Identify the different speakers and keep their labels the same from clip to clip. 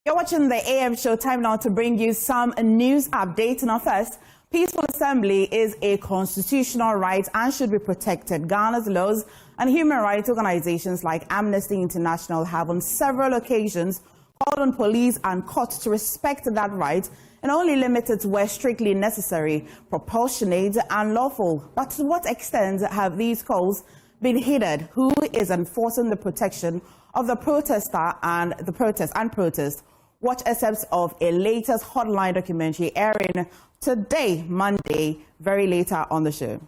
Speaker 1: You're watching the AM show. Time now to bring you some news updates. Now first, peaceful assembly is a constitutional right and should be protected. Ghana's laws and human rights organizations like Amnesty International have on several occasions called on police and courts to respect that right and only limit it where strictly necessary, proportionate and lawful. But to what extent have these calls been heeded? Who is enforcing the protection of the protester and the protest? Watch excerpts of a latest hotline documentary airing today, Monday, very later on the show.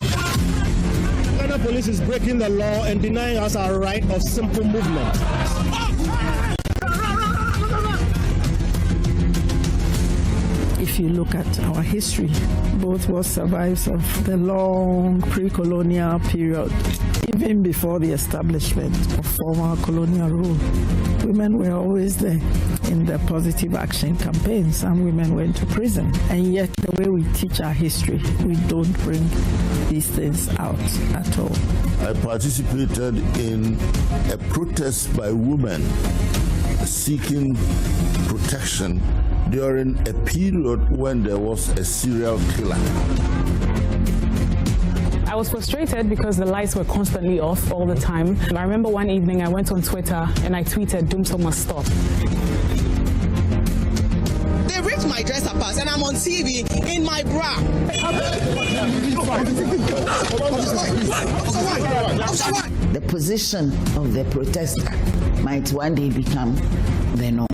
Speaker 2: Ghana police is breaking the law and denying us our right of simple movement.
Speaker 3: If you look at our history, both what survives of the long pre-colonial period, even before the establishment of formal colonial rule, women were always there in the positive action campaigns. Some women went to prison, and yet the way we teach our history, we don't bring these things out at all.
Speaker 4: I participated in a protest by women seeking protection during a period when there was a serial killer.
Speaker 5: I was frustrated because the lights were constantly off all the time. I remember one evening I went on Twitter and I tweeted, "Doomsday must stop."
Speaker 6: They ripped my dresser pass and I'm on TV in my bra.
Speaker 7: The position of the protester might one day become the norm.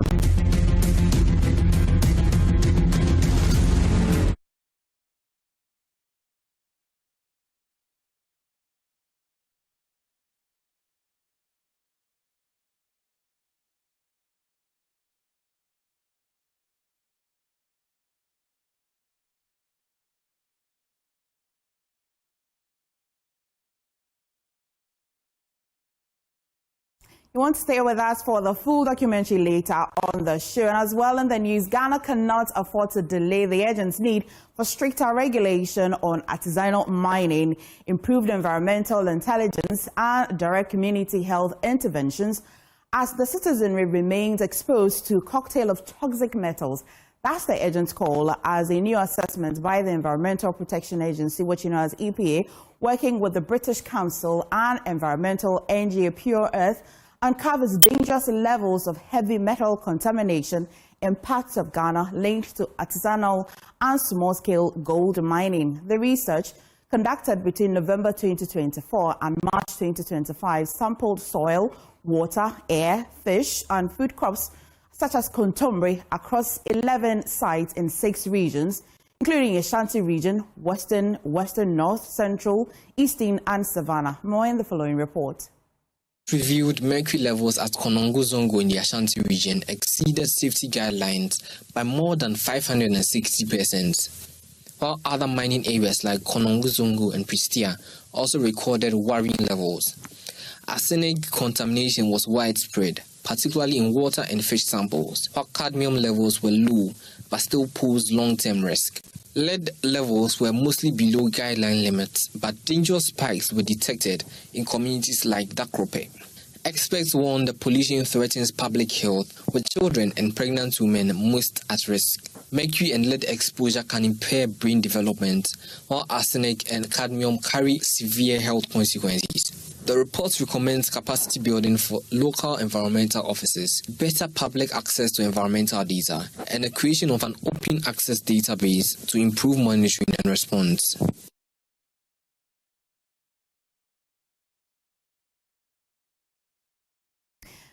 Speaker 1: You want to stay with us for the full documentary later on the show. And as well in the news, Ghana cannot afford to delay the urgent need for stricter regulation on artisanal mining, improved environmental intelligence and direct community health interventions as the citizenry remains exposed to a cocktail of toxic metals. That's the urgent call as a new assessment by the Environmental Protection Agency, which you know as EPA, working with the British Council and environmental NGO Pure Earth, uncovers dangerous levels of heavy metal contamination in parts of Ghana linked to artisanal and small-scale gold mining. The research, conducted between November 2024 and March 2025, sampled soil, water, air, fish, and food crops such as contombre across 11 sites in 6 regions, including Ashanti region, Western, North, Central, Eastern, and Savannah. More in the following report.
Speaker 8: Reviewed mercury levels at Konongo-Zongo in the Ashanti region exceeded safety guidelines by more than 560%, while other mining areas like Konongo-Zongo and Pristia also recorded worrying levels. Arsenic contamination was widespread, particularly in water and fish samples, while cadmium levels were low but still posed long-term risk. Lead levels were mostly below guideline limits, but dangerous spikes were detected in communities like Dakrope. Experts warn the pollution threatens public health, with children and pregnant women most at risk. Mercury and lead exposure can impair brain development, while arsenic and cadmium carry severe health consequences. The report recommends capacity building for local environmental offices, better public access to environmental data, and the creation of an open access database to improve monitoring and response.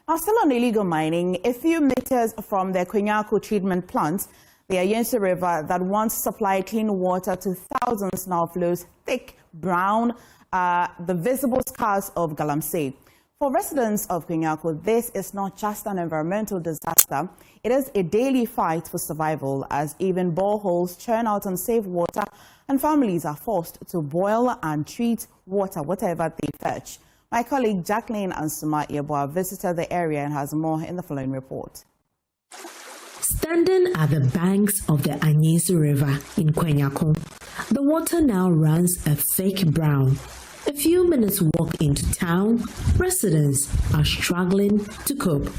Speaker 1: Now, still on illegal mining, a few meters from the Kwanyako treatment plant, the Ayensu River that once supplied clean water to thousands now flows thick, brown, the visible scars of Galamsey. For residents of Kwanyako, this is not just an environmental disaster. It is a daily fight for survival as even boreholes churn out unsafe water and families are forced to boil and treat water, whatever they fetch. My colleague Jacqueline Ansuma Yeboah visited the area and has more in the following report.
Speaker 9: Standing at the banks of the Ayensu River in Kwanyako, the water now runs a thick brown. A few minutes walk into town, residents are struggling to cope.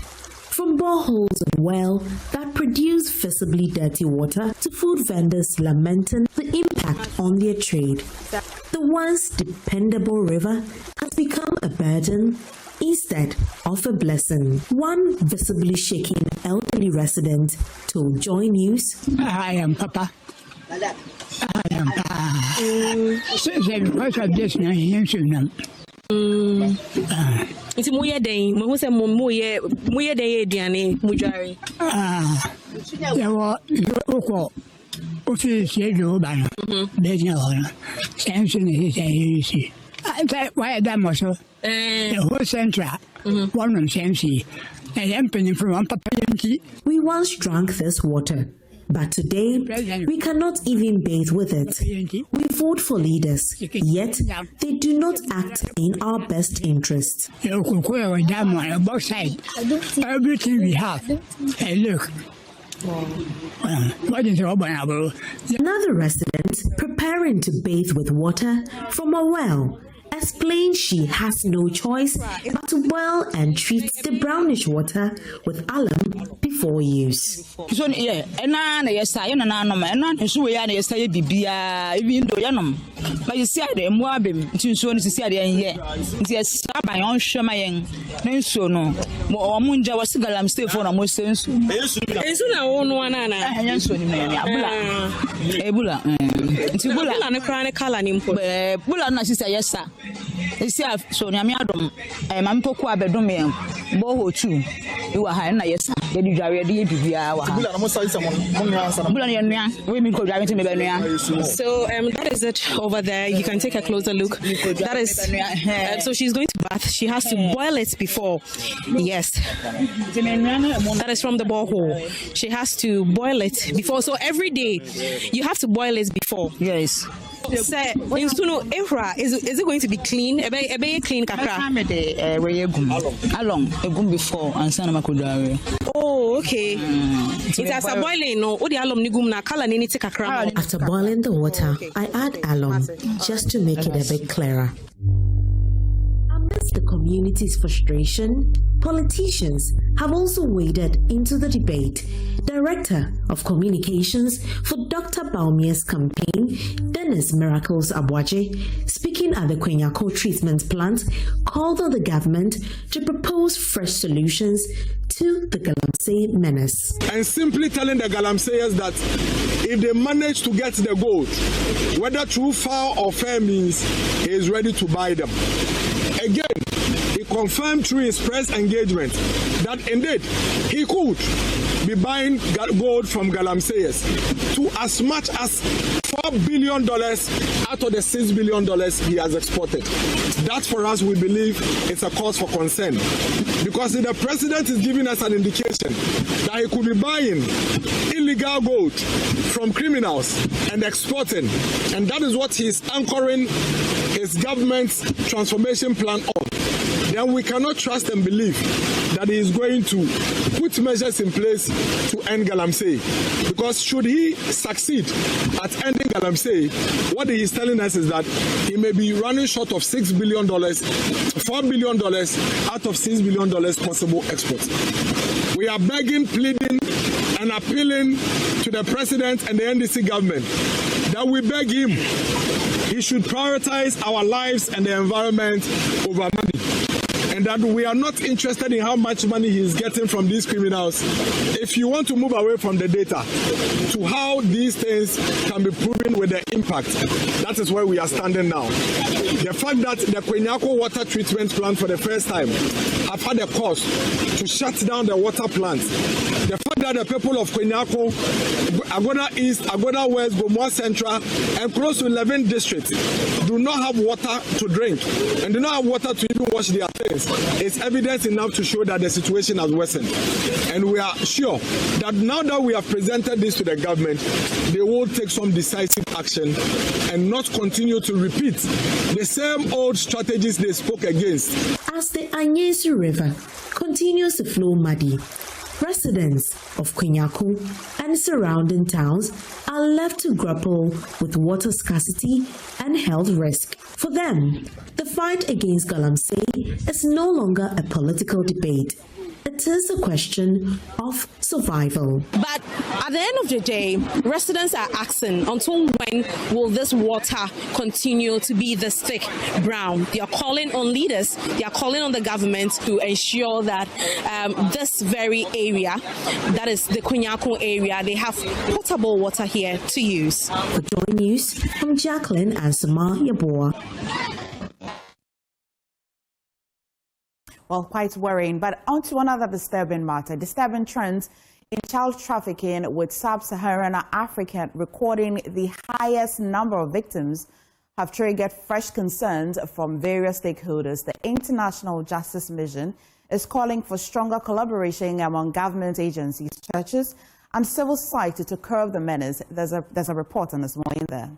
Speaker 9: From boreholes and well that produce visibly dirty water to food vendors lamenting the impact on their trade. The once dependable river has become a burden instead of a blessing. One visibly shaking elderly resident told Joy News,
Speaker 10: I am Papa. I am Papa. Because of this,
Speaker 11: It's moye day. Mo say moye day ediane mujari.
Speaker 10: There was oko. Office you ban. There's no one. Samson is a why that muscle? The whole central. One on Samsi. And empty from one papa.
Speaker 9: We once drank this water, but today we cannot even bathe with it. We vote for leaders, yet they do not act in our best interest.
Speaker 10: Both sides. Everything we have. Hey, look.
Speaker 9: Another resident preparing to bathe with water from a well explains she has no choice but to boil and treat the brownish water with alum before use.
Speaker 12: So yeah, and yes, I and so we are yesterday bibia even though yanom. But you see the moabim to so to see the end. Yes, by on shamayan. No so no. More munja was galam stay for a most sense.
Speaker 11: And so now one and
Speaker 12: so Ebula.
Speaker 11: Tibula and a chronic color name for
Speaker 12: Bula na sister yes sir. Isi so nyamiadom mampoko abedom yam boho tu e wa ha na yes ye di dware de bibia wa
Speaker 2: bula na mo sai samon
Speaker 12: bula na nua we mi ko dware te me be nua.
Speaker 11: So that is it over there. You can take a closer look. That is so she's going to bath. She has to boil it before. Yes, that is from the borehole. She has to boil it before. So every day you have to boil it before.
Speaker 12: Yes.
Speaker 11: Say, is it going to be clean? Ebe clean kakra.
Speaker 12: Along egum before and sana makudare.
Speaker 11: Oh, okay. It's as a boiling no. Odi alum ni gum na kala ni ti kakra.
Speaker 9: After boiling the water, I add alum just to make it a bit clearer. Amidst the community's frustration, politicians have also waded into the debate. Director of Communications for Dr.Kwame campaign, Dennis Miracles Abwaje, speaking at the Kwanyako treatment plant, called on the government to propose fresh solutions to the Galamsey menace.
Speaker 2: And simply telling the Galamseyers that if they manage to get the gold, whether through foul or fair means, he is ready to buy them. Again, he confirmed through his press engagement that indeed he could be buying gold from Galamseyers to as much as $4 billion out of the $6 billion he has exported. That for us, we believe it's a cause for concern. Because the president is giving us an indication that he could be buying illegal gold from criminals and exporting. And that is what he's anchoring his government's transformation plan on. Then we cannot trust and believe that he is going to put measures in place to end Galamsey. Because should he succeed at ending Galamsey, what he is telling us is that he may be running short of $6 billion, $4 billion out of $6 billion possible exports. We are begging, pleading, and appealing to the president and the NDC government that we beg him, he should prioritize our lives and the environment over money. And that we are not interested in how much money he is getting from these criminals. If you want to move away from the data to how these things can be proven with the impact, that is where we are standing now. The fact that the Kwanyako water treatment plant for the first time have had a cost to shut down the water plant. The fact that the people of Kwanyako, Agoda East, Agoda West, Gomoa Central, and close to 11 districts do not have water to drink and do not have water to even wash their things. It's evidence enough to show that the situation has worsened. And we are sure that now that we have presented this to the government, they will take some decisive action and not continue to repeat the same old strategies they spoke against.
Speaker 9: As the Anyesu River continues to flow muddy, residents of Kwanyako and surrounding towns are left to grapple with water scarcity and health risk. For them, the fight against Galamsey is no longer a political debate. it is a question of survival.
Speaker 11: But at the end of the day, residents are asking, until when will this water continue to be this thick brown? They are calling on leaders, they are calling on the government to ensure that this very area, that is the Kwanyako area, they have potable water here to use.
Speaker 9: For Joy News, I'm Jacqueline Ansama Yaboa.
Speaker 1: Well, quite worrying, but on to another disturbing matter. Disturbing trends in child trafficking, with sub-Saharan Africa recording the highest number of victims, have triggered fresh concerns from various stakeholders. The International Justice Mission is calling for stronger collaboration among government agencies, churches, and civil society to curb the menace. There's a report on this morning there.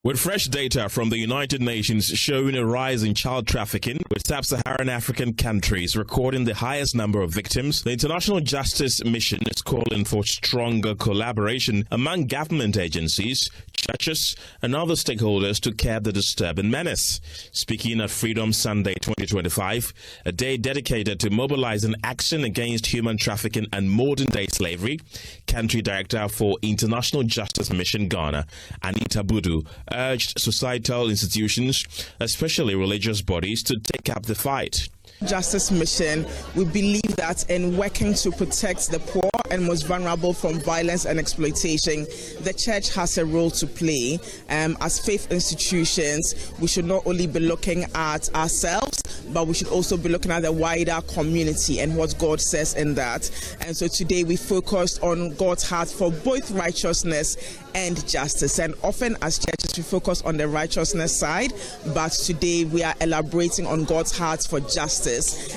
Speaker 13: With fresh data from the United Nations showing a rise in child trafficking, with sub-Saharan African countries recording the highest number of victims, the International Justice Mission is calling for stronger collaboration among government agencies, churches, and other stakeholders to curb the disturbing menace. Speaking at Freedom Sunday 2025, a day dedicated to mobilizing action against human trafficking and modern-day slavery, Country Director for International Justice Mission Ghana, Anita Budu, urged societal institutions, especially religious bodies, to take up the fight.
Speaker 6: Justice Mission, we believe that in working to protect the poor and most vulnerable from violence and exploitation, the church has a role to play. As faith institutions, we should not only be looking at ourselves, but we should also be looking at the wider community and what God says in that. And so today we focused on God's heart for both righteousness and justice. And often as churches we focus on the righteousness side, but today we are elaborating on God's heart for justice.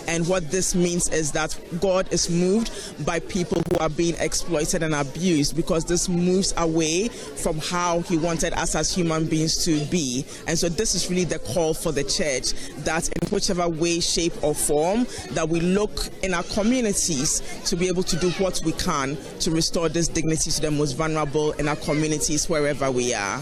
Speaker 6: And what this means is that God is moved by people who are being exploited and abused, because this moves away from how he wanted us as human beings to be. And so this is really the call for the church, that in whichever way, shape or form, that we look in our communities to be able to do what we can to restore this dignity to the most vulnerable in our communities wherever we are.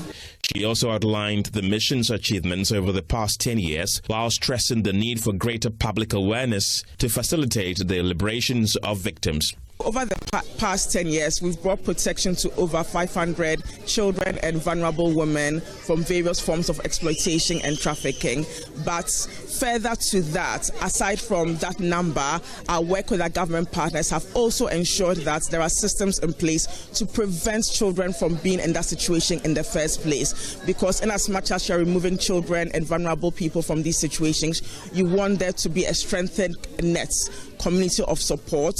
Speaker 13: She also outlined the mission's achievements over the past 10 years, while stressing the need for greater public awareness to facilitate the liberations of victims.
Speaker 6: Over the past 10 years, we've brought protection to over 500 children and vulnerable women from various forms of exploitation and trafficking. But further to that, aside from that number, our work with our government partners have also ensured that there are systems in place to prevent children from being in that situation in the first place. Because in as much as you're removing children and vulnerable people from these situations, you want there to be a strengthened net, community of support,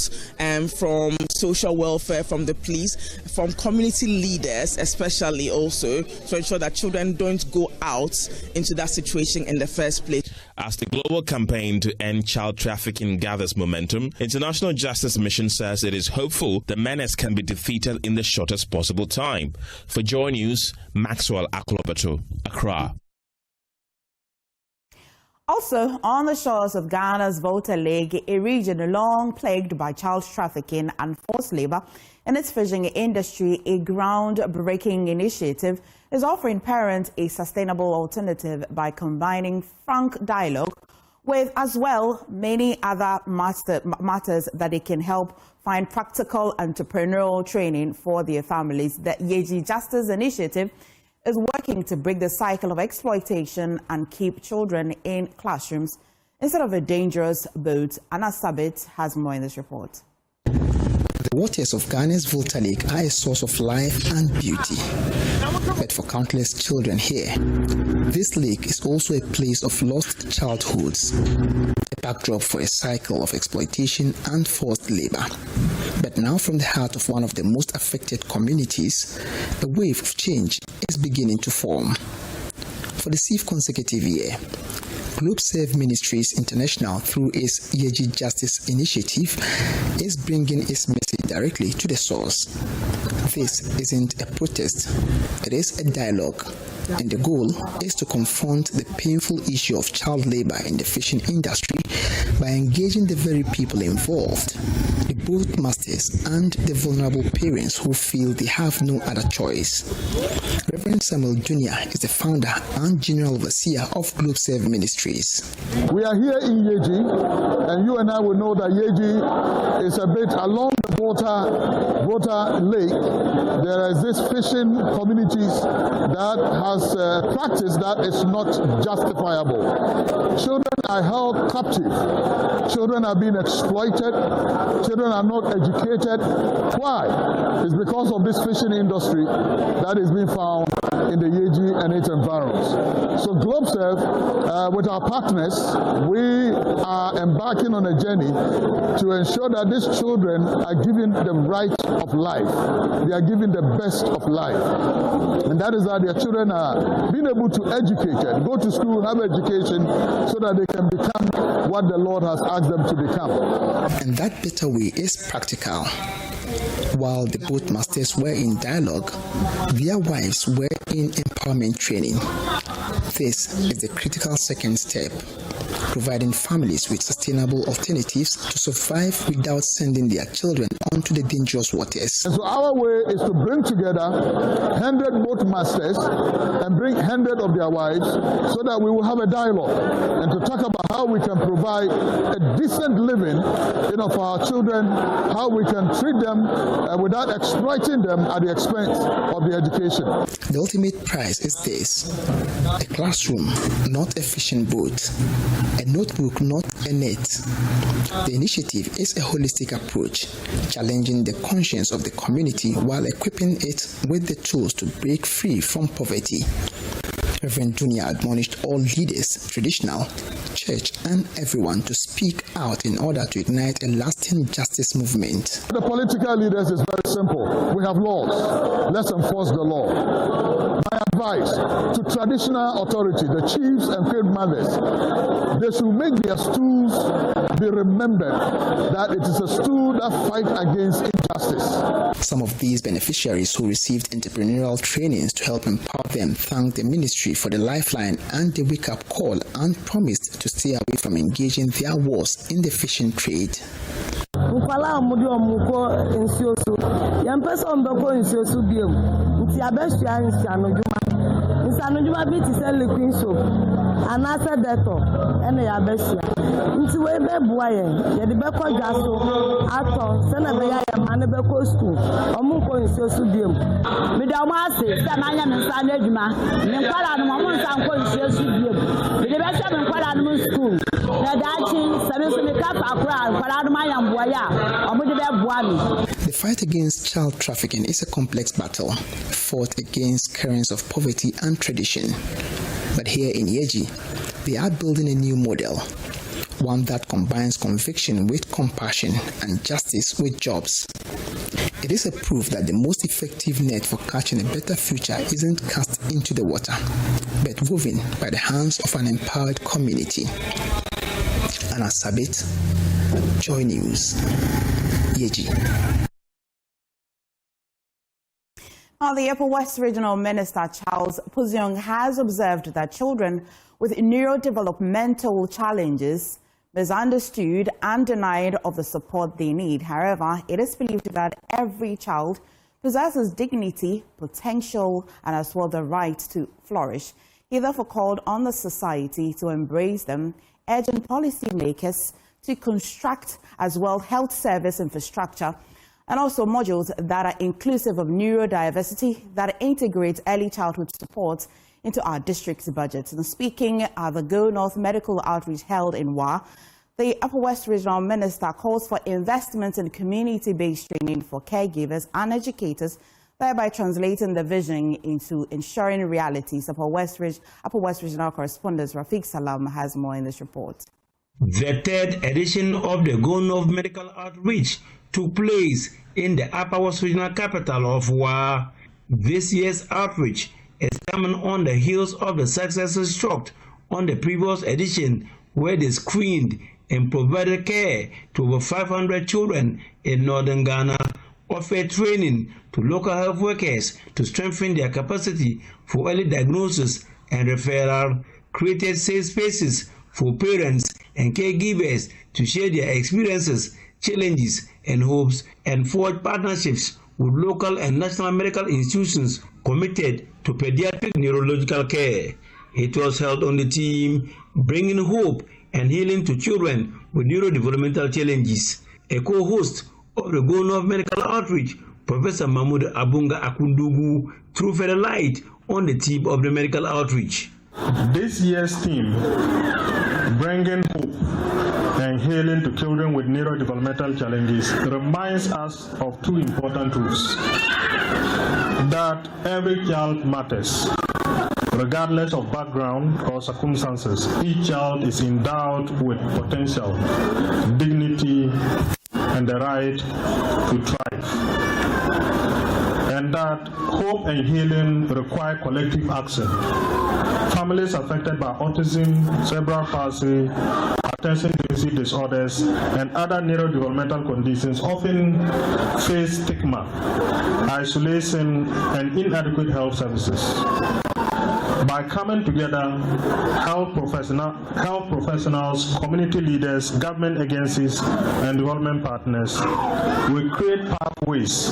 Speaker 6: from social welfare, from the police, from community leaders especially, also to ensure that children don't go out into that situation in the first place.
Speaker 13: As the global campaign to end child trafficking gathers momentum, International Justice Mission says it is hopeful the menace can be defeated in the shortest possible time. For Joy News, Maxwell Aklobato, Accra.
Speaker 1: Also, on the shores of Ghana's Volta Lake, a region long plagued by child trafficking and forced labor in its fishing industry, a groundbreaking initiative is offering parents a sustainable alternative by combining frank dialogue with, as well, many other matters that they can help find practical entrepreneurial training for their families. The Yeji Justice Initiative is working to break the cycle of exploitation and keep children in classrooms instead of a dangerous boat. Anna Sabit has more in this report.
Speaker 14: The waters of Ghana's Volta Lake are a source of life and beauty. But for countless children here, this lake is also a place of lost childhoods, a backdrop for a cycle of exploitation and forced labor. But now, from the heart of one of the most affected communities, a wave of change is beginning to form. For the 6th consecutive year, Globe Serve Ministries International, through its Yeji Justice Initiative, is bringing its message directly to the source. This isn't a protest, it is a dialogue, and the goal is to confront the painful issue of child labor in the fishing industry by engaging the very people involved, the both masters and the vulnerable parents who feel they have no other choice. Reverend Samuel Jr. is the founder and general overseer of Globe Serve Ministries.
Speaker 2: We are here in Yeji, and you and I will know that Yeji is a bit along the water lake. There is this fishing communities that has practice that is not justifiable. Children are held captive. Children are being exploited. Children are not educated. Why? It's because of this fishing industry that is being found in the Yeji and its environs. So GlobeServe, with our partners, we are embarking on a journey to ensure that these children are given the right of life. They are given the best of life. And that is how their children are being able to educate, go to school, have education, so that they can become what the Lord has asked them to become.
Speaker 14: And that better way is practical. While the both masters were in dialogue, their wives were in empowerment training. This is the critical second step, providing families with sustainable alternatives to survive without sending their children onto the dangerous waters.
Speaker 2: And so our way is to bring together 100 boat masters and bring 100 of their wives so that we will have a dialogue and to talk about how we can provide a decent living for our children, how we can treat them without exploiting them at the expense of the education.
Speaker 14: The ultimate prize is this: a classroom, not a fishing boat, a notebook, not a net. The initiative is a holistic approach, challenging the conscience of the community while equipping it with the tools to break free from poverty. Reverend Junior admonished all leaders, traditional, church, and everyone to speak out in order to ignite a lasting justice movement.
Speaker 2: The political leaders is very simple. We have laws. Let's enforce the law. My advice to traditional authority, the chiefs and field mothers, they should make their stools be remembered that it is a stool that fights against injustice.
Speaker 14: Some of these beneficiaries who received entrepreneurial trainings to help empower them thanked the ministry for the lifeline and the wake-up call and promised to stay away from engaging their wars in the fishing trade. The fight against child trafficking is a complex battle, fought against currents of poverty and tradition. But here in Yeji, they are building a new model, one that combines conviction with compassion and justice with jobs. It is a proof that the most effective net for catching a better future isn't cast into the water, but woven by the hands of an empowered community. Anna Sabit, Joy News, Yeji.
Speaker 1: Now, the Upper West Regional Minister Charles Puziong has observed that children with neurodevelopmental challenges misunderstood and denied of the support they need. However, it is believed that every child possesses dignity, potential, and as well the right to flourish. He therefore called on the society to embrace them, urging policymakers to construct as well health service infrastructure and also modules that are inclusive of neurodiversity that integrate early childhood support into our district's budgets. And speaking at the Go North Medical Outreach held in Wa, the Upper West Regional Minister calls for investment in community-based training for caregivers and educators, thereby translating the vision into ensuring realities. Upper West Regional Correspondent Rafiq Salam has more in this report.
Speaker 15: The third edition of the Go North Medical Outreach took place in the Upper West Regional capital of Wa. This year's outreach is coming on the heels of the successes struck on the previous edition, where they screened and provided care to over 500 children in northern Ghana, offered training to local health workers to strengthen their capacity for early diagnosis and referral, created safe spaces for parents and caregivers to share their experiences challenges and hopes and forge partnerships with local and national medical institutions committed to pediatric neurological care. It was held on the theme Bringing Hope and Healing to Children with Neurodevelopmental Challenges. A co-host of the Goal of Medical Outreach, Professor Mahmoud Abunga Akundugu, threw further light on the theme of the medical outreach.
Speaker 16: This year's theme, Bringing Hope and Healing to Children with Neurodevelopmental Challenges, reminds us of two important truths. That every child matters. Regardless of background or circumstances, each child is endowed with potential, dignity, and the right to thrive. And that hope and healing require collective action. Families affected by autism, cerebral palsy, attention deficit disorders, and other neurodevelopmental conditions often face stigma, isolation, and inadequate health services. By coming together, health professionals, community leaders, government agencies, and development partners, we create pathways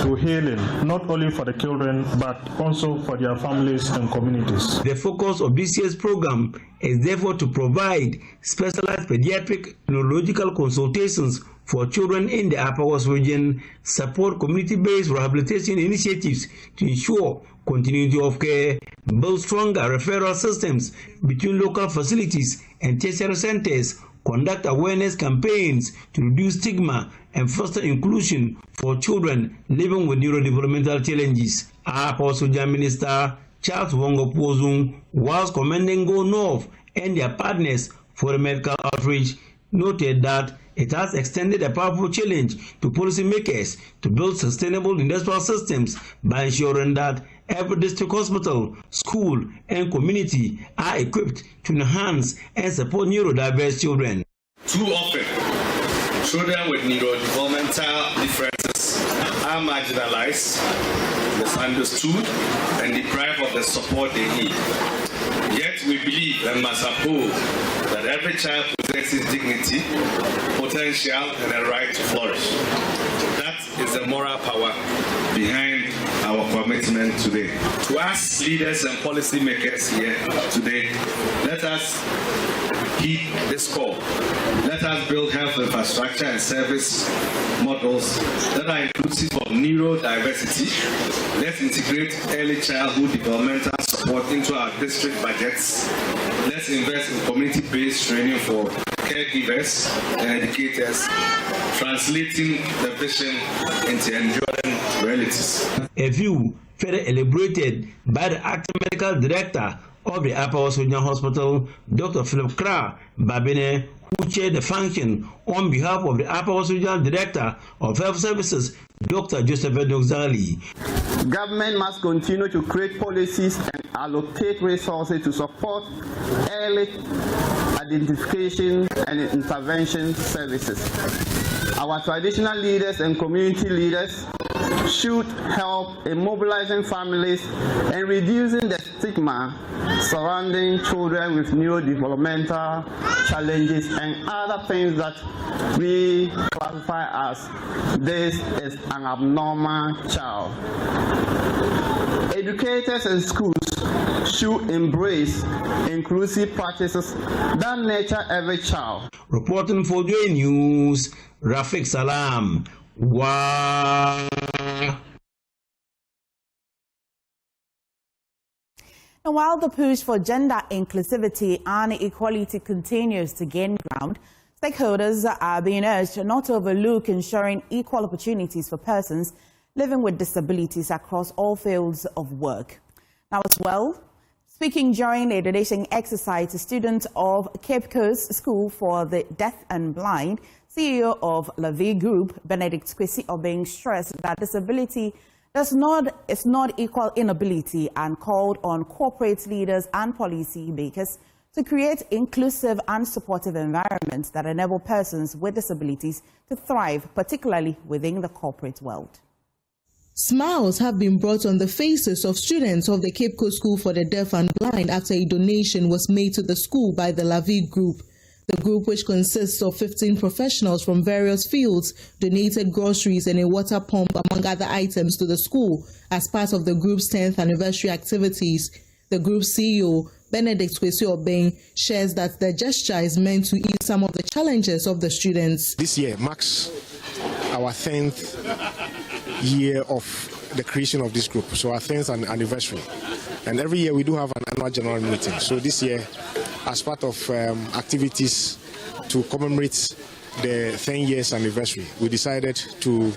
Speaker 16: to healing, not only for the children, but also for their families and communities.
Speaker 15: The focus of this year's program is therefore to provide specialized pediatric neurological consultations for children in the Upper West region, support community-based rehabilitation initiatives to ensure continuity of care, build stronger referral systems between local facilities and tertiary centers, conduct awareness campaigns to reduce stigma and foster inclusion for children living with neurodevelopmental challenges. Upper West Region Minister Charles Wongo Pozung, whilst commending Go North and their partners for the medical outreach, noted that it has extended a powerful challenge to policymakers to build sustainable industrial systems by ensuring that every district hospital, school, and community are equipped to enhance and support neurodiverse children.
Speaker 17: Too often, children with neurodevelopmental differences are marginalized, misunderstood, and deprived of the support they need. Yet we believe and must uphold that every child possesses dignity, potential, and a right to flourish. That is the moral power behind our commitment today. To us, leaders and policymakers here today, let us heed this call. Let us build health infrastructure and service models that are inclusive of neurodiversity. Let's integrate early childhood developmental support into our district budgets. Let's invest in community-based training for caregivers and educators, translating the vision into enduring realities.
Speaker 15: A view further elaborated by the acting medical director of the Upper West Regional Hospital, Dr. Philip Kra Babine, who chaired the function on behalf of the Upper West Regional Director of Health Services, Dr. Joseph Edogzali.
Speaker 18: Government must continue to create policies and allocate resources to support early identification and intervention services. Our traditional leaders and community leaders should help in mobilizing families and reducing the stigma surrounding children with neurodevelopmental challenges and other things that we classify as this is an abnormal child. Educators and schools should embrace inclusive practices that nurture every child.
Speaker 15: Reporting for JoyNews, Rafik Salam. Wow.
Speaker 1: And while the push for gender inclusivity and equality continues to gain ground, stakeholders are being urged not to overlook ensuring equal opportunities for persons living with disabilities across all fields of work. Now as well, speaking during a donation exercise to students of Cape Coast School for the Deaf and Blind, CEO of Lavi Group, Benedict Kwesi Obeng, stressed that disability is not equal inability and called on corporate leaders and policy makers to create inclusive and supportive environments that enable persons with disabilities to thrive, particularly within the corporate world.
Speaker 19: Smiles have been brought on the faces of students of the Cape Coast School for the Deaf and Blind after a donation was made to the school by the Lavi Group. The group, which consists of 15 professionals from various fields, donated groceries and a water pump, among other items, to the school as part of the group's 10th anniversary activities. The group's CEO, Benedict Kwesi shares that the gesture is meant to ease some of the challenges of the students.
Speaker 20: This year marks our 10th year of the creation of this group, so our 10th anniversary. And every year we do have an annual general meeting. So this year, as part of activities to commemorate the 10 years anniversary, we decided to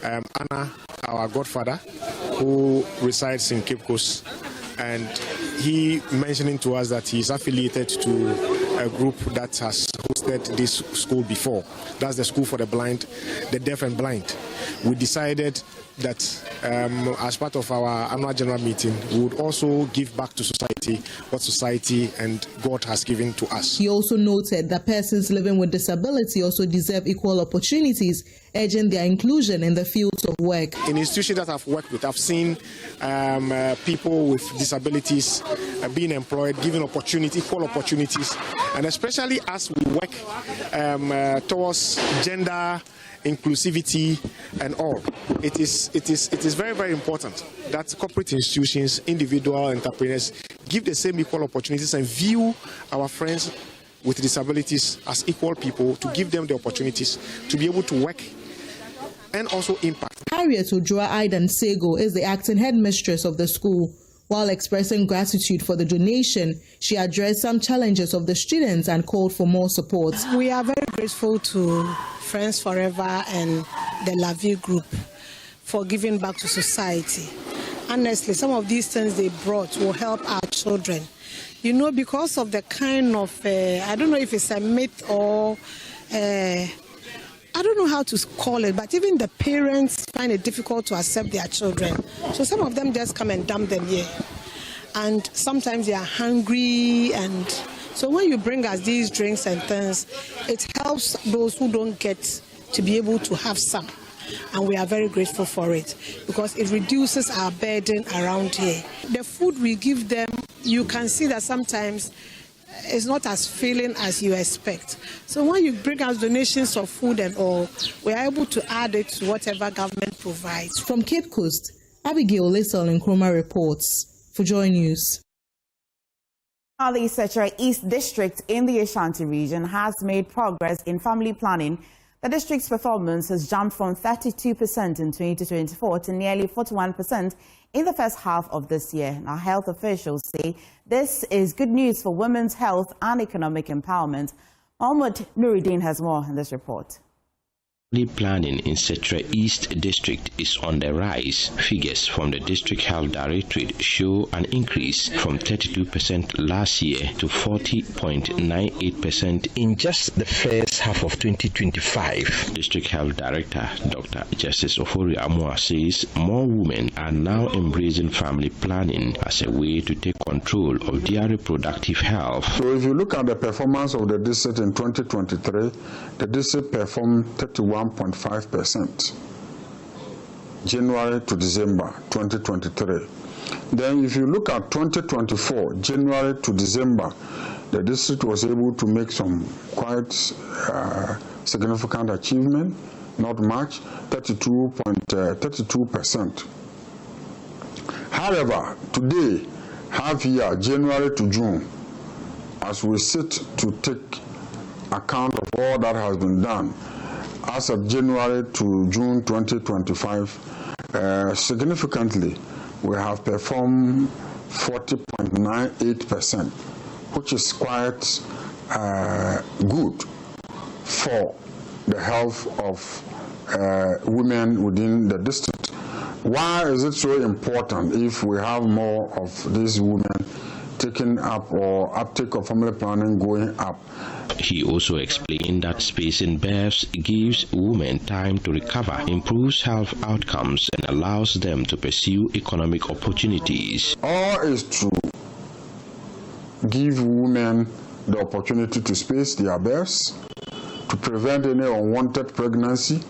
Speaker 20: honor our godfather who resides in Cape Coast, and he mentioning to us that he is affiliated to a group that has hosted this school before. That's the School for the Blind, the Deaf and Blind. We decided that as part of our annual general meeting, we would also give back to society what society and God has given to us.
Speaker 19: He also noted that persons living with disability also deserve equal opportunities, urging their inclusion in the fields of work.
Speaker 20: In institutions that I've worked with, I've seen people with disabilities being employed, given opportunity, equal opportunities, and especially as we work towards gender inclusivity and all. It is very, very important that corporate institutions, individual entrepreneurs give the same equal opportunities and view our friends with disabilities as equal people, to give them the opportunities to be able to work and also impact.
Speaker 19: Harriet Ojua Aidan Sego is the acting headmistress of the school. While expressing gratitude for the donation, she addressed some challenges of the students and called for more support.
Speaker 21: We are very grateful to Friends Forever and the La Vie Group for giving back to society. Honestly, some of these things they brought will help our children. You know, because of the kind of, I don't know if it's a myth or, I don't know how to call it, but even the parents find it difficult to accept their children. So some of them just come and dump them here. And sometimes they are hungry, and so when you bring us these drinks and things, it helps those who don't get to be able to have some. And we are very grateful for it because it reduces our burden around here. The food we give them, you can see that sometimes it's not as filling as you expect. So when you bring us donations of food and all, we are able to add it to whatever government provides.
Speaker 19: From Cape Coast, Abigail Nkrumah reports for Joy News.
Speaker 1: The Setre East District in the Ashanti region has made progress in family planning. The district's performance has jumped from 32% in 2024 to nearly 41% in the first half of this year. Now, health officials say this is good news for women's health and economic empowerment. Mohammed Nuruddin has more in this report.
Speaker 22: Planning in Setre East District is on the rise. Figures from the District Health Directorate show an increase from 32% last year to 40.98% in just the first half of 2025. District Health Director Dr. Justice Ofori Amua says more women are now embracing family planning as a way to take control of their reproductive health.
Speaker 23: So if you look at the performance of the district in 2023, the district performed 31.5%, January to December 2023. Then if you look at 2024, January to December, the district was able to make some quite significant achievement, not much, 32%. However, today, half year, January to June, as we sit to take account of all that has been done, as of January to June 2025, significantly, we have performed 40.98%, which is quite good for the health of women within the district. Why is it so important if we have more of these women taking up or uptake of family planning going up?
Speaker 22: He also explained that spacing births gives women time to recover, improves health outcomes, and allows them to pursue economic opportunities.
Speaker 23: All is to give women the opportunity to space their births, to prevent any unwanted pregnancy,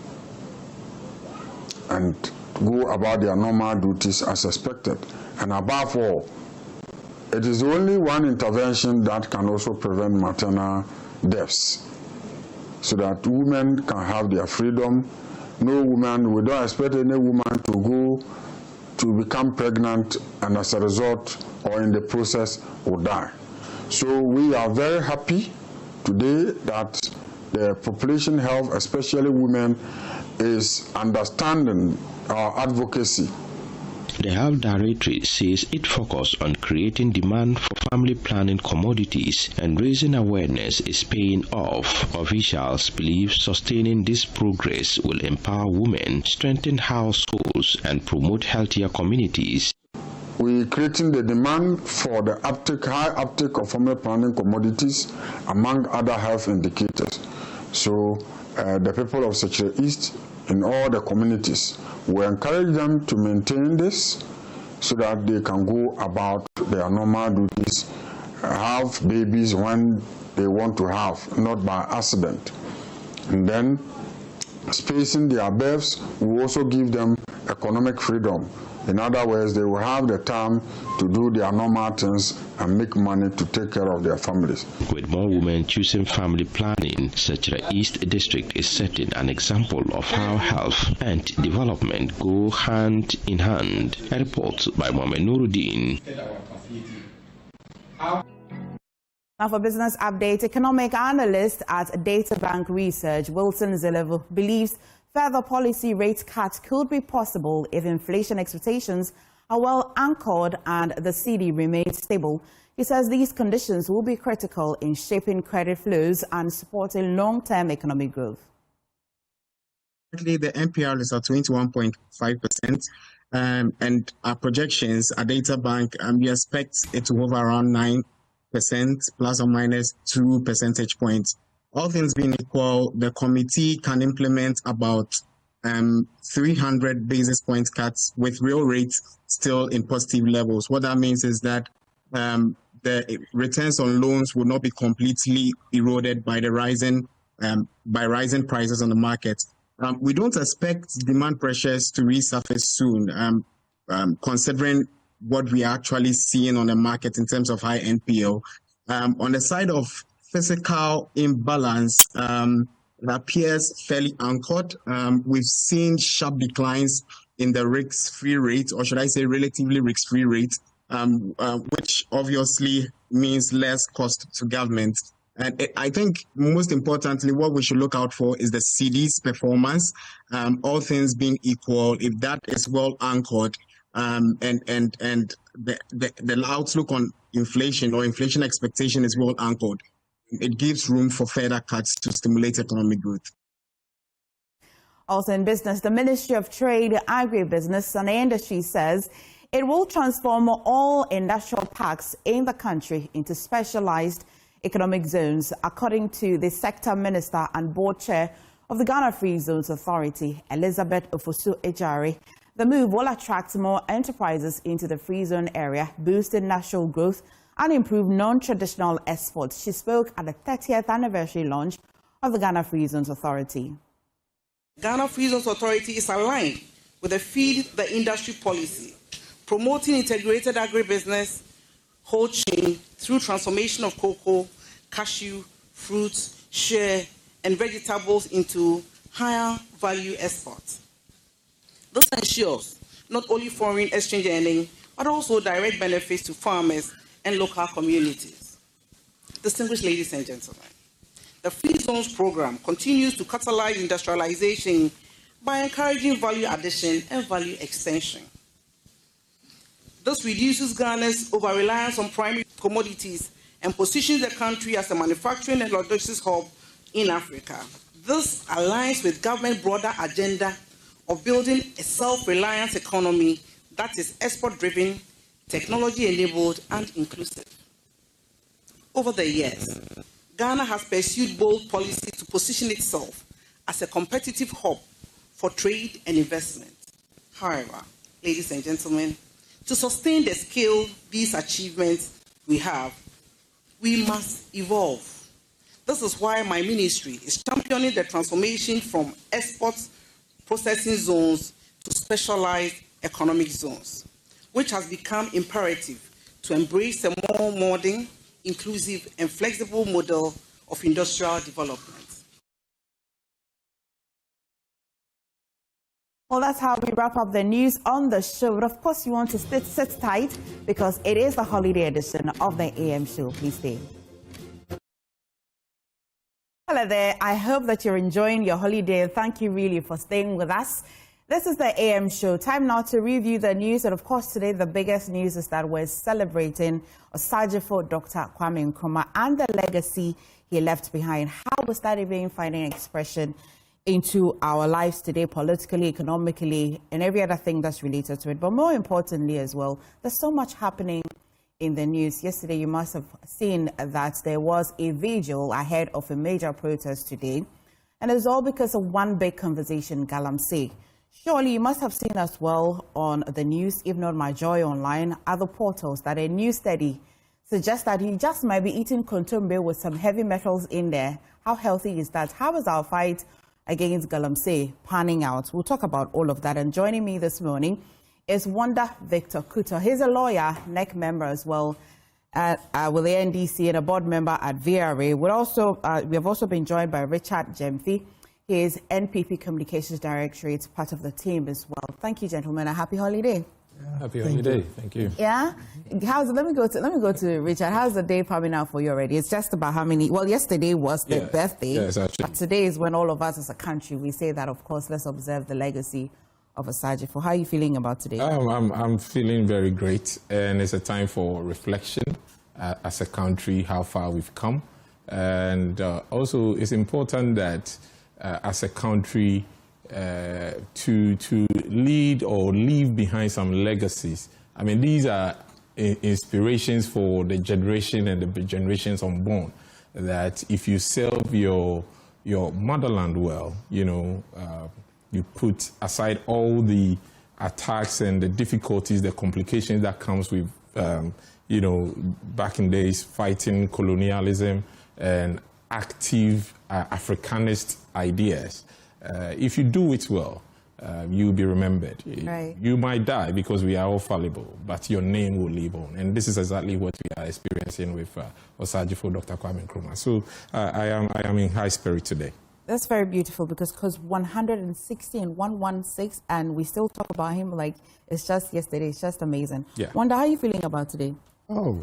Speaker 23: and go about their normal duties as expected. And above all, it is only one intervention that can also prevent maternal deaths, so that women can have their freedom. No woman, we don't expect any woman to go to become pregnant and as a result or in the process will die. So we are very happy today that the population health, especially women, is understanding our advocacy.
Speaker 22: The Health Directorate says it focuses on creating demand for family planning commodities, and raising awareness is paying off. Officials believe sustaining this progress will empower women, strengthen households, and promote healthier communities.
Speaker 23: We're creating the demand for the high uptake of family planning commodities among other health indicators. So the people of Secretariat East in all the communities, we encourage them to maintain this so that they can go about their normal duties, have babies when they want to have, not by accident. And then spacing their births will also give them economic freedom. In other words, they will have the time to do their normal things and make money to take care of their families.
Speaker 22: With more women choosing family planning, Secretariat East District is setting an example of how health and development go hand in hand. A report by Mohamed Nuruddin.
Speaker 1: Now for business update, economic analyst at Data Bank Research, Wilson Zilevu, believes further policy rate cuts could be possible if inflation expectations are well anchored and the cedi remains stable. He says these conditions will be critical in shaping credit flows and supporting long-term economic growth.
Speaker 3: Currently, the NPR is at 21.5%, and our projections at Data Bank, we expect it to move around 9%, plus or minus 2 percentage points. All things being equal, the committee can implement about 300 basis point cuts with real rates still in positive levels. What that means is that the returns on loans will not be completely eroded by the rising prices on the market. We don't expect demand pressures to resurface soon, considering what we are actually seeing on the market in terms of high NPL. On the side of physical imbalance, it appears fairly anchored. We've seen sharp declines in the risk-free rate, or should I say relatively risk-free rate, which obviously means less cost to government. And I think most importantly, what we should look out for is the cedi's performance. All things being equal, if that is well anchored, and the outlook on inflation or inflation expectation is well anchored, it gives room for further cuts to stimulate economic growth.
Speaker 1: Also in business, the Ministry of Trade, Agribusiness and Industry says it will transform all industrial parks in the country into specialized economic zones, according to the sector minister and board chair of the Ghana Free Zones Authority, Elizabeth Ofosu-Ejari. The move will attract more enterprises into the free zone area, boosting national growth and improve non-traditional exports. She spoke at the 30th anniversary launch of the Ghana Free Zones Authority.
Speaker 4: Ghana Free Zones Authority is aligned with the Feed the Industry policy, promoting integrated agribusiness whole chain through transformation of cocoa, cashew, fruits, shea, and vegetables into higher value exports. This ensures not only foreign exchange earning, but also direct benefits to farmers and local communities. Distinguished ladies and gentlemen, the Free Zones program continues to catalyze industrialization by encouraging value addition and value extension. This reduces Ghana's over-reliance on primary commodities and positions the country as a manufacturing and logistics hub in Africa. This aligns with government's broader agenda of building a self-reliance economy that is export-driven, technology-enabled, and inclusive. Over the years, Ghana has pursued bold policies to position itself as a competitive hub for trade and investment. However, ladies and gentlemen, to sustain the scale these achievements we have, we must evolve. This is why my ministry is championing the transformation from export processing zones to specialized economic zones, which has become imperative to embrace a more modern, inclusive, and flexible model of industrial development.
Speaker 1: Well, that's how we wrap up the news on the show. But of course, you want to sit tight because it is the holiday edition of the AM show. Please stay. Hello there. I hope that you're enjoying your holiday. Thank you really for staying with us. This is the AM show. Time now to review the news. And of course, today the biggest news is that we're celebrating Osajifo Dr. Kwame Nkrumah and the legacy he left behind. How was that even finding expression into our lives today, politically, economically, and every other thing that's related to it? But more importantly as well, there's so much happening in the news. Yesterday, you must have seen that there was a vigil ahead of a major protest today. And it's all because of one big conversation, Galamsey. Surely you must have seen as well on the news, if not my Joy Online, other portals, that a new study suggests that you just might be eating kontombe with some heavy metals in there. How healthy is that? How is our fight against Galamsey panning out? We'll talk about all of that. And joining me this morning is Wanda Victor Kuto. He's a lawyer, NEC member as well, with the NDC and a board member at VRA. We have also been joined by Richard Jemfi. He is NPP Communications Directorate, part of the team as well. Thank you, gentlemen. A happy holiday.
Speaker 5: Yeah, happy holiday. Thank you.
Speaker 1: Yeah. Let me go to Richard. How's the day coming out for you already? It's just about how many? Well, yesterday was the birthday.
Speaker 5: Yes, actually.
Speaker 1: But today is when all of us as a country, we say that, of course, let's observe the legacy of Osajifo. How are you feeling about today?
Speaker 5: I'm feeling very great, and it's a time for reflection as a country, how far we've come. And also, it's important that as a country, to lead or leave behind some legacies. I mean, these are inspirations for the generation and the generations unborn, that if you serve your motherland well, you put aside all the attacks and the difficulties, the complications that comes with, back in days, fighting colonialism and active Africanist ideas. If you do it well, you'll be remembered.
Speaker 1: Right.
Speaker 5: You might die because we are all fallible, but your name will live on. And this is exactly what we are experiencing with Osajifo Dr. Kwame Nkrumah. So I am in high spirit today.
Speaker 1: That's very beautiful because 160 and 116, and we still talk about him like it's just yesterday. It's just amazing.
Speaker 5: Yeah.
Speaker 1: Wanda, how are you feeling about today?
Speaker 7: Oh,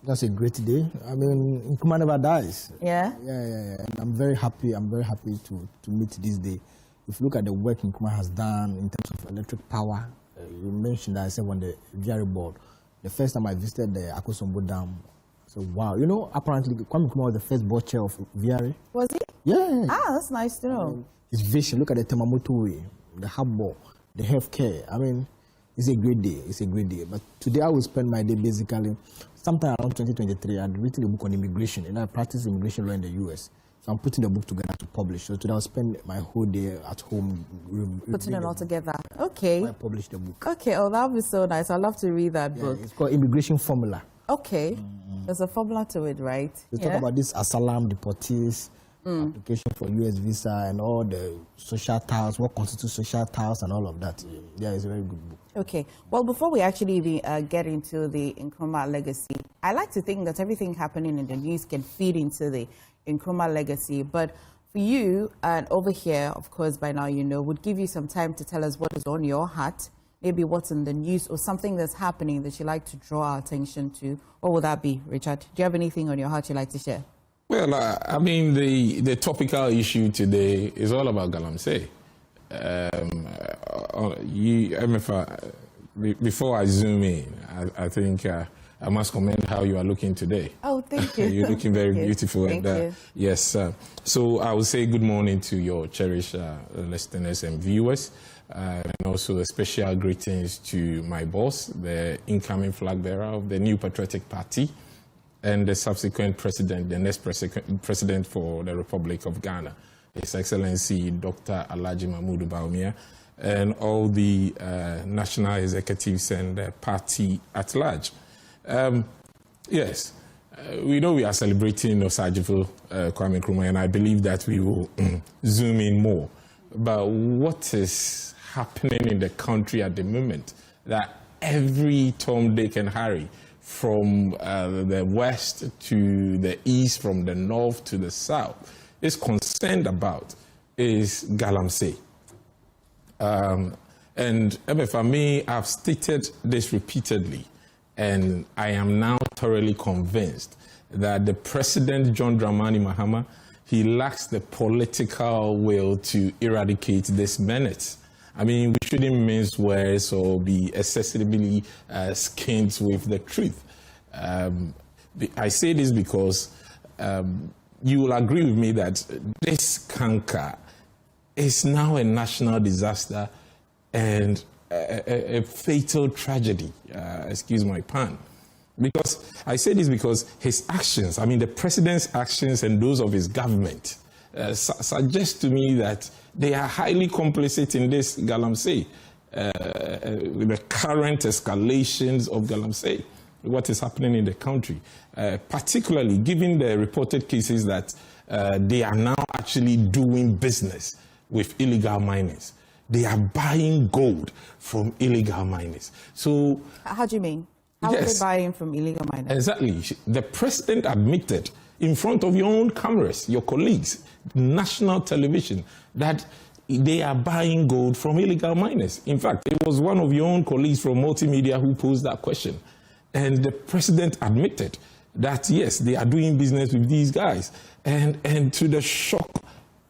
Speaker 7: that's a great day. I mean, Nkrumah never dies.
Speaker 1: Yeah?
Speaker 7: Yeah. And I'm very happy. I'm very happy to meet this day. If you look at the work Nkrumah has done in terms of electric power, you mentioned that I said on the VRA board, the first time I visited the Akosombo Dam, so wow. Apparently Kwame Nkrumah was the first board chair of VRA.
Speaker 1: Was he?
Speaker 7: Yeah.
Speaker 1: Ah, that's nice to know.
Speaker 7: His vision, look at the Temamoto way, the harbor, the healthcare. I mean, it's a great day. It's a great day. But today I will spend my day basically, sometime around 2023, I'd written a book on immigration, and I practice immigration law in the US. So I'm putting the book together to publish. So today I'll spend my whole day at home.
Speaker 1: Putting it all together. Okay.
Speaker 7: I publish the book.
Speaker 1: Okay, oh, that would be so nice. I'd love to read that book.
Speaker 7: It's called Immigration Formula.
Speaker 1: Okay. There's a formula to it, right?
Speaker 7: We talk about this asylum, deportees, application for US visa, and all the social ties, what constitutes social ties, and all of that. Yeah, it's a very good book.
Speaker 1: Okay. Well, before we actually even get into the Nkrumah legacy, I like to think that everything happening in the news can feed into the Nkrumah legacy. But for you, and over here, of course, by now would give you some time to tell us what is on your heart, maybe what's in the news or something that's happening that you like to draw our attention to. What would that be, Richard? Do you have anything on your heart you'd like to share?
Speaker 5: Well, I mean, the topical issue today is all about Galamsey. Before I zoom in, I think I must commend how you are looking today.
Speaker 1: Oh, thank you.
Speaker 5: You're looking very beautiful.
Speaker 1: Thank you.
Speaker 5: Yes. So I will say good morning to your cherished listeners and viewers. And also a special greetings to my boss, the incoming flag bearer of the New Patriotic Party, and the subsequent president, the next president for the Republic of Ghana, His Excellency Dr. Alhaji Mahmoud Bawumia, and all the national executives and the party at large. Yes, we know we are celebrating Osajifo Kwame Nkrumah, and I believe that we will zoom in more. But what is happening in the country at the moment that every Tom, Dick, and Harry from the west to the east, from the north to the south, is concerned about is Galamsey. And if I may, I've stated this repeatedly, and I am now thoroughly convinced that the President, John Dramani Mahama, he lacks the political will to eradicate this menace. I mean, we shouldn't mince words or be excessively skint with the truth. I say this because you will agree with me that this canker is now a national disaster and a fatal tragedy, excuse my pun. Because I say this because his actions, I mean the president's actions and those of his government, suggest to me that they are highly complicit in this Galamsey, the current escalations of Galamsey, what is happening in the country, particularly given the reported cases that they are now actually doing business with illegal miners. They are buying gold from illegal miners. So,
Speaker 1: how do you mean? How are they buying from illegal miners?
Speaker 5: Exactly. The president admitted in front of your own cameras, your colleagues, national television, that they are buying gold from illegal miners. In fact, it was one of your own colleagues from multimedia who posed that question. And the president admitted that, yes, they are doing business with these guys. And to the shock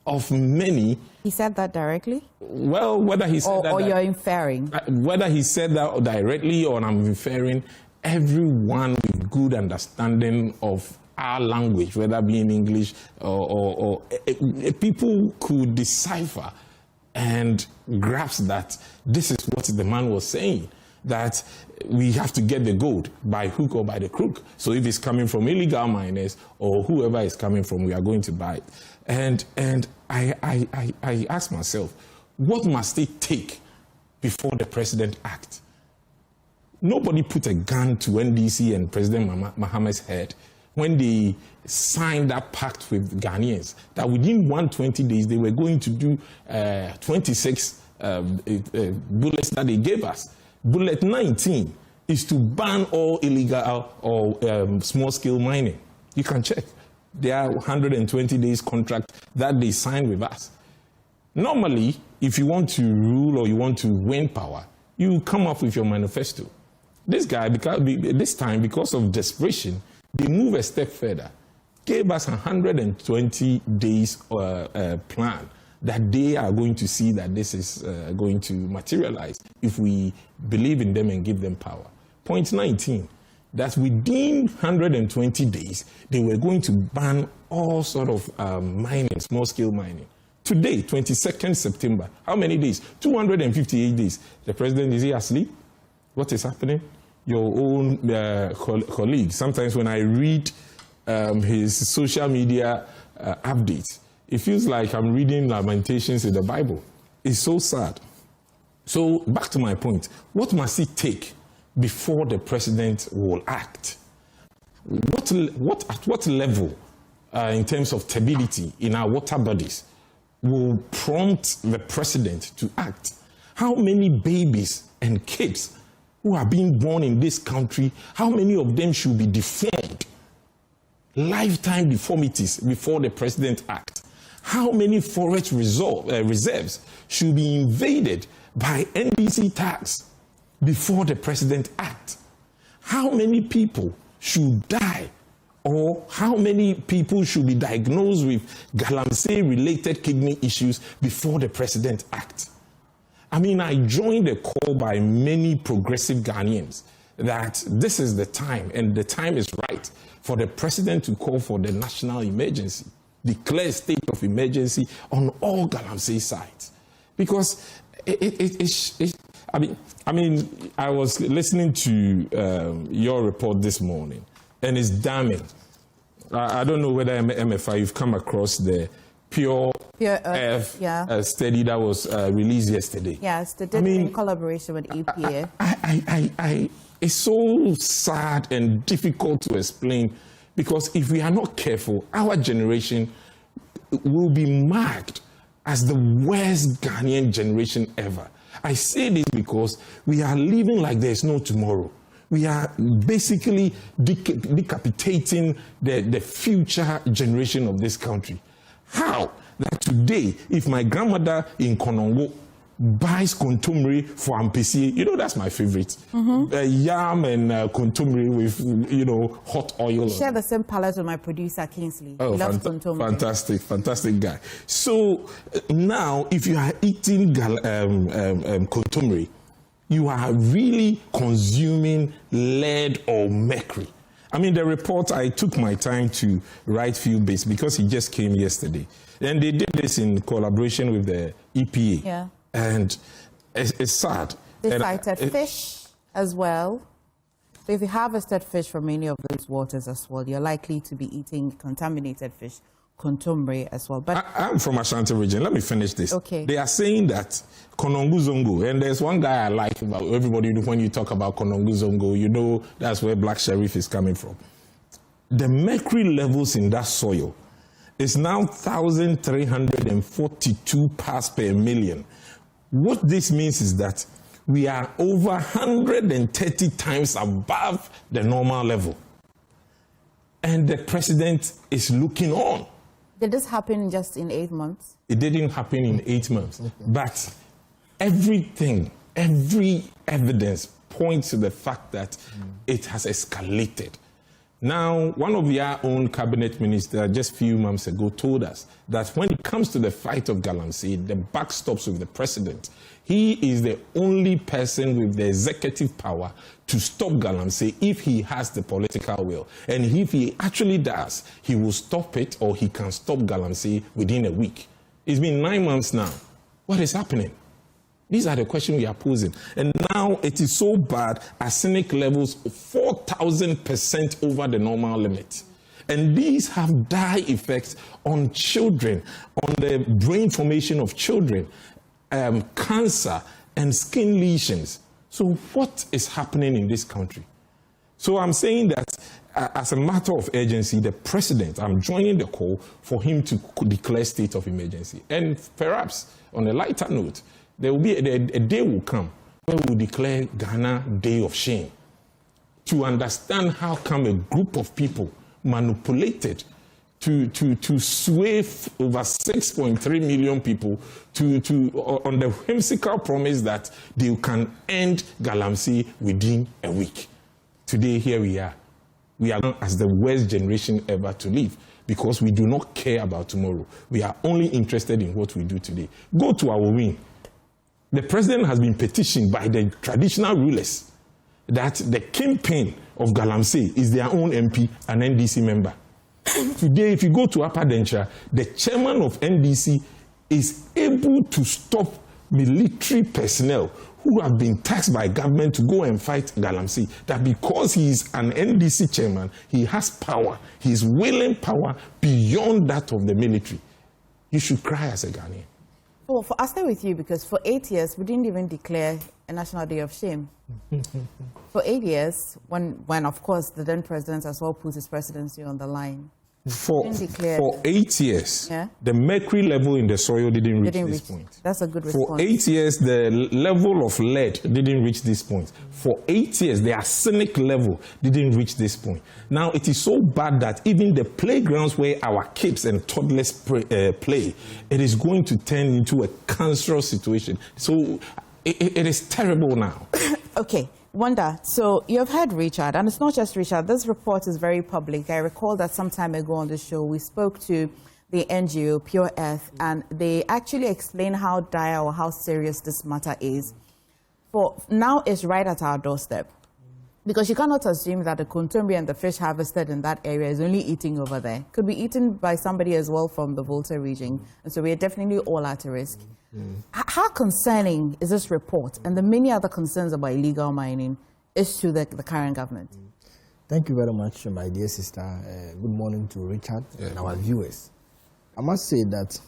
Speaker 5: of many...
Speaker 1: He said that directly?
Speaker 5: Well, whether he said that...
Speaker 1: Or you're inferring?
Speaker 5: Whether he said that directly or I'm inferring, everyone with good understanding of our language, whether being English or people could decipher and grasp that this is what the man was saying, that we have to get the gold by hook or by the crook. So if it's coming from illegal miners or whoever is coming from, we are going to buy it. And I ask myself, what must it take before the president acts? Nobody put a gun to NDC and President Mahama's head when they signed that pact with Ghanaians, that within 120 days they were going to do 26 bullets that they gave us. Bullet 19 is to ban all illegal or small-scale mining. You can check. There are 120 days contract that they signed with us. Normally, if you want to rule or you want to win power, you come up with your manifesto. This guy, this time, because of desperation, they move a step further, gave us 120 days plan that they are going to see that this is going to materialize if we believe in them and give them power. Point 19, that within 120 days, they were going to ban all sort of mining, small-scale mining. Today, 22nd September, how many days? 258 days. The president, is he asleep? What is happening? Your own colleague, sometimes when I read his social media updates, it feels like I'm reading Lamentations in the Bible. It's so sad. So back to my point, what must it take before the president will act? At what level, in terms of stability in our water bodies, will prompt the president to act? How many babies and kids who are being born in this country, how many of them should be deformed? Lifetime deformities before the president acts. How many forest reserves should be invaded by NDC tax before the president acts? How many people should die, or how many people should be diagnosed with Galamsey-related kidney issues before the president acts? I mean, I joined a call by many progressive Ghanaians that this is the time, and the time is right for the president to call for the national emergency, declare a state of emergency on all Galamsey sites. Because I was listening to your report this morning, and it's damning. I don't know whether MFI, you've come across the Pure Earth study that was released yesterday.
Speaker 1: Yes, they did in collaboration with EPA.
Speaker 5: It's so sad and difficult to explain, because if we are not careful, our generation will be marked as the worst Ghanaian generation ever. I say this because we are living like there is no tomorrow. we are basically decapitating the future generation of this country. How? That today, if my grandmother in Konongo buys contumely for ampesi, you know, that's my favorite. Yam and contumely with, you know, hot oil.
Speaker 1: Share the same palate with my producer, Kingsley.
Speaker 5: Oh, fantastic guy. So now, if you are eating contumely, you are really consuming lead or mercury. I mean, the report, I took my time to write few bits because it just came yesterday. And they did this in collaboration with the EPA.
Speaker 1: Yeah.
Speaker 5: And it's sad.
Speaker 1: They cited fish as well. So if you harvested fish from any of those waters as well, you're likely to be eating contaminated fish, contumely as well. But
Speaker 5: I'm from Ashanti region. Let me finish this.
Speaker 1: Okay.
Speaker 5: They are saying that Konongo Zongo, and there's one guy I like about everybody when you talk about Konongo Zongo, you know that's where Black Sheriff is coming from. The mercury levels in that soil is now 1,342 parts per million. What this means is that we are over 130 times above the normal level. And the president is looking on.
Speaker 1: Did this happen just in 8 months?
Speaker 5: It didn't happen in 8 months. But everything, every evidence points to the fact that it has escalated. Now, one of your own cabinet ministers just a few months ago told us that when it comes to the fight of Galamsey, the buck stops with the president. He is the only person with the executive power to stop Galamsey if he has the political will. And if he actually does, he will stop it, or he can stop Galamsey within a week. It's been 9 months now. What is happening? These are the questions we are posing. And now it is so bad, arsenic levels 4,000% over the normal limit. And these have dire effects on children, on the brain formation of children, cancer and skin lesions. So what is happening in this country? So I'm saying that as a matter of urgency, the president, I'm joining the call for him to declare state of emergency. And perhaps on a lighter note, there will be a day will come when we will declare Ghana Day of Shame, to understand how come a group of people manipulated to sway over 6.3 million people on the whimsical promise that they can end Galamsey within a week. Today, here we are. We are known as the worst generation ever to live because we do not care about tomorrow. We are only interested in what we do today. Go to our win. The president has been petitioned by the traditional rulers that the kingpin of Galamsey is their own MP, an NDC member. Today, if you go to Upper Denture, the chairman of NDC is able to stop military personnel who have been taxed by government to go and fight Galamsey. That because he is an NDC chairman, he has power. He is willing power beyond that of the military. You should cry as a Ghanaian.
Speaker 1: Well, I'll stay with you because for 8 years, we didn't even declare a National Day of Shame. For 8 years, when of course, the then president as well put his presidency on the line.
Speaker 5: For 8 years, the mercury level in the soil didn't reach this point.
Speaker 1: That's a good response.
Speaker 5: For 8 years, the level of lead didn't reach this point. For 8 years, the arsenic level didn't reach this point. Now, it is so bad that even the playgrounds where our kids and toddlers play, it is going to turn into a cancerous situation. So it is terrible now.
Speaker 1: Okay. Wanda, so you've heard Richard, and it's not just Richard. This report is very public. I recall that some time ago on the show, we spoke to the NGO, Pure Earth, and they actually explained how dire or how serious this matter is. For now, it's right at our doorstep. Because you cannot assume that the contumely and the fish harvested in that area is only eating over there. Could be eaten by somebody as well from the Volta region. And so we are definitely all at risk. How concerning is this report and the many other concerns about illegal mining is to the current government?
Speaker 7: Thank you very much, my dear sister. Good morning to Richard and our viewers. I must say that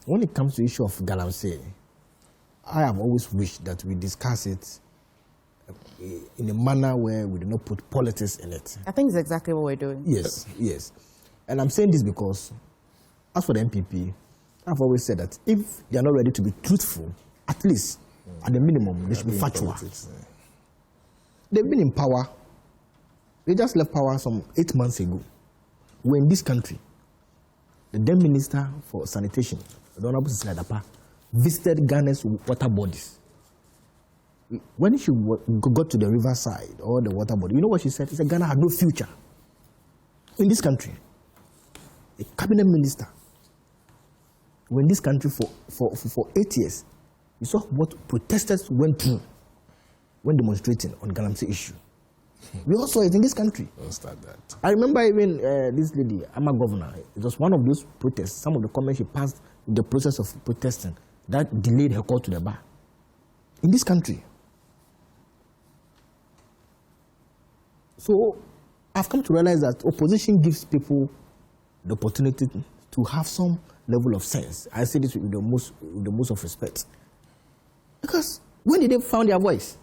Speaker 7: when it comes to the issue of Galamsey, I have always wished that we discuss it in a manner where we do not put politics in it.
Speaker 1: I think it's exactly what we're doing.
Speaker 7: Yes, yes. And I'm saying this because, as for the MPP, I've always said that if they are not ready to be truthful, at least, at the minimum, they should be factual. They've been in power They just left power some 8 months ago. We're in this country. The then Minister for Sanitation, the Honorable Cecilia Dapa, visited Ghana's water bodies. When she got to the riverside or the water body, you know what she said? She said Ghana had no future in this country. A cabinet minister. We're in this country for 8 years. You saw what protesters went through when demonstrating on Galamsey issue. We also saw it in this country.
Speaker 5: Don't start that.
Speaker 7: I remember even this lady, Ama Governor, it was one of those protests, some of the comments she passed in the process of protesting that delayed her call to the bar. In this country. So I've come to realize that opposition gives people the opportunity to have some level of sense. I say this with the most of respect. Because when did they find their voice?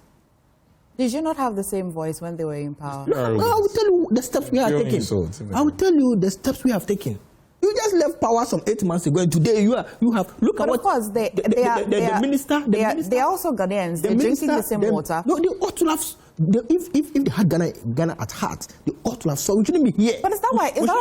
Speaker 1: Did you not have the same voice when they were in power?
Speaker 7: No, I will tell you the steps we have taken. I will tell you the steps we have taken. You just left power some 8 months ago, and today you have look
Speaker 1: but
Speaker 7: at what.
Speaker 1: Of course, the minister. They are also Ghanaians. They're drinking the same water.
Speaker 7: No, they ought to have. If they had Ghana at heart, they ought to have. So we shouldn't be here.
Speaker 1: But is that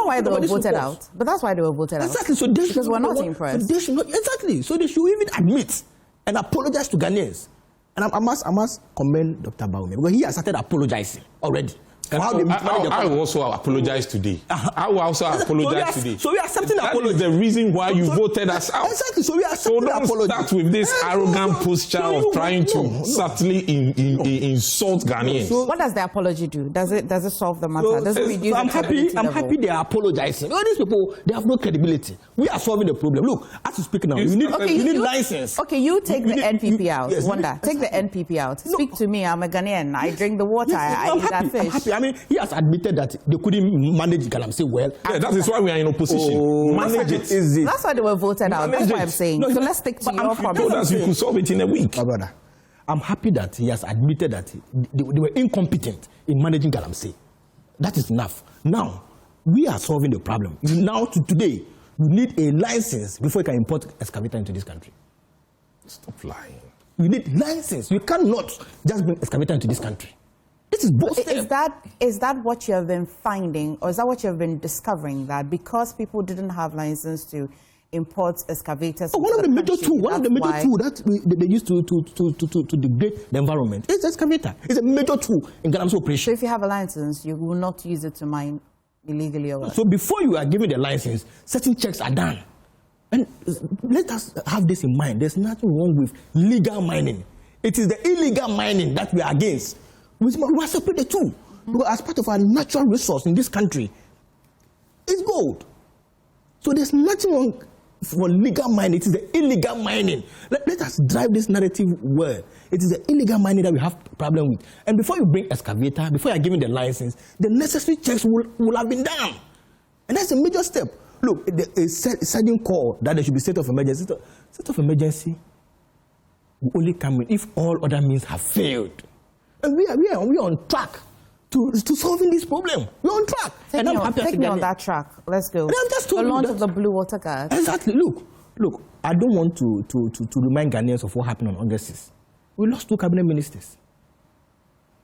Speaker 1: why they were voted out? But that's why they were voted out.
Speaker 7: Exactly. So they
Speaker 1: because we're not impressed.
Speaker 7: So they should not, exactly. So they should even admit and apologize to Ghanaians. And I must commend Dr. Kwame because he has started apologizing already.
Speaker 5: And I will also apologize today. I will also apologize today.
Speaker 7: So we are accepting apology.
Speaker 5: That is the reason why you voted us out.
Speaker 7: Exactly. So we are accepting apology.
Speaker 5: So don't start with this arrogant posture of trying to subtly insult Ghanaians.
Speaker 1: So what does the apology do? Does it solve the matter? Does it reduce
Speaker 7: I'm happy they are apologizing. All these people, they have no credibility. We are solving the problem. Look, as you speak now, you need license.
Speaker 1: Okay, you take the NPP out. Wanda, take the NPP out. Speak to me. I'm a Ghanaian. I drink the water. I eat that fish.
Speaker 7: I'm happy. I mean, he has admitted that they couldn't manage Galamsey well.
Speaker 5: Yeah, that is why we are in opposition. Manage it.
Speaker 7: Easy.
Speaker 1: That's why they were voted out. That's what I'm saying. So let's stick to your promise.
Speaker 5: You could solve it in a week.
Speaker 7: My brother, I'm happy that he has admitted that they were incompetent in managing Galamsey. That is enough. Now, we are solving the problem. Now, today, you need a license before you can import excavator into this country.
Speaker 5: Stop lying.
Speaker 7: You need license. You cannot just bring excavator into this country. This is both.
Speaker 1: Is that what you have been finding, or is that what you have been discovering, that because people didn't have license to import excavators?
Speaker 7: One of the major tools that they use to degrade the environment is excavator. It's a major tool in Ghana's operation.
Speaker 1: So if you have a license, you will not use it to mine illegally or what?
Speaker 7: So before you are given the license, certain checks are done. And let us have this in mind. There's nothing wrong with legal mining. It is the illegal mining that we are against. We must separate the two. Because as part of our natural resource in this country, it's gold. So there's nothing wrong for legal mining. It is the illegal mining. Let us drive this narrative well. It is the illegal mining that we have a problem with. And before you bring excavator, before you are given the license, the necessary checks will have been done. And that's a major step. Look, a sudden call that there should be state of emergency. State of emergency will only come in if all other means have failed. And we are on track to solving this problem. We're on track.
Speaker 1: Take me on that track. Let's go. The launch of the Blue Water Guard.
Speaker 7: Exactly. Look. I don't want to remind Ghanaians of what happened on August 6th. We lost 2 cabinet ministers.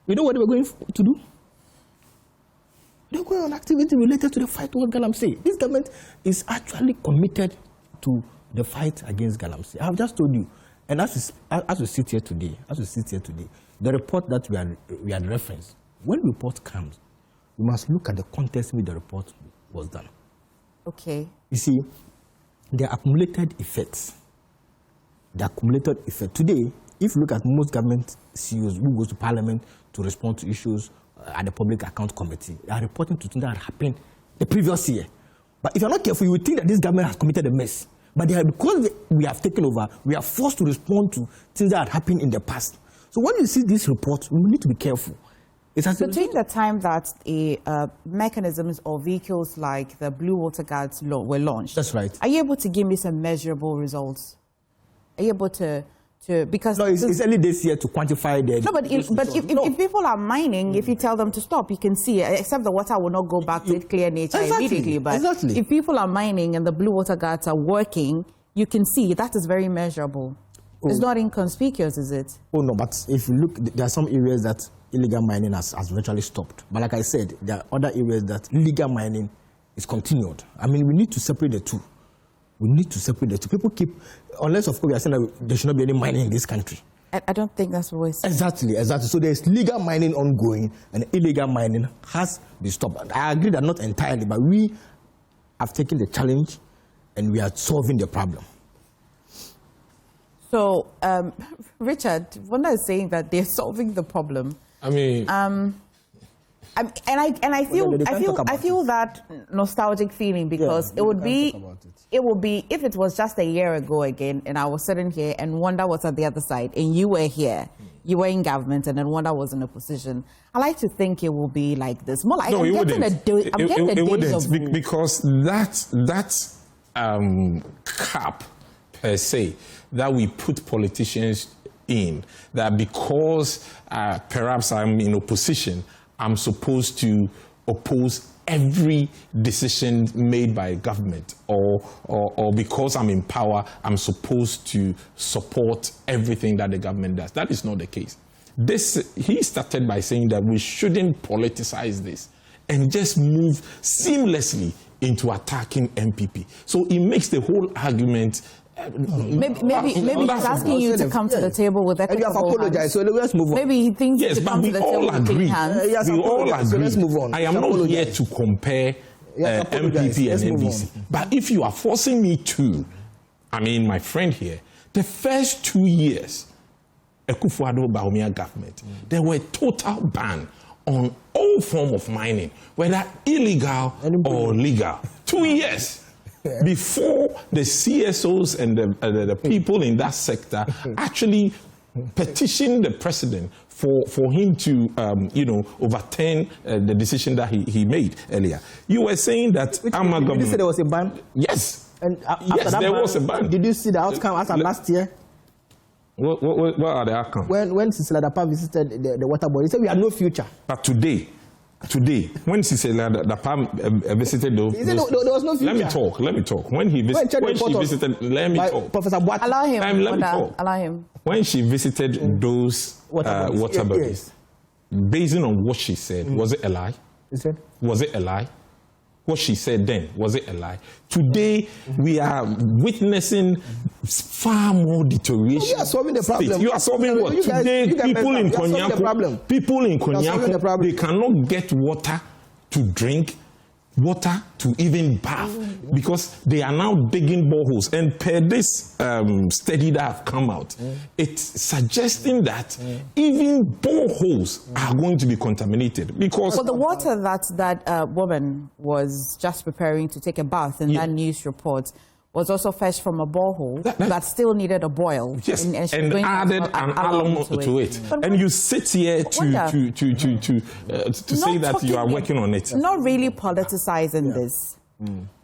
Speaker 7: You know what they were going to do? They were going on activity related to the fight with Galamsey. This government is actually committed to the fight against Galamsey. I have just told you. And as we sit here today, the report that we had referenced, when the report comes, we must look at the context in which the report was done.
Speaker 1: Okay.
Speaker 7: You see, the accumulated effects. Today, if you look at most government CEOs who go to Parliament to respond to issues at the Public Account Committee, they are reporting to things that happened the previous year. But if you're not careful, you would think that this government has committed a mess. But because we have taken over, we are forced to respond to things that had happened in the past. So when you see this report, we need to be careful.
Speaker 1: Between the time that mechanisms or vehicles like the Blue Water Guards were launched,
Speaker 7: that's right.
Speaker 1: Are you able to give me some measurable results? Are you able to because
Speaker 7: no, it's early this year to quantify the.
Speaker 1: No, but if people are mining, if you tell them to stop, you can see. Except the water will not go back to its clear nature immediately. But if people are mining and the Blue Water Guards are working, you can see that is very measurable. It's not inconspicuous, is it?
Speaker 7: Oh no, but if you look, there are some areas that illegal mining has virtually stopped. But like I said, there are other areas that legal mining is continued. I mean, we need to separate the two. We need to separate the two. People keep, unless of course we are saying that there should not be any mining in this country.
Speaker 1: I don't think that's what we're saying.
Speaker 7: Exactly. So there's legal mining ongoing and illegal mining has been stopped. I agree that not entirely, but we have taken the challenge and we are solving the problem.
Speaker 1: So, Richard, when I was saying that they're solving the problem,
Speaker 5: I mean,
Speaker 1: I feel that nostalgic feeling because it would be if it was just a year ago again, and I was sitting here and Wanda was at the other side, and you were here, you were in government, and then Wanda was in a position. I like to think it will be like this. More like
Speaker 5: no,
Speaker 1: I'm getting
Speaker 5: it wouldn't because that cap per se that we put politicians in, that because perhaps I'm in opposition, I'm supposed to oppose every decision made by government, or because I'm in power, I'm supposed to support everything that the government does. That is not the case. He started by saying that we shouldn't politicize this and just move seamlessly into attacking MPP. So it makes the whole argument.
Speaker 1: Maybe he's asking you to come to the table with equitable hands. You have apologized, so let's move on. Maybe he thinks you to come to the table with clean hands.
Speaker 5: We all agree.
Speaker 7: So let's move on.
Speaker 5: I am not here to compare MPP and NDC. But if you are forcing me to, I mean, my friend here, the first 2 years, Akufo-Addo government, there were total ban on all form of mining, whether illegal or legal. 2 years. Before the CSOs and the people in that sector actually petitioned the president for him to, overturn the decision that he made earlier. You were saying that our government... Did
Speaker 7: you say there was a ban?
Speaker 5: Yes.
Speaker 7: And
Speaker 5: yes, there was a ban.
Speaker 7: Did you see the outcome after last year?
Speaker 5: What are the outcomes?
Speaker 7: When Cecilia Dapa visited the water board, he said we had no future.
Speaker 5: But today, when Cecilia Dapa visited those...
Speaker 7: He said there was no future.
Speaker 5: Let me talk. When she visited... Let me talk.
Speaker 7: Professor Boat.
Speaker 1: Allow him.
Speaker 5: Let me talk.
Speaker 1: Allow him.
Speaker 5: When she visited those water bodies, based on what she said, was it a lie?
Speaker 7: He said?
Speaker 5: Was it a lie? What she said then, was it a lie? Today, we are witnessing far more deterioration.
Speaker 7: You are solving the problem.
Speaker 5: You are solving what? Today, people in Kwanyako, they cannot get water to drink, water to even bath, because they are now digging boreholes. And per this study that have come out, it's suggesting that even boreholes are going to be contaminated. Because
Speaker 1: the water that woman was just preparing to take a bath in that news report was also fetched from a borehole that still needed a boil.
Speaker 5: Yes, and added an alum to it. And you sit here to say that you are working on it.
Speaker 1: Not really politicizing this.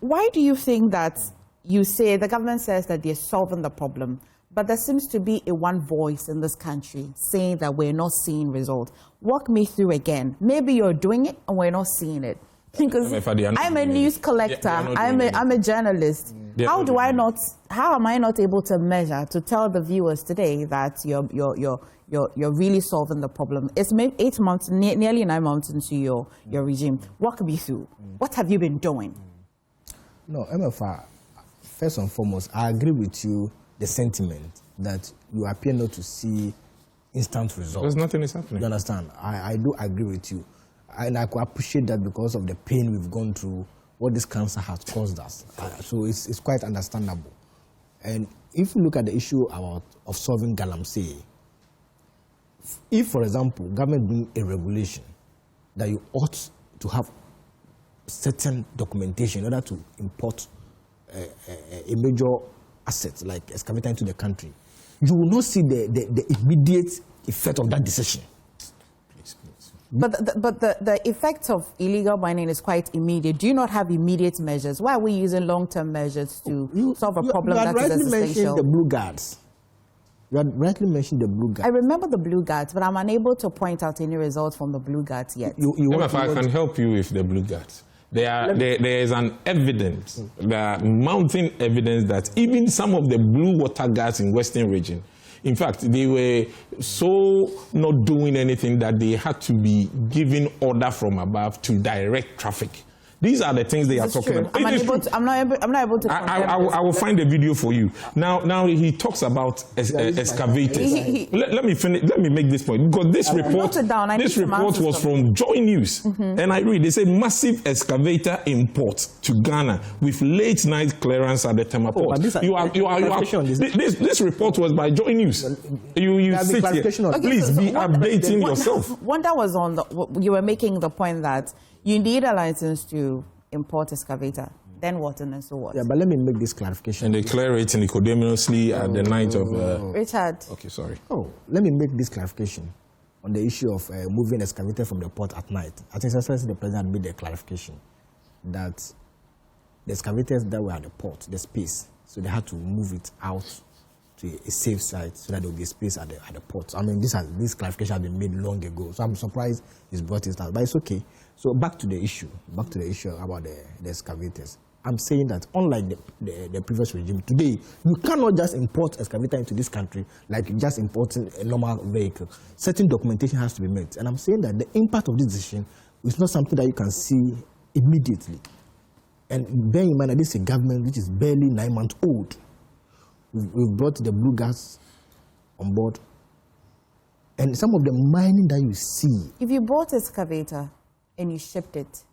Speaker 1: Why do you think that you say, the government says that they're solving the problem, but there seems to be a one voice in this country saying that we're not seeing results? Walk me through again. Maybe you're doing it and we're not seeing it. Because I'm a news collector, I'm a journalist. How am I not able to measure, to tell the viewers today that you're really solving the problem? It's maybe 8 months, nearly 9 months into your regime. Walk me through. What have you been doing?
Speaker 7: No, MFR, first and foremost, I agree with you, the sentiment that you appear not to see instant results.
Speaker 5: Because nothing is happening.
Speaker 7: You understand? I do agree with you. And I could appreciate that because of the pain we've gone through, what this cancer has caused us. So it's quite understandable. And if you look at the issue of solving galamsey, if, for example, government bring a regulation that you ought to have certain documentation in order to import a major asset like excavator into the country, you will not see the immediate effect of that decision.
Speaker 1: But the effect of illegal mining is quite immediate. Do you not have immediate measures? Why are we using long-term measures to solve a problem that is existential?
Speaker 7: You had rightly mentioned the blue guards. You had rightly mentioned the blue guards.
Speaker 1: I remember the blue guards, but I'm unable to point out any results from the blue guards yet.
Speaker 5: If I can help you with the blue guards. There is an evidence, mounting evidence that even some of the blue water guards in Western region, In fact, they were so not doing anything that they had to be given order from above to direct traffic. These are the things they are talking about.
Speaker 1: I'm not able to.
Speaker 5: I will find a video for you. Now he talks about excavators. Let me finish. Let me make this point, because this report was from JoyNews, and I read. They say massive excavator import to Ghana with late night clearance at the Tema port. This report was by JoyNews. You sit here. Please be updating yourself.
Speaker 1: One that was on you were making the point that you need a license to import excavator. Then what and so what?
Speaker 7: Yeah, but let me make this clarification.
Speaker 5: And they clear it Nicodemously at the night of...
Speaker 1: Richard.
Speaker 5: Okay, sorry.
Speaker 7: Let me make this clarification on the issue of moving excavator from the port at night. I think the president made a clarification that the excavators that were at the port, the space, so they had to move it out to a safe site so that there will be space at the port. I mean, this clarification has been made long ago, so I'm surprised he's brought it out, but it's okay. So back to the issue about the excavators. I'm saying that unlike the previous regime, today you cannot just import excavator into this country like just importing a normal vehicle. Certain documentation has to be met, and I'm saying that the impact of this decision is not something that you can see immediately. And bear in mind that this is a government which is barely 9 months old. We've brought the blue gas on board, and some of the mining that you see.
Speaker 1: If you bought excavator and you shipped it,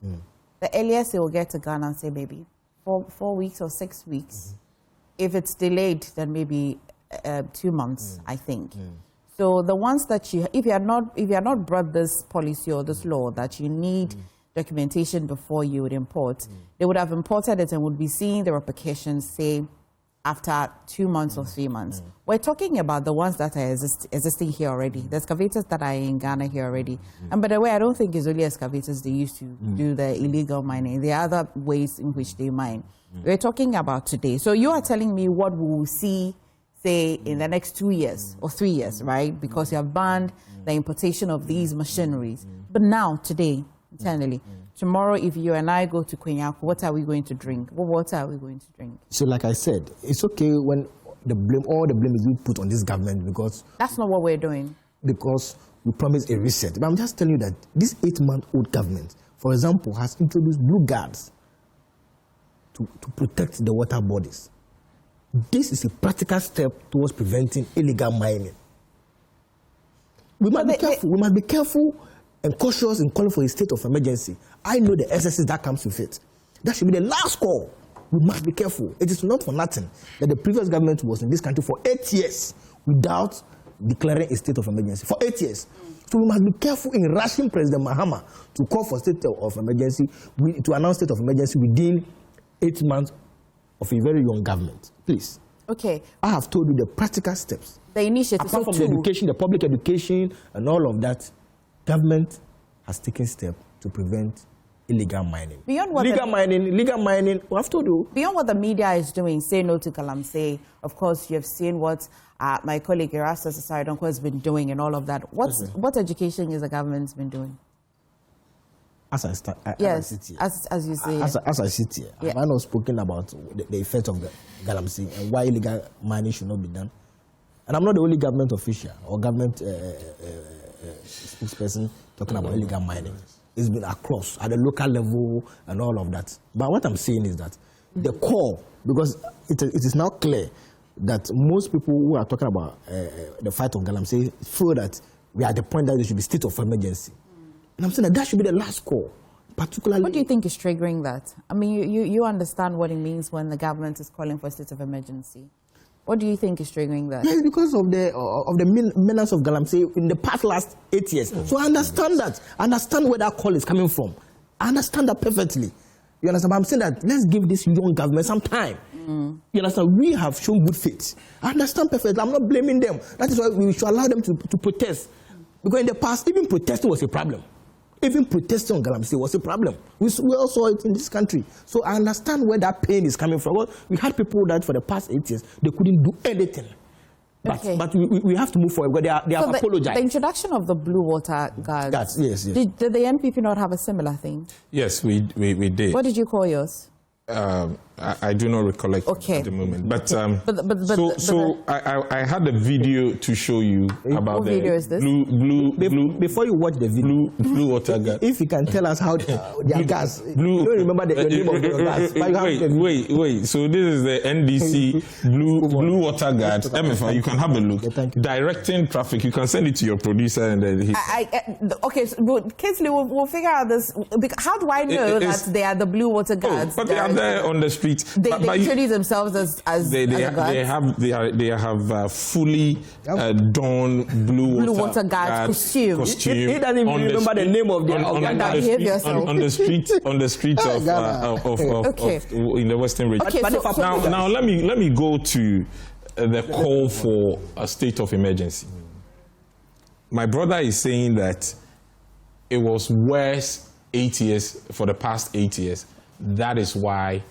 Speaker 1: the earliest it will get to Ghana, say maybe 4 weeks or 6 weeks. If it's delayed, then maybe 2 months, I think. So the ones that if you had not brought this policy or this law that you need documentation before you would import, they would have imported it and would be seeing the repercussions, say, after 2 months or 3 months. We're talking about the ones that are existing here already, the excavators that are in Ghana here already. And by the way, I don't think it's only excavators they used to do the illegal mining. There are other ways in which they mine. We're talking about today. So you are telling me what we will see, say, in the next 2 years or 3 years, right? Because you have banned the importation of these machineries. But now, today, internally, tomorrow, if you and I go to Kwanyako, what are we going to drink? What water are we going to drink?
Speaker 7: So like I said, it's okay when all the blame is being put on this government, because...
Speaker 1: That's not what we're doing.
Speaker 7: Because we promised a reset. But I'm just telling you that this 8-month-old government, for example, has introduced blue guards to protect the water bodies. This is a practical step towards preventing illegal mining. We must be careful. We must be careful and cautious in calling for a state of emergency. I know the excesses that comes with it. That should be the last call. We must be careful. It is not for nothing that the previous government was in this country for 8 years without declaring a state of emergency. For 8 years. So we must be careful in rushing President Mahama to call for state of emergency, to announce state of emergency within 8 months of a very young government. Please.
Speaker 1: Okay.
Speaker 7: I have told you the practical steps.
Speaker 1: The initiative.
Speaker 7: Apart from the education, the public education, and all of that, government has taken steps to prevent illegal mining.
Speaker 1: Beyond what
Speaker 7: legal mining, we have to do.
Speaker 1: Beyond what the media is doing, say no to Galamsey. Of course, you have seen what my colleague Erastus Asaridonko has been doing and all of that. What education is the government's been doing?
Speaker 7: As I sit here.
Speaker 1: As you say.
Speaker 7: As I sit here, have I not spoken about the effect of the Galamsey and why illegal mining should not be done? And I'm not the only government official or government spokesperson talking about illegal mining. It's been across at the local level and all of that. But what I'm saying is that the core, because it is now clear that most people who are talking about the fight of Galamsey feel that we are at the point that there should be state of emergency. And I'm saying that should be the last call, particularly...
Speaker 1: What do you think is triggering that? I mean, you understand what it means when the government is calling for a state of emergency. What do you think is triggering that?
Speaker 7: Yes, because of the menace of Galamsey in the past last 8 years. So I understand that. I understand where that call is coming from. I understand that perfectly. You understand? But I'm saying that let's give this young government some time. You understand? We have shown good faith. I understand perfectly. I'm not blaming them. That is why we should allow them to protest. Because in the past, even protesting was a problem. Even protesting on Galamsey was a problem. We all saw it in this country. So I understand where that pain is coming from. Well, we had people that for the past 8 years, they couldn't do anything. But we have to move forward because they have apologized.
Speaker 1: The introduction of the blue water guards.
Speaker 7: Yes.
Speaker 1: Did the NPP not have a similar thing?
Speaker 5: Yes, we did.
Speaker 1: What did you call yours?
Speaker 5: I do not recollect at the moment. But I had a video to show you about the
Speaker 7: video is this?
Speaker 5: blue.
Speaker 7: Before you watch the video,
Speaker 5: blue water gas.
Speaker 7: If you can tell us how their gas. You don't remember the name of the gas.
Speaker 5: Wait. So this is the NDC blue water guard. MFA, you can have a look. Directing traffic. You can send it to your producer and then
Speaker 1: okay, so Kinsley, we'll figure out this. How do I know that they are the blue water guards?
Speaker 5: But they are there on the street.
Speaker 1: They introduce themselves as
Speaker 5: they have fully done blue water guard costume.
Speaker 7: He doesn't even remember the name of their
Speaker 5: on the street of in the Western region.
Speaker 1: Okay,
Speaker 5: now let me go to the call for a state of emergency. My brother is saying that it was worse 8 years for the past 8 years. That is why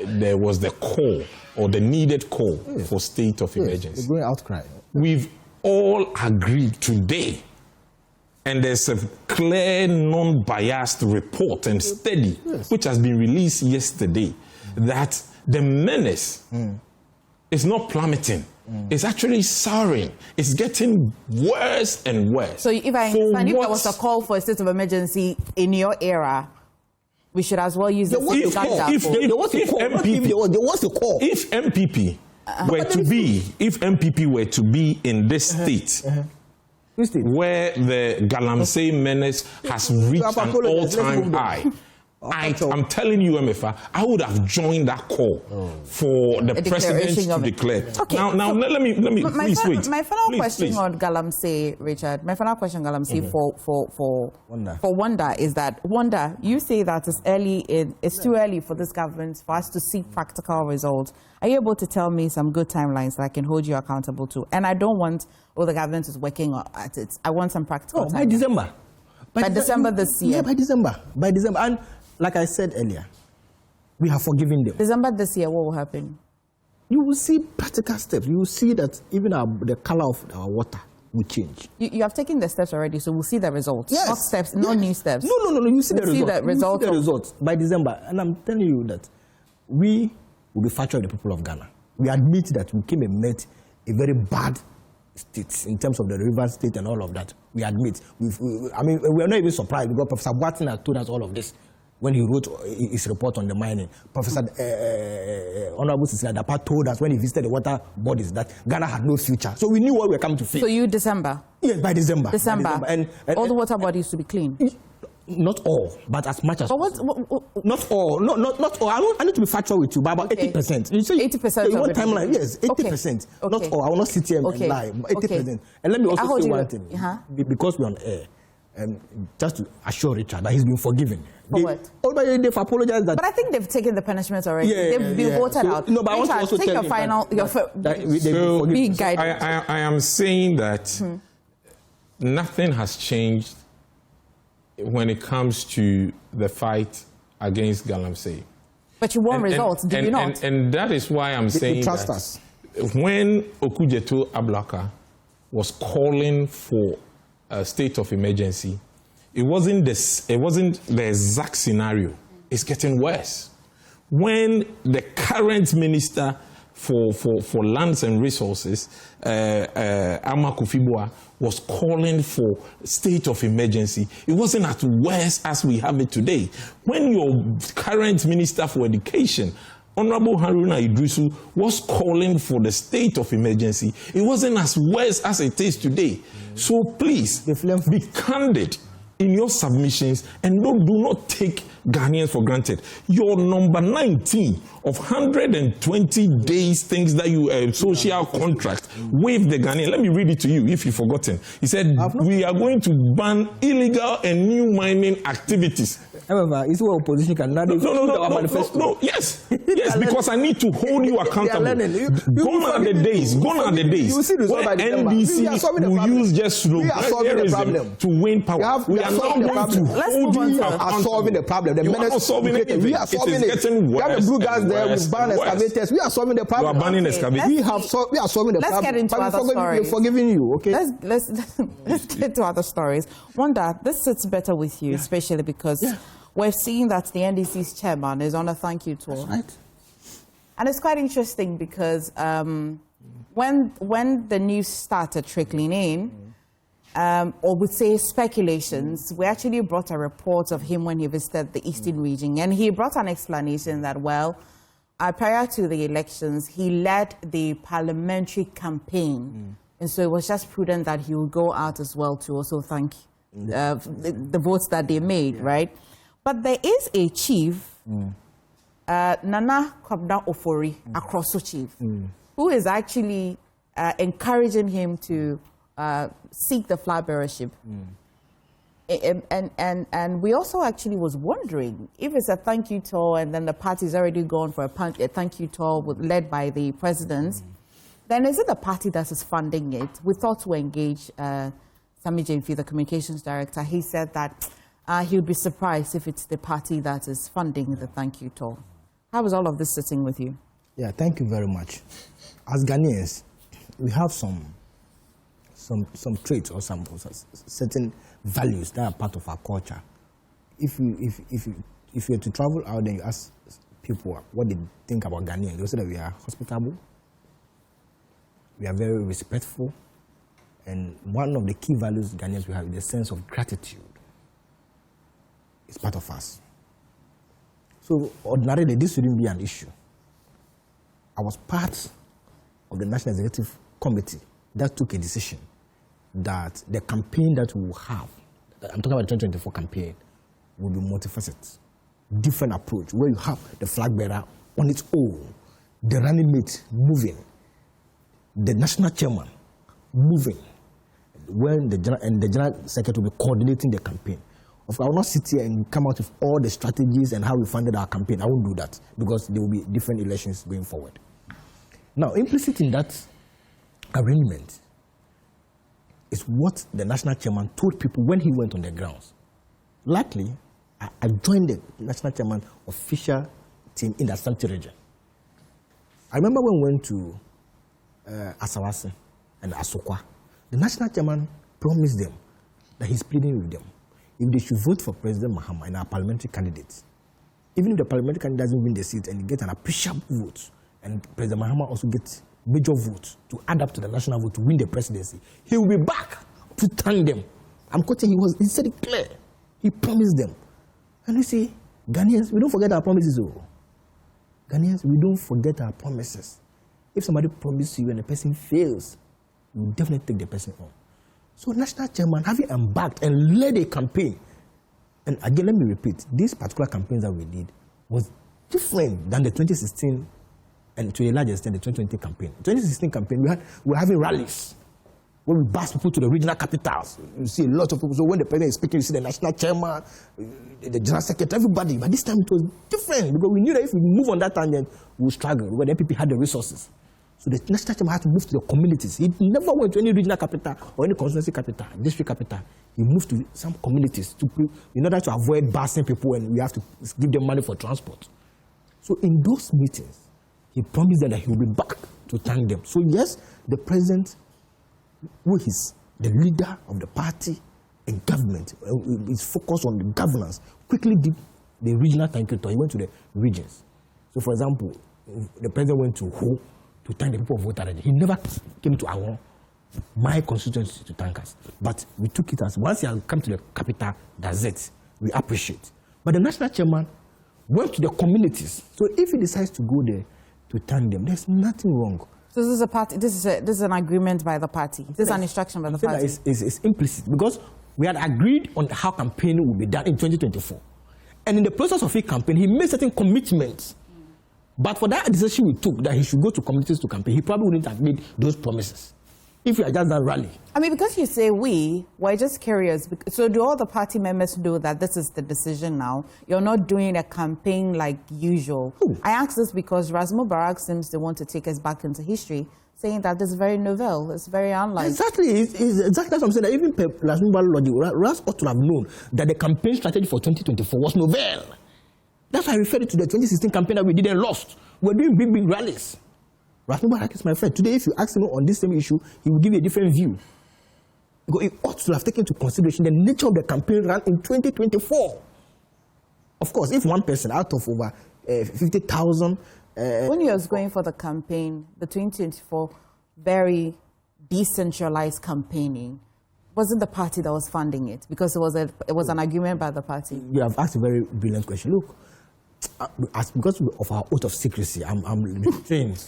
Speaker 5: there was the call or the needed call for state of emergency.
Speaker 7: The growing outcry.
Speaker 5: We've all agreed today, and there's a clear, non-biased report and study which has been released yesterday that the menace is not plummeting. It's actually souring. It's getting worse and worse.
Speaker 1: So if I understand, if there was a call for a state of emergency in your era, we should as well use the
Speaker 5: If MPP were to be in this state, where the Galamsey menace has reached an all-time high, I'm telling you, MFA, I would have joined that call for the president to declare.
Speaker 1: Okay,
Speaker 5: now let me please wait.
Speaker 1: My final question on Galamsey, Richard. My final question, Galamsey, for Wanda is that Wanda, you say that it's too early for this government for us to see practical results. Are you able to tell me some good timelines that I can hold you accountable to? And I don't want the government is working at it. I want some practical.
Speaker 7: By December.
Speaker 1: By December this year.
Speaker 7: Yeah, by December. And like I said earlier, we have forgiven them.
Speaker 1: December this year, what will happen?
Speaker 7: You will see practical steps. You will see that even the color of our water will change.
Speaker 1: You have taken the steps already, so we'll see the results.
Speaker 7: Yes.
Speaker 1: Not steps, not new steps.
Speaker 7: No. You see the results.
Speaker 1: See the results
Speaker 7: by December. And I'm telling you that we will be factual with the people of Ghana. We admit that we came and met a very bad state in terms of the river state and all of that. We admit. We are not even surprised because Professor Watson has told us all of this when he wrote his report on the mining. Professor Honorable Cecilia Dapa told us when he visited the water bodies that Ghana had no future. So we knew what we were coming to face.
Speaker 1: So December?
Speaker 7: Yes, by December.
Speaker 1: And all the water bodies to be clean?
Speaker 7: Not all, but as much as possible. Not all. Not all. I need to be factual with you, but about 80%. You say
Speaker 1: 80%.
Speaker 7: You want timeline? Yes, 80%. Okay. Not all. I will not sit here and lie. 80%. And let me also say one thing. Because we're on air, just to assure Richard that he's been forgiven. They've apologized.
Speaker 1: But I think they've taken the punishment already. They've been voted out.
Speaker 7: No, but I want to also
Speaker 1: take
Speaker 7: tell
Speaker 1: your final,
Speaker 5: big guidance. I am saying that nothing has changed when it comes to the fight against Galamsey.
Speaker 1: But you want results, do you not?
Speaker 5: And that is why I'm saying
Speaker 7: trust
Speaker 5: that
Speaker 7: us.
Speaker 5: When Okujeto Ablaka was calling for a state of emergency, it wasn't the exact scenario. It's getting worse. When the current minister for lands and resources, Ama Kufibua, was calling for state of emergency, it wasn't as worse as we have it today. When your current minister for education, Honorable Haruna Idrisu, was calling for the state of emergency, it wasn't as worse as it is today. So please, be candid in your submissions and do not take Ghanaians for granted. Your number 19 of 120 days things that you social contract with the Ghanaian. Let me read it to you if you've forgotten. He said, we are going to ban illegal and new mining activities.
Speaker 7: However, it's what opposition can now
Speaker 5: No, yes, because I need to hold you accountable. Gone are the days where NDC will use just sloganerism to win power. We are now going to hold you accountable.
Speaker 7: Solving the problem.
Speaker 5: You are not solving anything.
Speaker 7: We are solving it.
Speaker 5: Getting worse.
Speaker 7: We have the blue guys there. We ban excavators. We are solving the problem.
Speaker 5: You are banning excavators.
Speaker 7: We are solving the problem.
Speaker 1: Let's get into other stories.
Speaker 7: We're forgiving you, okay?
Speaker 1: Let's get to other stories. Wanda, this sits better with you, especially because we're seeing that the NDC's chairman is on a thank you tour.
Speaker 7: That's right.
Speaker 1: And it's quite interesting because when the news started trickling in, or would say speculations, we actually brought a report of him when he visited the Eastern region, and he brought an explanation that, well, prior to the elections, he led the parliamentary campaign, and so it was just prudent that he would go out as well to also thank the votes that they made, right? But there is a chief, Nana Kwabda Ofori, Akroso chief, who is actually encouraging him to seek the flag bearership. And we also actually was wondering if it's a thank you tour and then the party's already gone for a thank you tour led by the president, then is it the party that is funding it? We thought to engage Sami Jainfi, the communications director. He said that he would be surprised if it's the party that is funding the thank you tour. How is all of this sitting with you?
Speaker 7: Yeah, thank you very much. As Ghanaians, we have some traits or some certain values that are part of our culture. If you were to travel out and you ask people what they think about Ghanaians, they'll say that we are hospitable, we are very respectful, and one of the key values Ghanaians we have is the sense of gratitude. It's part of us. So ordinarily, this shouldn't be an issue. I was part of the National Executive Committee that took a decision that the campaign that we will have, I'm talking about the 2024 campaign, will be multifaceted. Different approach, where you have the flag bearer on its own, the running mate moving, the national chairman moving, when the general secretary will be coordinating the campaign. Of course, I will not sit here and come out with all the strategies and how we funded our campaign. I won't do that because there will be different elections going forward. Now, implicit in that arrangement is what the national chairman told people when he went on the grounds. Luckily, I joined the national chairman official team in the Asante region. I remember when we went to Asawase and Asokwa, the national chairman promised them that he's pleading with them if they should vote for President Mahama and our parliamentary candidates. Even if the parliamentary candidate doesn't win the seat and he gets an appreciable vote, and President Mahama also gets major votes to add up to the national vote to win the presidency, he will be back to thank them. I'm quoting, he said it clear. He promised them. And we say, Ghanaians, we don't forget our promises. Ghanaians, we don't forget our promises. If somebody promises you and the person fails, you will definitely take the person on. So national chairman, having embarked and led a campaign, and again, let me repeat, these particular campaigns that we did was different than the 2016 and to a large extent the 2020 campaign. The 2016 campaign, we were having rallies where we bus people to the regional capitals. You see a lot of people. So when the president is speaking, you see the national chairman, the general secretary, everybody. But this time it was different because we knew that if we move on that tangent, we would struggle because the NPP had the resources. So the national chairman had to move to the communities. He never went to any regional capital or any constituency capital, district capital. He moved to some communities in order to avoid busing people and we have to give them money for transport. So in those meetings, he promised them that he will be back to thank them. So yes, the president, who is the leader of the party and government, is focused on the governance, quickly did the regional thank you tour. He went to the regions. So for example, the president went to Ho to thank the people of Votarage. He never came to Awon, my constituency, to thank us. But we took it as once he had come to the capital, that's it. We appreciate. But the national chairman went to the communities. So if he decides to go there to thank them, there's nothing wrong.
Speaker 1: So this is a party. This is an agreement by the party. This is an instruction by the party.
Speaker 7: It's implicit because we had agreed on how campaigning will be done in 2024, and in the process of his campaign, he made certain commitments. But for that decision we took that he should go to communities to campaign, he probably wouldn't have made those promises if we had just done rally.
Speaker 1: I mean, because you say we're just curious. So do all the party members know that this is the decision now? You're not doing a campaign like usual. Ooh. I ask this because Rasmo Barak seems to want to take us back into history, saying that this is very novel, it's very unlike.
Speaker 7: Exactly, it's exactly what I'm saying. That even Rasmo Barak, Ras ought to have known that the campaign strategy for 2024 was novel. That's why I referred to the 2016 campaign that we did and lost. We're doing big rallies. Rasmo Barak is my friend. Today, if you ask him on this same issue, he will give you a different view. Because he ought to have taken into consideration the nature of the campaign run in 2024. Of course, if one person out of over 50,000...
Speaker 1: when you was going for the campaign, the 2024 very decentralized campaigning, wasn't the party that was funding it? Because it was an argument by the party.
Speaker 7: You have asked a very brilliant question. Look, because of our oath of secrecy, I'm restrained.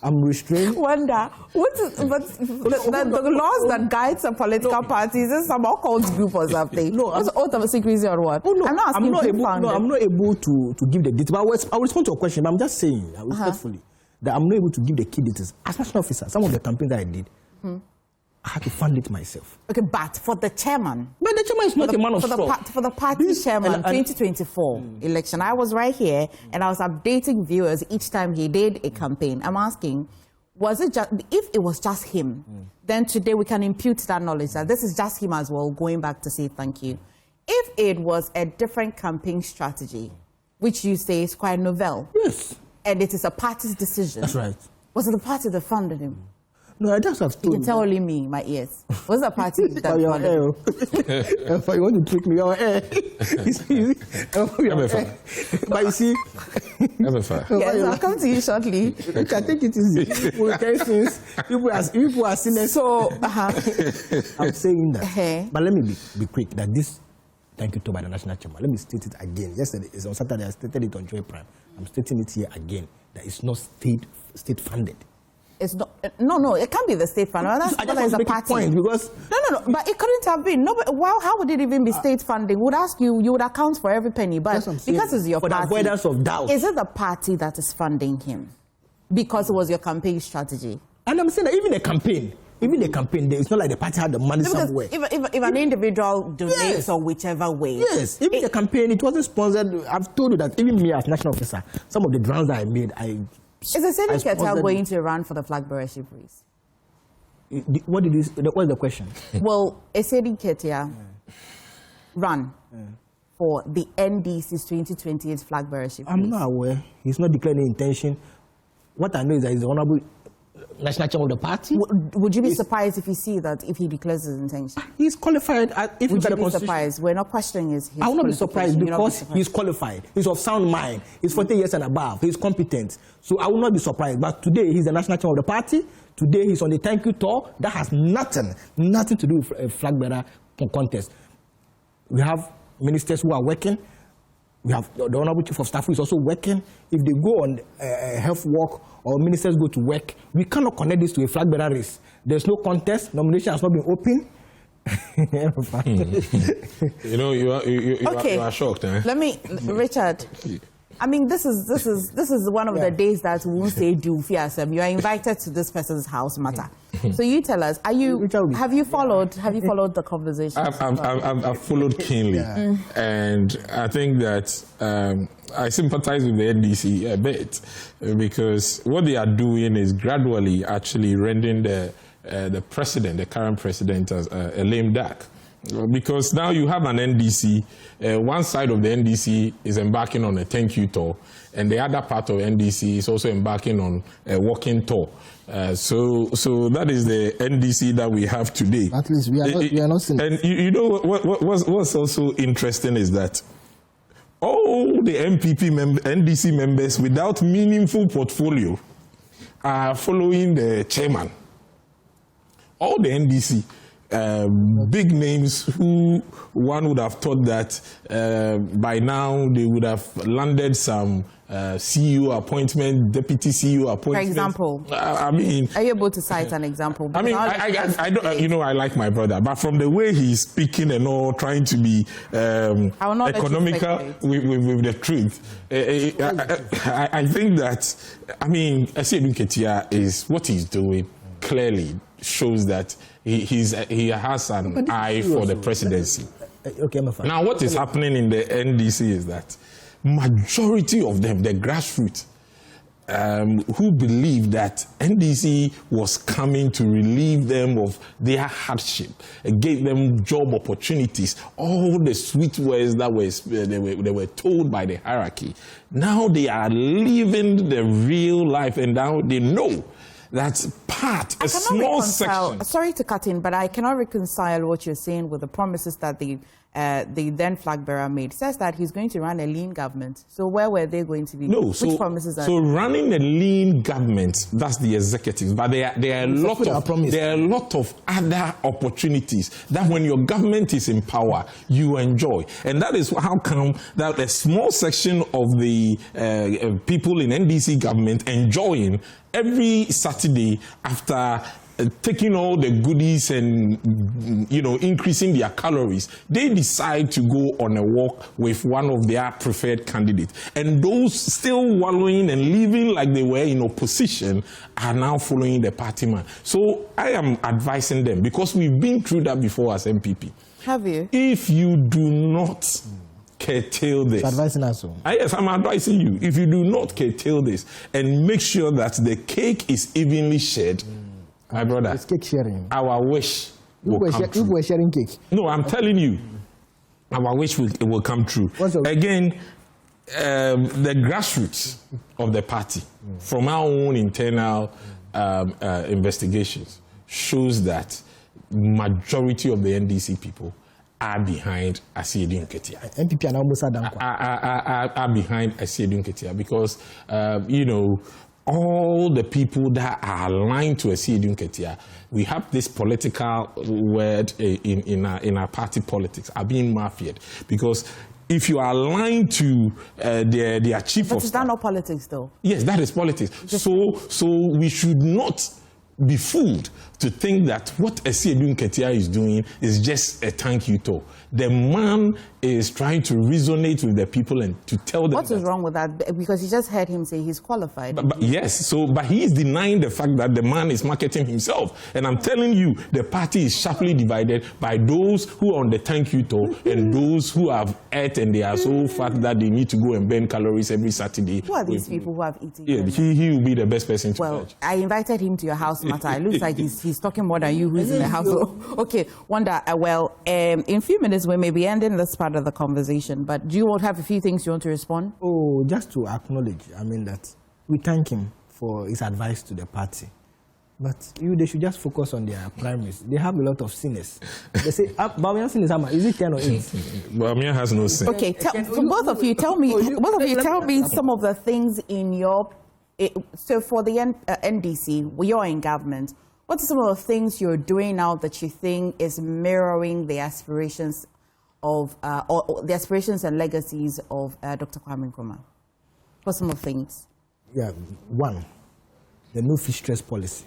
Speaker 7: I'm restrained.
Speaker 1: Wonder, the laws that guides a political party, is this some occult group or something?
Speaker 7: No,
Speaker 1: it's oath of secrecy or what?
Speaker 7: Oh, no,
Speaker 1: I'm not asking
Speaker 7: I'm not able to give the details. I'll respond to a question, but I'm just saying, respectfully, that I'm not able to give the key details. As national officer, some of the campaigns that I did, I had to fund it myself.
Speaker 1: Okay, but for the chairman.
Speaker 7: But the chairman is not a man of straw.
Speaker 1: For the party chairman, 2024 election, I was right here and I was updating viewers each time he did a campaign. I'm asking, was it just, if it was just him, then today we can impute that knowledge that this is just him as well, going back to say thank you. If it was a different campaign strategy, which you say is quite novel,
Speaker 7: yes,
Speaker 1: and it is a party's decision.
Speaker 7: That's right.
Speaker 1: Was it the party that funded him?
Speaker 7: No, I just have told you.
Speaker 1: You can tell only me, my ears. What's the party that funded him?
Speaker 7: If you want to trick me, your hair. But you see...
Speaker 1: Yes, I'll come to you shortly.
Speaker 7: I think it is people are sinners.
Speaker 1: So,
Speaker 7: I'm saying that. But let me be quick, that this thank you to by the national chairman. Let me state it again. Yesterday, it's on Saturday, I stated it on Joy Prime. I'm stating it here again, that it's not state funded.
Speaker 1: It's not. No, it can't be the state funding. That's a party.
Speaker 7: Point because
Speaker 1: no, but it couldn't have been. No, but how would it even be state funding? Would ask you. You would account for every penny, but because it's your
Speaker 7: for
Speaker 1: party,
Speaker 7: the avoidance of doubt.
Speaker 1: Is it the party that is funding him? Because it was your campaign strategy.
Speaker 7: And I'm saying that even the campaign, it's not like the party had the money somewhere.
Speaker 1: If an individual donates or whichever way.
Speaker 7: Yes, even the campaign, it wasn't sponsored. I've told you that even me as national officer, some of the rounds that I made,
Speaker 1: Is the Senate Ketel going to run for the flag bearership race?
Speaker 7: What is the question?
Speaker 1: Well, Esedi Ketia run for the NDC's 2028 flag bearership race.
Speaker 7: I'm not aware. He's not declaring intention. What I know is that he's the honorable national chair of the party.
Speaker 1: Would you be surprised if you see that if he declares his intention?
Speaker 7: He's qualified. If
Speaker 1: would you be surprised? We're not questioning his
Speaker 7: I will not be surprised because he's qualified. He's of sound mind. He's 40 years and above. He's competent. So I will not be surprised. But today he's the national chair of the party. Today he's on the thank you tour. That has nothing to do with a flag bearer contest. We have ministers who are working. We have the Honorable Chief of Staff who is also working. If they go on health walk or ministers go to work, we cannot connect this to a flag bearer race. There's no contest. Nomination has not been open.
Speaker 5: You know, you are shocked, eh?
Speaker 1: Let me, Richard. I mean, this is one of the days that we won't say do fearsome. You are invited to this person's house matter. So you tell us, have you followed the conversation?
Speaker 5: I've followed keenly, and I think that I sympathize with the NDC a bit because what they are doing is gradually actually rendering the current president, as a lame duck. Because now you have an NDC, one side of the NDC is embarking on a thank you tour, and the other part of NDC is also embarking on a walking tour. So that is the NDC that we have today.
Speaker 7: At least we are not seeing.
Speaker 5: And you know what's also interesting is that all the NDC members without meaningful portfolio are following the chairman. All the NDC. Big names who one would have thought that by now they would have landed some CEO appointment, deputy CEO appointment. For example, I mean,
Speaker 1: are you able to cite an example?
Speaker 5: I mean, I don't. You know, I like my brother, but from the way he's speaking and all, trying to be economical with the truth, I think that, I mean, Esedi Ketia is what he's doing clearly shows that he has an eye for the presidency.
Speaker 7: Okay,
Speaker 5: now, what is happening in the NDC is that majority of them, the grassroots, who believe that NDC was coming to relieve them of their hardship, gave them job opportunities, all the sweet words that they were told by the hierarchy. Now they are living the real life, and now they know that's a small section.
Speaker 1: Sorry to cut in, but I cannot reconcile what you're saying with the promises that the then flag bearer made. Says that he's going to run a lean government. So where were they going to be?
Speaker 5: No,
Speaker 1: which promises are
Speaker 5: so running a lean government, that's the executive. But there are a lot of other opportunities that when your government is in power, you enjoy. And that is how come that a small section of the people in NDC government enjoying every Saturday after taking all the goodies and, you know, increasing their calories, they decide to go on a walk with one of their preferred candidates. And those still wallowing and living like they were in opposition are now following the party man. So I am advising them, because we've been through that before as MPP.
Speaker 1: Have you?
Speaker 5: If you do not curtail this.
Speaker 7: Advising us.
Speaker 5: Yes, I'm advising you. If you do not curtail this and make sure that the cake is evenly shared, my brother,
Speaker 7: it's cake sharing.
Speaker 5: Our wish will come true.
Speaker 7: We're sharing cake.
Speaker 5: No, I'm telling you, our wish will come true. Again, the grassroots of the party, from our own internal investigations, shows that majority of the NDC people are behind Asiedu Nketia.
Speaker 7: MPP and almost
Speaker 5: are behind Asiedu Nketia because, you know, all the people that are aligned to Asiedu Nketia, we have this political word in our party politics, are being mafiaed. Because if you are aligned to their chief of staff... But
Speaker 1: is that not politics, though?
Speaker 5: Yes, that is politics. So we should not be fooled to think that what Asiedu Nketia is doing is just a thank you talk. The man is trying to resonate with the people and to tell them.
Speaker 1: What is wrong with that? Because you just heard him say he's qualified.
Speaker 5: But yes, but he is denying the fact that the man is marketing himself. And I'm telling you, the party is sharply divided by those who are on the thank you talk and those who have ate and they are so fat that they need to go and burn calories every Saturday.
Speaker 1: Who are these people who have eaten?
Speaker 5: Yeah, he will be the best person to judge.
Speaker 1: I invited him to your house matter. It looks like he's talking more than you who's in the house. Okay, Wanda, in a few minutes we may be ending this part of the conversation, but do you have a few things you want to respond?
Speaker 7: Oh, just to acknowledge, that we thank him for his advice to the party. But they should just focus on their primaries. They have a lot of sinners. They say, Bamian sin is it 10 or 8?
Speaker 5: Bamian has no sin.
Speaker 1: Okay, both of you tell me some of the things in your... So for the NDC, you're in government. What are some of the things you're doing now that you think is mirroring the aspirations of, or the aspirations and legacies of Dr. Kwame Nkrumah? What are some of the things?
Speaker 7: Yeah, one, the no fish stress policy.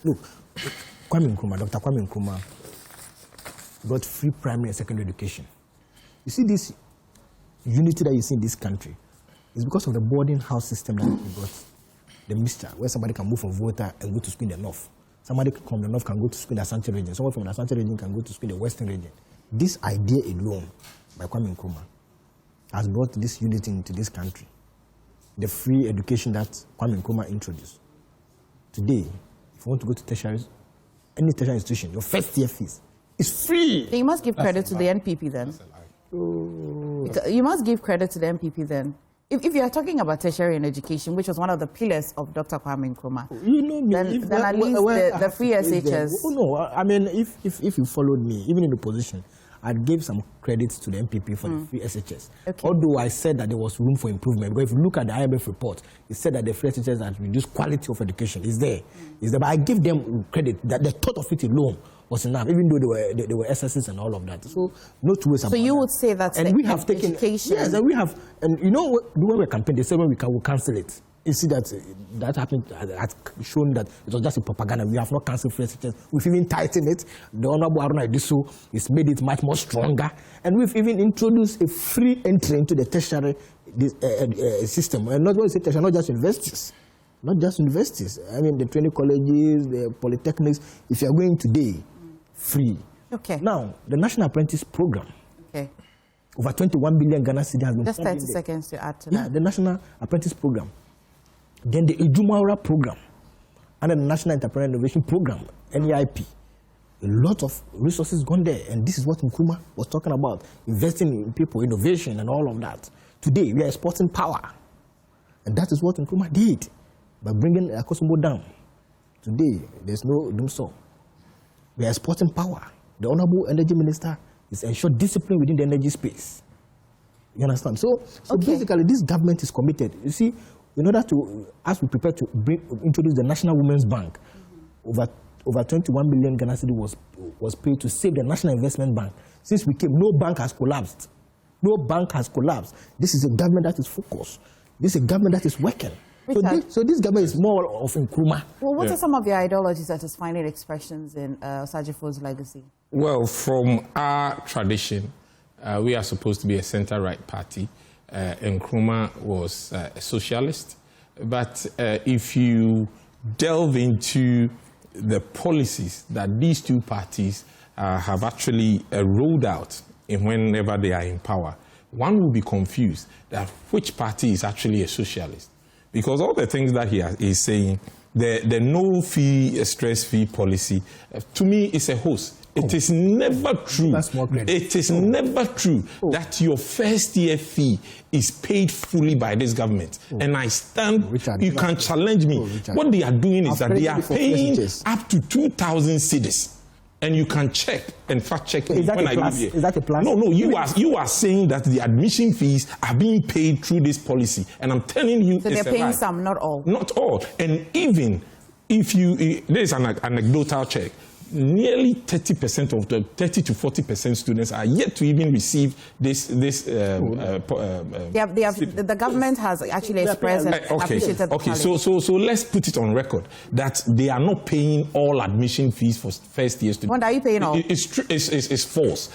Speaker 7: Look, Dr. Kwame Nkrumah got free primary and secondary education. You see this unity that you see in this country is because of the boarding house system that we got. The mixture, where somebody can move from Volta and go to school in the north. Somebody from the north can go to school in the Asante region. Someone from the Asante region can go to school in the western region. This idea alone, by Kwame Nkrumah, has brought this unity into this country. The free education that Kwame Nkrumah introduced. Today, if you want to go to any tertiary institution, your first year fees is free.
Speaker 1: You must give credit to the NPP then. You must give credit to the NPP then. If you are talking about tertiary and education, which was one of the pillars of Dr. Kwame Nkrumah, then at least the free SHS.
Speaker 7: If you followed me, even in the position, I'd give some credit to the NPP for the free SHS. Okay. Although I said that there was room for improvement, because if you look at the IMF report, it said that the free SHS has reduced quality of education. It's there. But I give them credit that the thought of it alone was enough, even though there were SSs and all of that. So no two ways about it.
Speaker 1: So you would say that's
Speaker 7: and we have taken education. Yes, and we have, and you know when we campaign, they say when we'll cancel it. You see that happened, has shown that it was just a propaganda. We have not cancelled free SHS. We've even tightened it. The Honorable Aruna Idiso has made it much more stronger. And we've even introduced a free entry into the tertiary system. And not only tertiary, not just universities. Not just universities. The training colleges, the polytechnics. If you are going today, free.
Speaker 1: Okay.
Speaker 7: Now, the National Apprentice Program.
Speaker 1: Okay.
Speaker 7: Over 21 billion Ghana cedis has been
Speaker 1: just 30 seconds to add to that.
Speaker 7: Yeah, the National Apprentice Program. Then the Ijumaura Program. And the National Entrepreneur Innovation Program, NEIP. A lot of resources gone there. And this is what Nkrumah was talking about. Investing in people, innovation and all of that. Today, we are exporting power. And that is what Nkrumah did. By bringing Akosombo down. Today, there's no doom so. We are exporting power. The Honorable Energy Minister is ensure discipline within the energy space. You understand? So basically, this government is committed. You see, in order to, as we prepare to introduce the National Women's Bank, over 21 million Ghana cedis was paid to save the National Investment Bank. Since we came, no bank has collapsed. No bank has collapsed. This is a government that is focused. This is a government that is working. So this government is more of Nkrumah.
Speaker 1: Well, what are some of the ideologies that is finding expressions in Osagyefo's legacy?
Speaker 5: Well, from our tradition, we are supposed to be a center-right party. Nkrumah was a socialist. But if you delve into the policies that these two parties have actually rolled out whenever they are in power, one will be confused that which party is actually a socialist. Because all the things that he is saying, the no-fee, stress-fee policy, to me, is a hoax. It is never true. It is never true that your first-year fee is paid fully by this government. And I stand, you can challenge me. What they are doing is that they are paying up to 2,000 cedis. And you can check and fact-check me when I leave here.
Speaker 7: Is that a plus?
Speaker 5: No, you are saying that the admission fees are being paid through this policy. And I'm telling you,
Speaker 1: so they're paying some, not all.
Speaker 5: Not all. And even if there is an anecdotal check, nearly 30% of the 30 to 40% students are yet to even receive this. The
Speaker 1: government has actually expressed and appreciated the
Speaker 5: Okay, so let's put it on record that they are not paying all admission fees for first-year students.
Speaker 1: What are you paying all?
Speaker 5: It's false.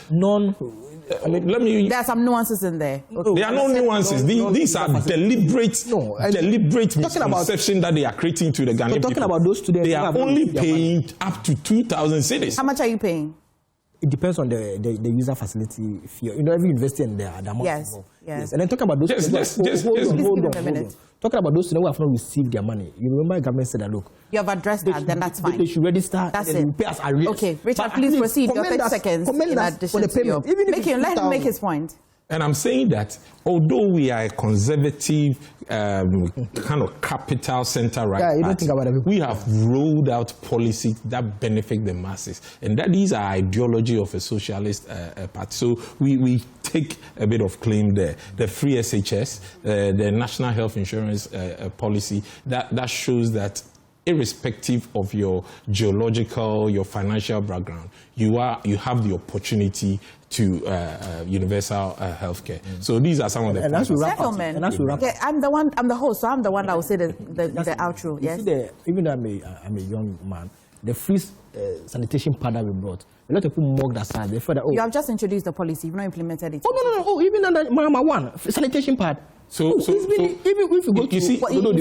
Speaker 1: There are some nuances in there.
Speaker 5: Okay. There are no nuances. These are deliberate misconception that they are creating to the Ghanaian people.
Speaker 7: Talking about those students,
Speaker 5: they are only paying up to 2,000 cedis.
Speaker 1: How much are you paying?
Speaker 7: It depends on the user facility fee. You know, every university and the amount. Yes. And then talk about those students. Hold on. Talking about those students who have not received their money. You remember the government said that, look,
Speaker 1: you have addressed that, then that's fine.
Speaker 7: They should register.
Speaker 1: That's
Speaker 7: and
Speaker 1: it.
Speaker 7: Pay us arrears.
Speaker 1: Okay, Richard, please proceed. Your 30 seconds in addition to your... Let him make his point.
Speaker 5: And I'm saying that although we are a conservative kind of capital center party, we have rolled out policies that benefit the masses. And that is our ideology of a socialist party. So we take a bit of claim there. The free SHS, the National Health Insurance policy, that shows that irrespective of your geological, your financial background, you have the opportunity to universal health care. So these are some of the
Speaker 1: gentlemen. I'm the host, so I'm the one that will say the outro. Yes.
Speaker 7: You see, even though I'm a young man, the free sanitation pad that we brought, a lot of people mocked aside. They felt that,
Speaker 1: you have just introduced the policy, you've not implemented it.
Speaker 7: No. Even under Mama One, sanitation pad.
Speaker 5: So
Speaker 7: even if you go to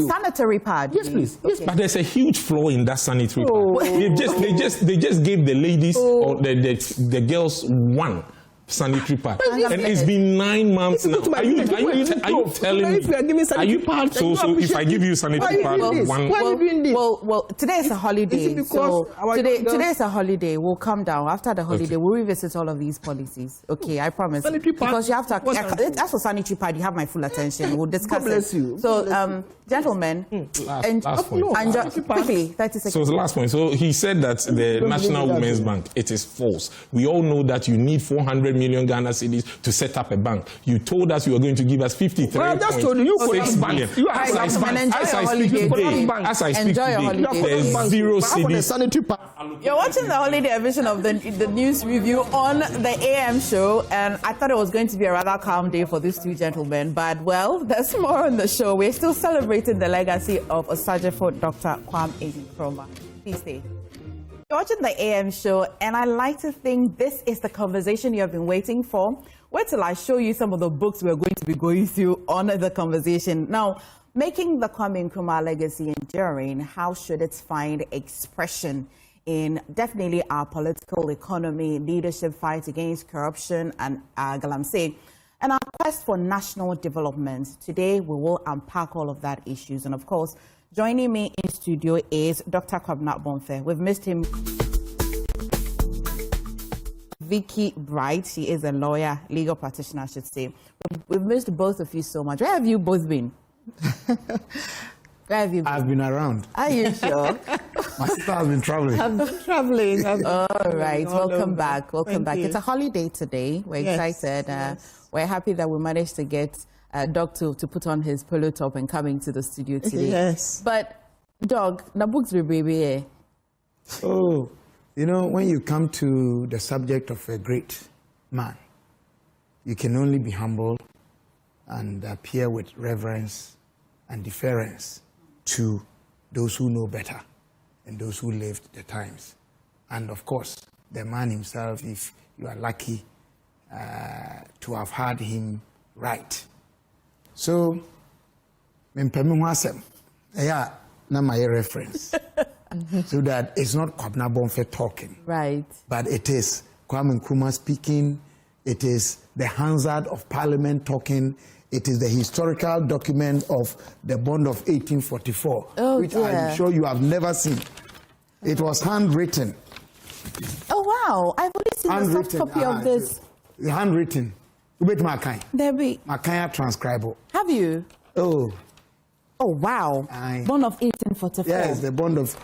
Speaker 1: sanitary pad.
Speaker 7: Yes, please.
Speaker 5: Yes, but there's a huge flaw in that sanitary pad. They just gave the ladies or the girls one sanitary pad, and it's been 9 months now. Are you telling me? So if I give you sanitary pad,
Speaker 7: why are you doing this?
Speaker 1: Well, today is a holiday. Today is a holiday. We'll come down after the holiday. We'll revisit all of these policies. Okay, I promise. Because you have to. As for sanitary pad, you have my full attention. We'll discuss it. So, gentlemen, quickly, 30 seconds.
Speaker 5: So the last point. So he said that the National Women's Bank, it is false. We all know that you need 400 million Ghana cedis to set up a bank. You told us you were going to give us 53.
Speaker 7: Well, I just told you,
Speaker 5: $6 billion. As I speak today, there's 0 cedis.
Speaker 1: You're watching the holiday edition of the news review on the AM show, and I thought it was going to be a rather calm day for these two gentlemen, but well, there's more on the show. We're still celebrating the legacy of Osagyefo Dr. Kwame Nkrumah. Please stay. You're watching the AM show, and I like to think this is the conversation you have been waiting for. Wait till I show you some of the books we're going to be going through on the conversation. Now, making the Kwame Nkrumah legacy enduring, how should it find expression in definitely our political economy, leadership fight against corruption and galamsey, and our quest for national development? Today, we will unpack all of that issues. And of course, joining me in studio is Dr. Kwame. We've missed him. Vicky Bright, she is a lawyer, legal practitioner, I should say. We've missed both of you so much. Where have you both been? Where have you been?
Speaker 8: I've been around.
Speaker 1: Are you sure?
Speaker 8: My sister has been traveling.
Speaker 1: I've been traveling. All right, welcome back. Welcome back. It's a holiday today. We're excited. We're happy that we managed to get Doc to put on his polo top and come into the studio today.
Speaker 8: Yes.
Speaker 1: But, Doc, the books will be.
Speaker 8: Oh, you know, when you come to the subject of a great man, you can only be humble and appear with reverence and deference to those who know better and those who lived the times. And of course, the man himself, if you are lucky to have had him right. So, yeah, now my reference. So that it's not Kwame Nkrumah talking.
Speaker 1: Right.
Speaker 8: But it is Kwame Nkrumah speaking. It is the Hansard of Parliament talking. It is the historical document of the bond of 1844, which I'm sure you have never seen. It was handwritten.
Speaker 1: Oh, wow. I've only seen a soft copy of this.
Speaker 8: Handwritten.
Speaker 1: Debbie.
Speaker 8: Makaya transcribable.
Speaker 1: Have you?
Speaker 8: Oh.
Speaker 1: Oh, wow. Bond of 1844.
Speaker 8: Yes, the bond of...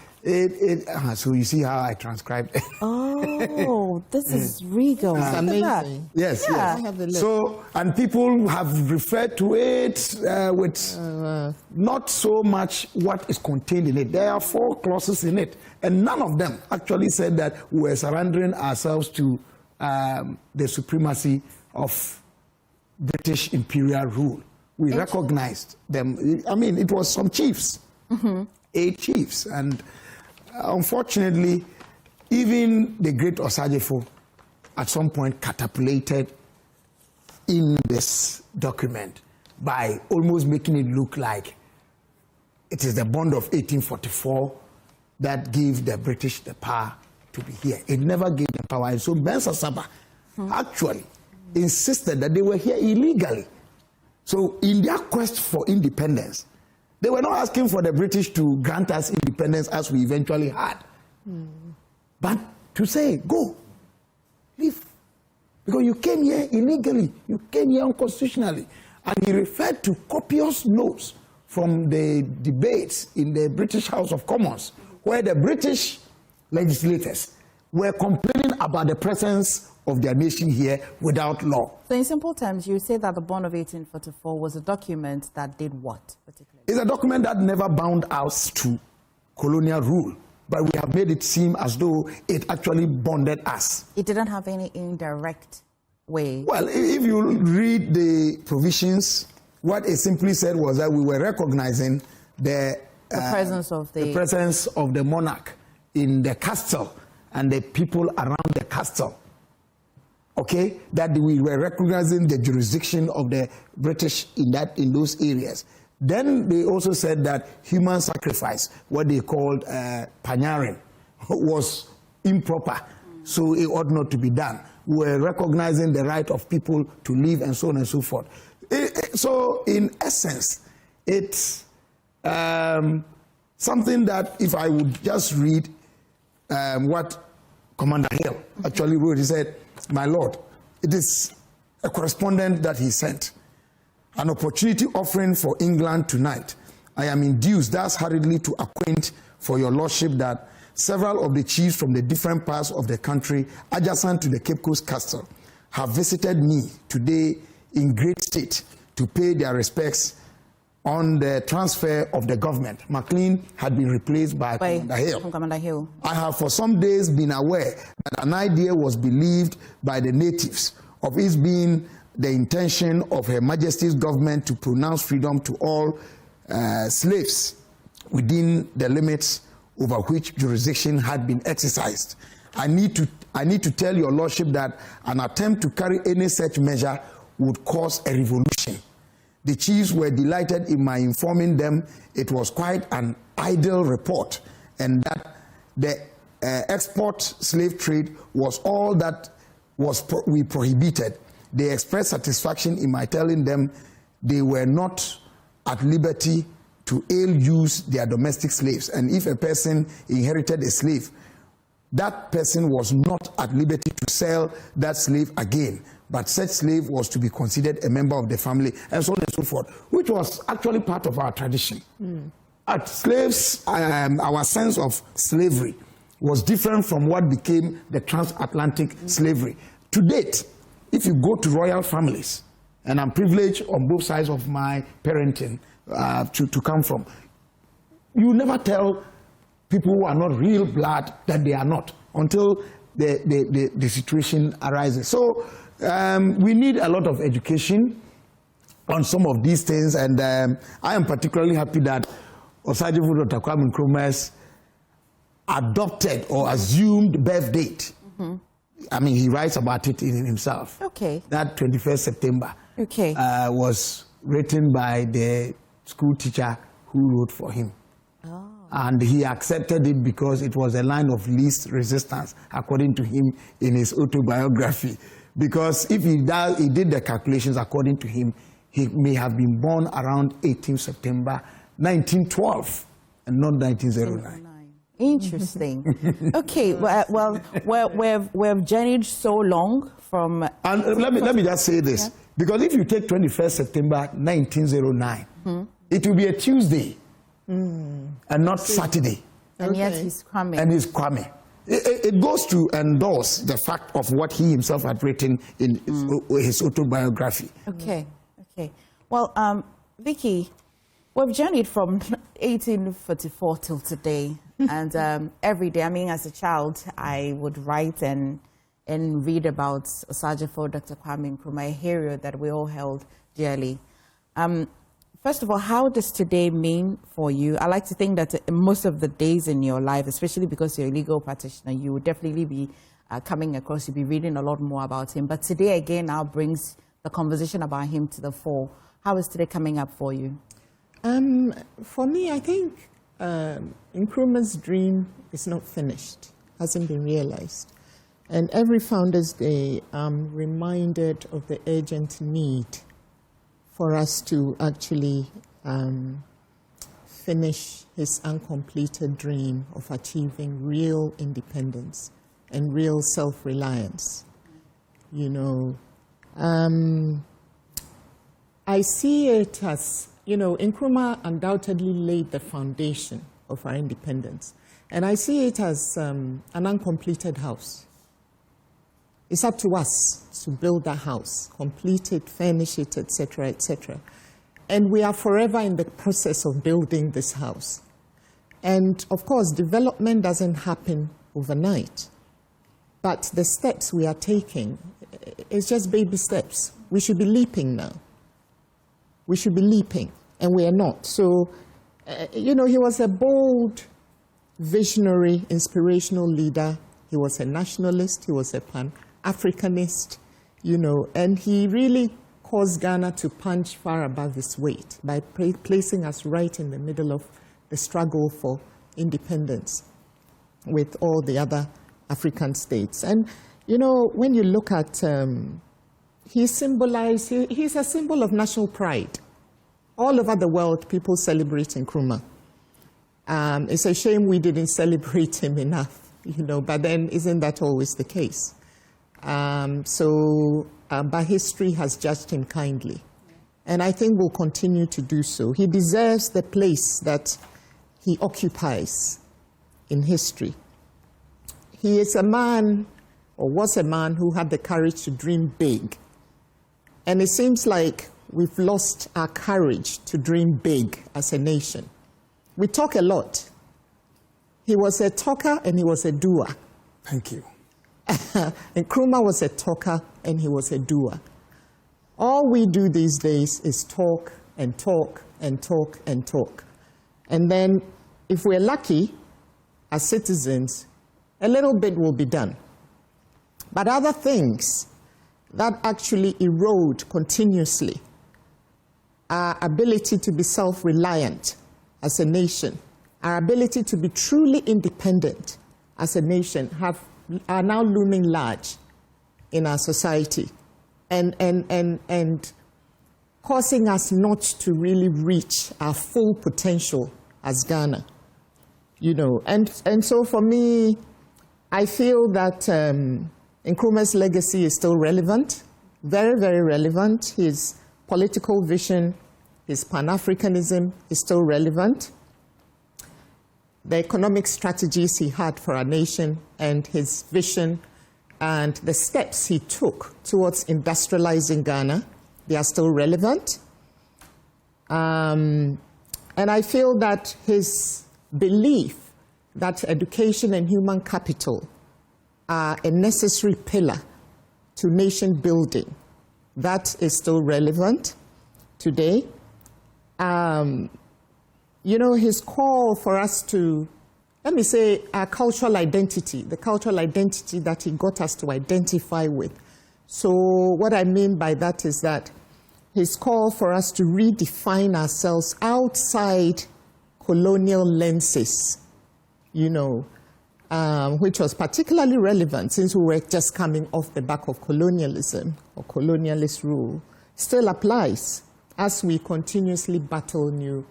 Speaker 8: so you see how I transcribed it.
Speaker 1: Oh, this is regal.
Speaker 8: It's
Speaker 1: amazing.
Speaker 8: Yes,
Speaker 1: yeah.
Speaker 8: yes. I have so, and people have referred to it with not so much what is contained in it. There are 4 clauses in it, and none of them actually said that we were surrendering ourselves to the supremacy of British imperial rule. We recognized them. I mean, it was some chiefs, 8 chiefs, and unfortunately, even the great Osajefo at some point catapulted in this document by almost making it look like it is the bond of 1844 that gave the British the power to be here. It never gave them power. And so Ben Sasaba actually insisted that they were here illegally. So in their quest for independence, they were not asking for the British to grant us independence as we eventually had. But to say, go, leave. Because you came here illegally, you came here unconstitutionally. And he referred to copious notes from the debates in the British House of Commons, where the British legislators were complaining about the presence of their nation here without law.
Speaker 1: So in simple terms, you say that the bond of 1844 was a document that did what, particularly?
Speaker 8: It's a document that never bound us to colonial rule, but we have made it seem as though it actually bonded us.
Speaker 1: It didn't have any indirect way.
Speaker 8: Well, if you read the provisions, what it simply said was that we were recognizing the presence of the monarch in the castle and the people around the castle. Okay, that we were recognizing the jurisdiction of the British in those areas. Then they also said that human sacrifice, what they called panyaring, was improper, so it ought not to be done. We were recognizing the right of people to live and so on and so forth. So in essence, it's something that if I would just read what Commander Hill actually wrote, he said, "My Lord, it is a correspondent that he sent. An opportunity offering for England tonight. I am induced thus hurriedly to acquaint for your lordship that several of the chiefs from the different parts of the country adjacent to the Cape Coast Castle have visited me today in great state to pay their respects on the transfer of the government. Maclean had been replaced by Commander Hill. I have for some days been aware that an idea was believed by the natives of its being the intention of Her Majesty's government to pronounce freedom to all slaves within the limits over which jurisdiction had been exercised. I need to tell your lordship that an attempt to carry any such measure would cause a revolution. The chiefs were delighted in my informing them it was quite an idle report and that the export slave trade was all that we prohibited. They expressed satisfaction in my telling them they were not at liberty to ill-use their domestic slaves, and if a person inherited a slave, that person was not at liberty to sell that slave again, but such slave was to be considered a member of the family, and so on and so forth, which was actually part of our tradition. slaves, our sense of slavery was different from what became the transatlantic slavery. To date, if you go to royal families, and I'm privileged on both sides of my parenting to come from, you never tell people who are not real blood that they are not until the situation arises. So we need a lot of education on some of these things, and I am particularly happy that Osajifo Dr. Kwame Nkrumah's adopted or assumed birth date. Mm-hmm. I mean, he writes about it in himself.
Speaker 1: Okay.
Speaker 8: That 21st September was written by the school teacher who wrote for him. Oh. And he accepted it because it was a line of least resistance, according to him in his autobiography. Because if he did the calculations according to him, he may have been born around 18 September 1912 and not 1909.
Speaker 1: Interesting. Okay, well, we've journeyed so long from...
Speaker 8: And let me just say this, because if you take 21st September 1909, it will be a Tuesday and not Saturday.
Speaker 1: And yet he's Kwame.
Speaker 8: And he's Kwame. It goes to endorse the fact of what he himself had written in his autobiography.
Speaker 1: Okay. Well, Vicky, we've journeyed from 1844 till today. And every day, I mean, as a child, I would write and read about Osajifo Dr. Kwame Nkrumah, a hero that we all held dearly. First of all, how does today mean for you? I like to think that most of the days in your life, especially because you're a legal practitioner, you would definitely be coming across, you'll be reading a lot more about him. But today, again, now brings the conversation about him to the fore. How is today coming up for you?
Speaker 10: For me, I think Nkrumah's dream is not finished, hasn't been realized. And every Founders Day, I'm reminded of the urgent need for us to actually finish his uncompleted dream of achieving real independence and real self-reliance. You know, I see it as, you know, Nkrumah undoubtedly laid the foundation of our independence. And I see it as an uncompleted house. It's up to us to build that house, complete it, furnish it, etc., etc. And we are forever in the process of building this house. And of course, development doesn't happen overnight. But the steps we are taking, it's just baby steps. We should be leaping now. We should be leaping, and we are not. So, you know, he was a bold, visionary, inspirational leader. He was a nationalist. He was a Pan-Africanist, you know, and he really caused Ghana to punch far above his weight by placing us right in the middle of the struggle for independence with all the other African states. And, you know, when you look at, he's a symbol of national pride. All over the world, people celebrate Nkrumah. It's a shame we didn't celebrate him enough, you know, but then isn't that always the case? But history has judged him kindly. And I think will continue to do so. He deserves the place that he occupies in history. He is a man, or was a man, who had the courage to dream big. And it seems like we've lost our courage to dream big as a nation. We talk a lot. He was a talker and he was a doer.
Speaker 8: Thank you.
Speaker 10: Nkrumah was a talker and he was a doer. All we do these days is talk and talk and talk and talk. And then, if we're lucky, as citizens, a little bit will be done. But other things that actually erode continuously our ability to be self-reliant as a nation, our ability to be truly independent as a nation are now looming large in our society and causing us not to really reach our full potential as Ghana. You know, and so for me, I feel that Nkrumah's legacy is still relevant, very, very relevant. His political vision, his Pan-Africanism is still relevant. the economic strategies he had for our nation and his vision and the steps he took towards industrializing Ghana, they are still relevant. And I feel that his belief that education and human capital are a necessary pillar to nation building, that is still relevant today. You know, his call for us to, let me say, our cultural identity, the cultural identity that he got us to identify with. So what I mean by that is that his call for us to redefine ourselves outside colonial lenses, you know, which was particularly relevant since we were just coming off the back of colonialism or colonialist rule, still applies as we continuously battle new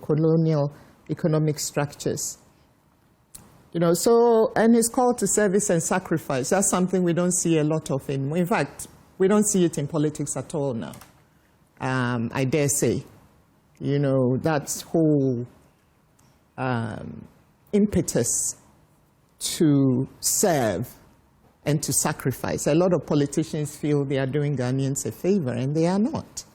Speaker 10: colonial economic structures. You know, so, and his call to service and sacrifice, that's something we don't see a lot of in fact, we don't see it in politics at all now. I dare say, you know, that whole impetus to serve and to sacrifice. A lot of politicians feel they are doing Ghanaians a favor, and they are not.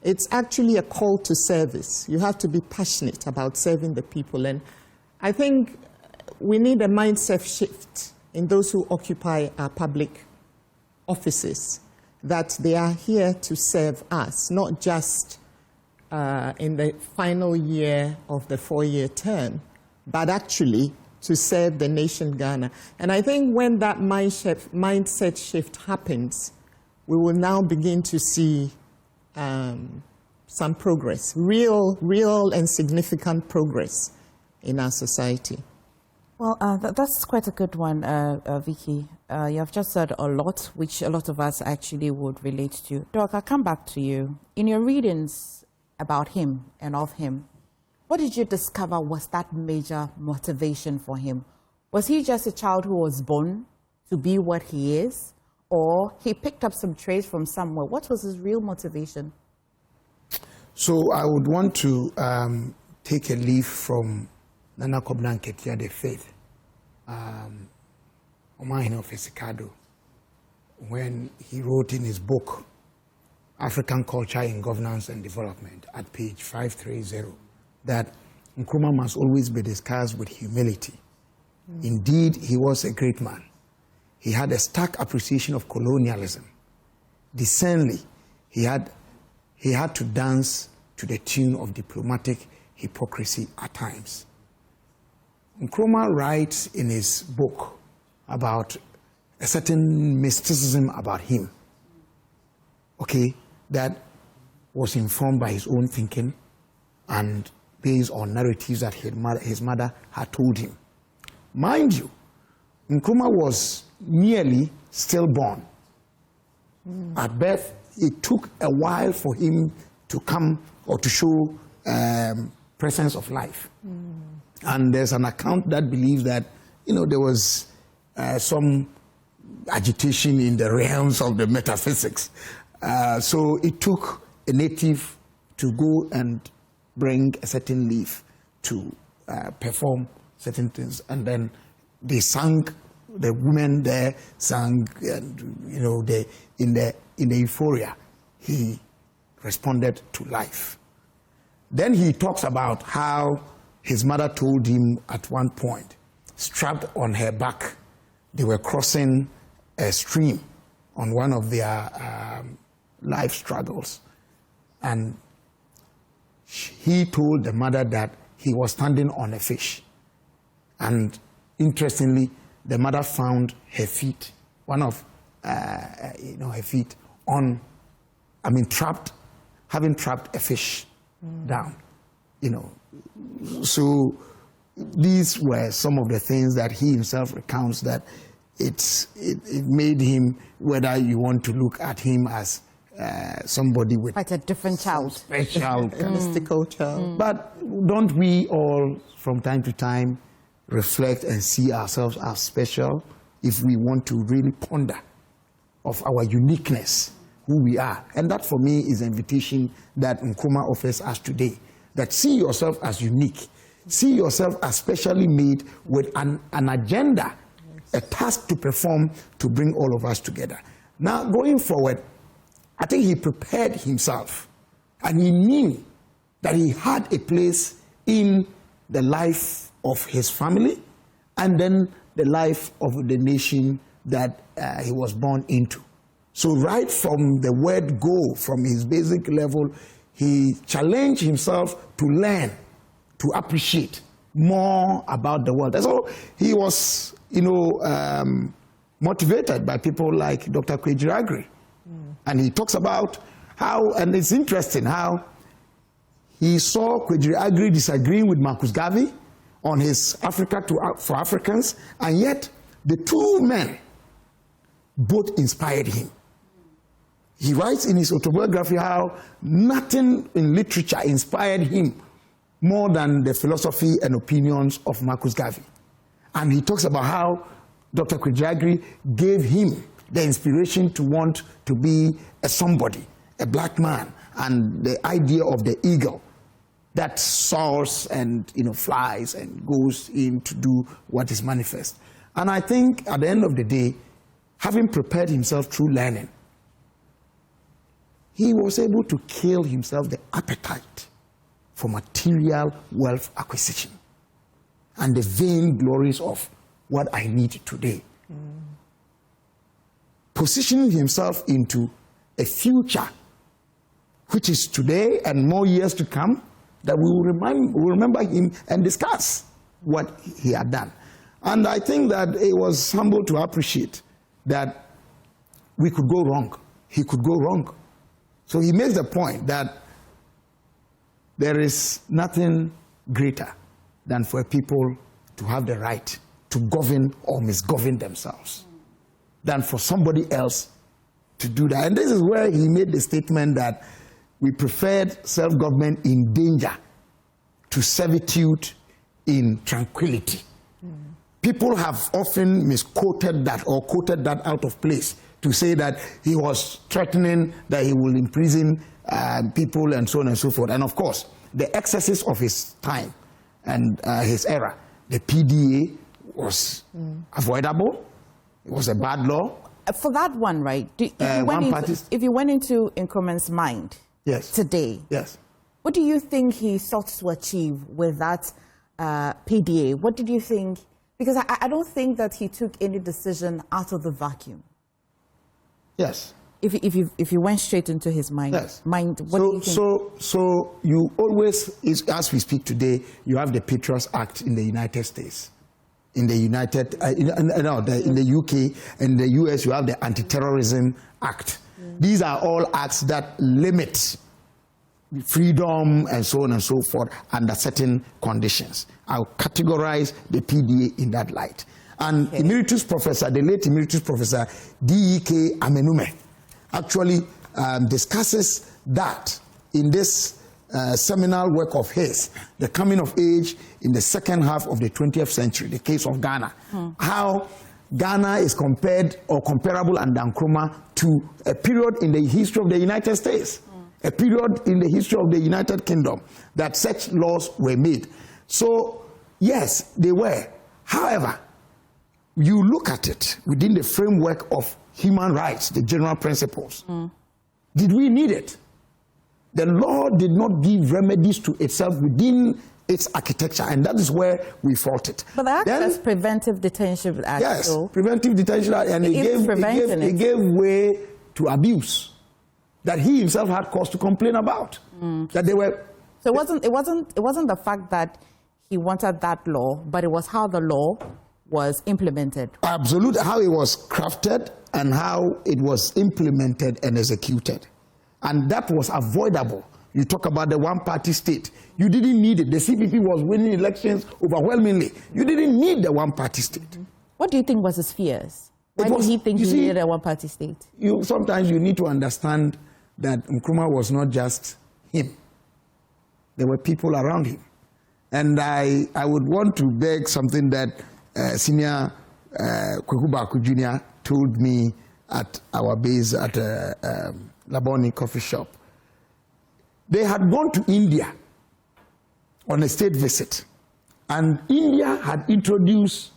Speaker 10: It's actually a call to service. You have to be passionate about serving the people. And I think we need a mindset shift in those who occupy our public offices, that they are here to serve us, not just in the final year of the 4-year term, but actually to serve the nation Ghana. And I think when that mindset shift happens, we will now begin to see some progress, real and significant progress in our society.
Speaker 1: Well, that's quite a good one, Vicky. You have just said a lot, which a lot of us actually would relate to. Doc, I'll come back to you. In your readings about him and of him, what did you discover was that major motivation for him? Was he just a child who was born to be what he is, or he picked up some traits from somewhere? What was his real motivation?
Speaker 8: So I would want to take a leaf from Nana Koblan Ketia the Faith, Omahino Fesikado, when he wrote in his book, African Culture in Governance and Development, at page 530, that Nkrumah must always be discussed with humility. Indeed, he was a great man. He had a stark appreciation of colonialism. Decently, he had to dance to the tune of diplomatic hypocrisy at times. Nkrumah writes in his book about a certain mysticism about him, okay, that was informed by his own thinking and based on narratives that his mother had told him. Mind you, Nkrumah was merely stillborn. At birth, it took a while for him to come or to show presence of life. And there's an account that believes that, you know, there was some agitation in the realms of the metaphysics. So it took a native to go and bring a certain leaf to perform certain things. And then they sang, the women there sang, and, you know, in the euphoria, he responded to life. Then he talks about how his mother told him at one point, strapped on her back, they were crossing a stream on one of their life struggles. And he told the mother that he was standing on a fish. And interestingly, the mother found her feet, one of her feet on, trapped, having trapped a fish down, So these were some of the things that he himself recounts, that it made him, whether you want to look at him as somebody with
Speaker 1: quite a different child,
Speaker 8: special,
Speaker 10: mystical child.
Speaker 8: But don't we all, from time to time, reflect and see ourselves as special if we want to really ponder of our uniqueness, who we are? And that, for me, is an invitation that Nkrumah offers us today, that see yourself as unique. See yourself as specially made with an agenda, a task to perform to bring all of us together. Now, going forward, I think he prepared himself, and he knew that he had a place in the life of his family and then the life of the nation that he was born into. So right from the word go, from his basic level, he challenged himself to learn, to appreciate more about the world. And so he was, motivated by people like Dr. Kwame. And he talks about how, and it's interesting how he saw Kwame disagreeing with Marcus Garvey on his Africa for Africans, and yet the two men both inspired him. He writes in his autobiography how nothing in literature inspired him more than the philosophy and opinions of Marcus Garvey. And he talks about how Dr. Kwame gave him the inspiration to want to be a somebody, a black man, and the idea of the eagle that soars and flies and goes in to do what is manifest. And I think at the end of the day, having prepared himself through learning, he was able to kill himself the appetite for material wealth acquisition and the vain glories of what I need today. Positioning himself into a future which is today and more years to come, that we will remember him and discuss what he had done. And I think that it was humble to appreciate that we could go wrong. He could go wrong. So he makes the point that there is nothing greater than for people to have the right to govern or misgovern themselves than for somebody else to do that. And this is where he made the statement that we preferred self-government in danger to servitude in tranquility. People have often misquoted that or quoted that out of place to say that he was threatening that he will imprison people and so on and so forth. And of course, the excesses of his time and his era, the PDA was avoidable. It was a bad law.
Speaker 1: For that one, right? If you went into Nkrumah's mind today, what do you think he sought to achieve with that PDA? What did you think? Because I don't think that he took any decision out of the vacuum.
Speaker 8: Yes.
Speaker 1: If you went straight into his mind, what do you think?
Speaker 8: So you always, as we speak today, you have the Patriots Act in the United States. In the in the UK and the US, you have the Anti-Terrorism Act. These are all acts that limit freedom and so on and so forth under certain conditions. I'll categorize the PDA in that light. And emeritus professor, the late emeritus professor D.E.K. Amenume actually discusses that in this seminal work of his, The Coming of Age in the Second Half of the 20th Century, the case of Ghana. How Ghana is compared or comparable under Nkrumah to a period in the history of the United States, a period in the history of the United Kingdom that such laws were made. So, yes, they were. However, you look at it within the framework of human rights, the general principles. Did we need it? The law did not give remedies to itself within its architecture, and that is where we faulted.
Speaker 1: But the Act was Preventive Detention Act.
Speaker 8: Yes, Preventive Detention Act, and it gave way to abuse that he himself had cause to complain about. That they were.
Speaker 1: So it wasn't the fact that he wanted that law, but it was how the law was implemented.
Speaker 8: Absolutely, how it was crafted and how it was implemented and executed. And that was avoidable. You talk about the one-party state. You didn't need it. The CPP was winning elections overwhelmingly. You didn't need the one-party state.
Speaker 1: What do you think was his fears? Why did he think he needed a one-party state?
Speaker 8: Sometimes you need to understand that Nkrumah was not just him. There were people around him. And I would want to beg something that Senior Kwekubaku Jr. told me at our base at Laboni coffee shop. They had gone to India on a state visit, And India had introduced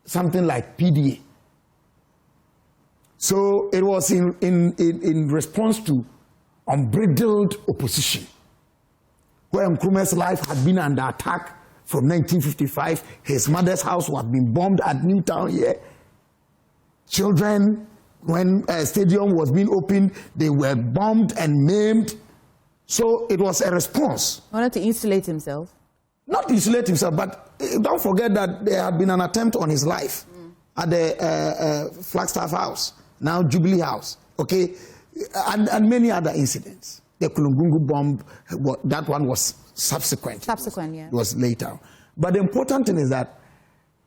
Speaker 8: something like PDA. So it was in response to unbridled opposition, where Nkrumah's life had been under attack from 1955. His mother's house had been bombed at Newtown here. Children, when a stadium was being opened, they were bombed and maimed. So it was a response.
Speaker 1: He wanted to insulate himself.
Speaker 8: Not insulate himself, but don't forget that there had been an attempt on his life at the Flagstaff House, now Jubilee House, okay, and many other incidents. The Kulungungu bomb, that one was subsequent.
Speaker 1: Subsequent, yeah.
Speaker 8: It was later. But the important thing is that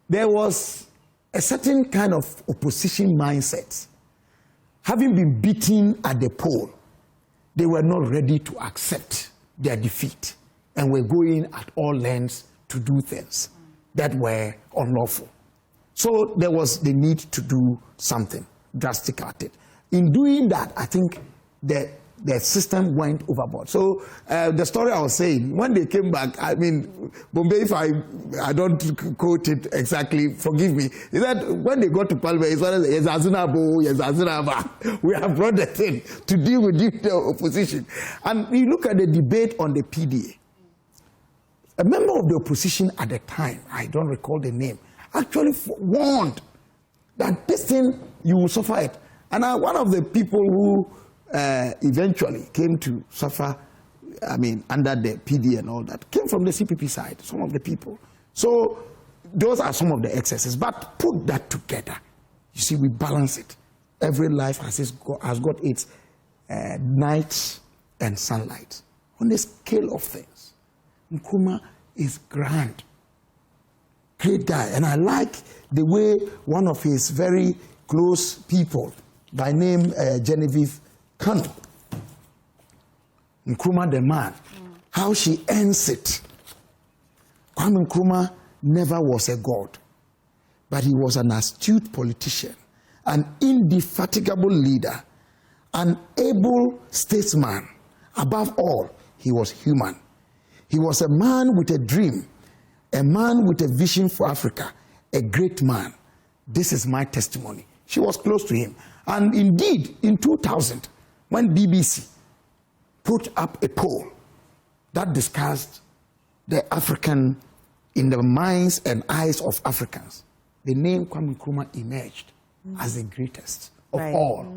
Speaker 8: there was a certain kind of opposition mindset. Having been beaten at the poll, they were not ready to accept their defeat and were going at all lengths to do things that were unlawful. So there was the need to do something drastic at it. In doing that, I think the system went overboard. So the story I was saying, when they came back, I mean, Bombay, if I don't quote it exactly, forgive me, is that when they got to Parliament, it's one of the, we have brought the thing to deal with the opposition. And you look at the debate on the PDA. A member of the opposition at the time, I don't recall the name, actually warned that this thing, you will suffer it. And one of the people who eventually came to suffer, I mean, under the PD and all that, came from the CPP side, some of the people. So those are some of the excesses. But put that together, you see, we balance it. Every life has got its night and sunlight. On the scale of things, Nkrumah is grand, great guy. And I like the way one of his very close people, by name Genevieve Kanu, Nkrumah the man, how she ends it. Kwame Nkrumah never was a god, but he was an astute politician, an indefatigable leader, an able statesman. Above all, he was human. He was a man with a dream, a man with a vision for Africa, a great man. This is my testimony. She was close to him. And indeed, in 2000, when BBC put up a poll that discussed the African in the minds and eyes of Africans, the name Kwame Nkrumah emerged as the greatest of all.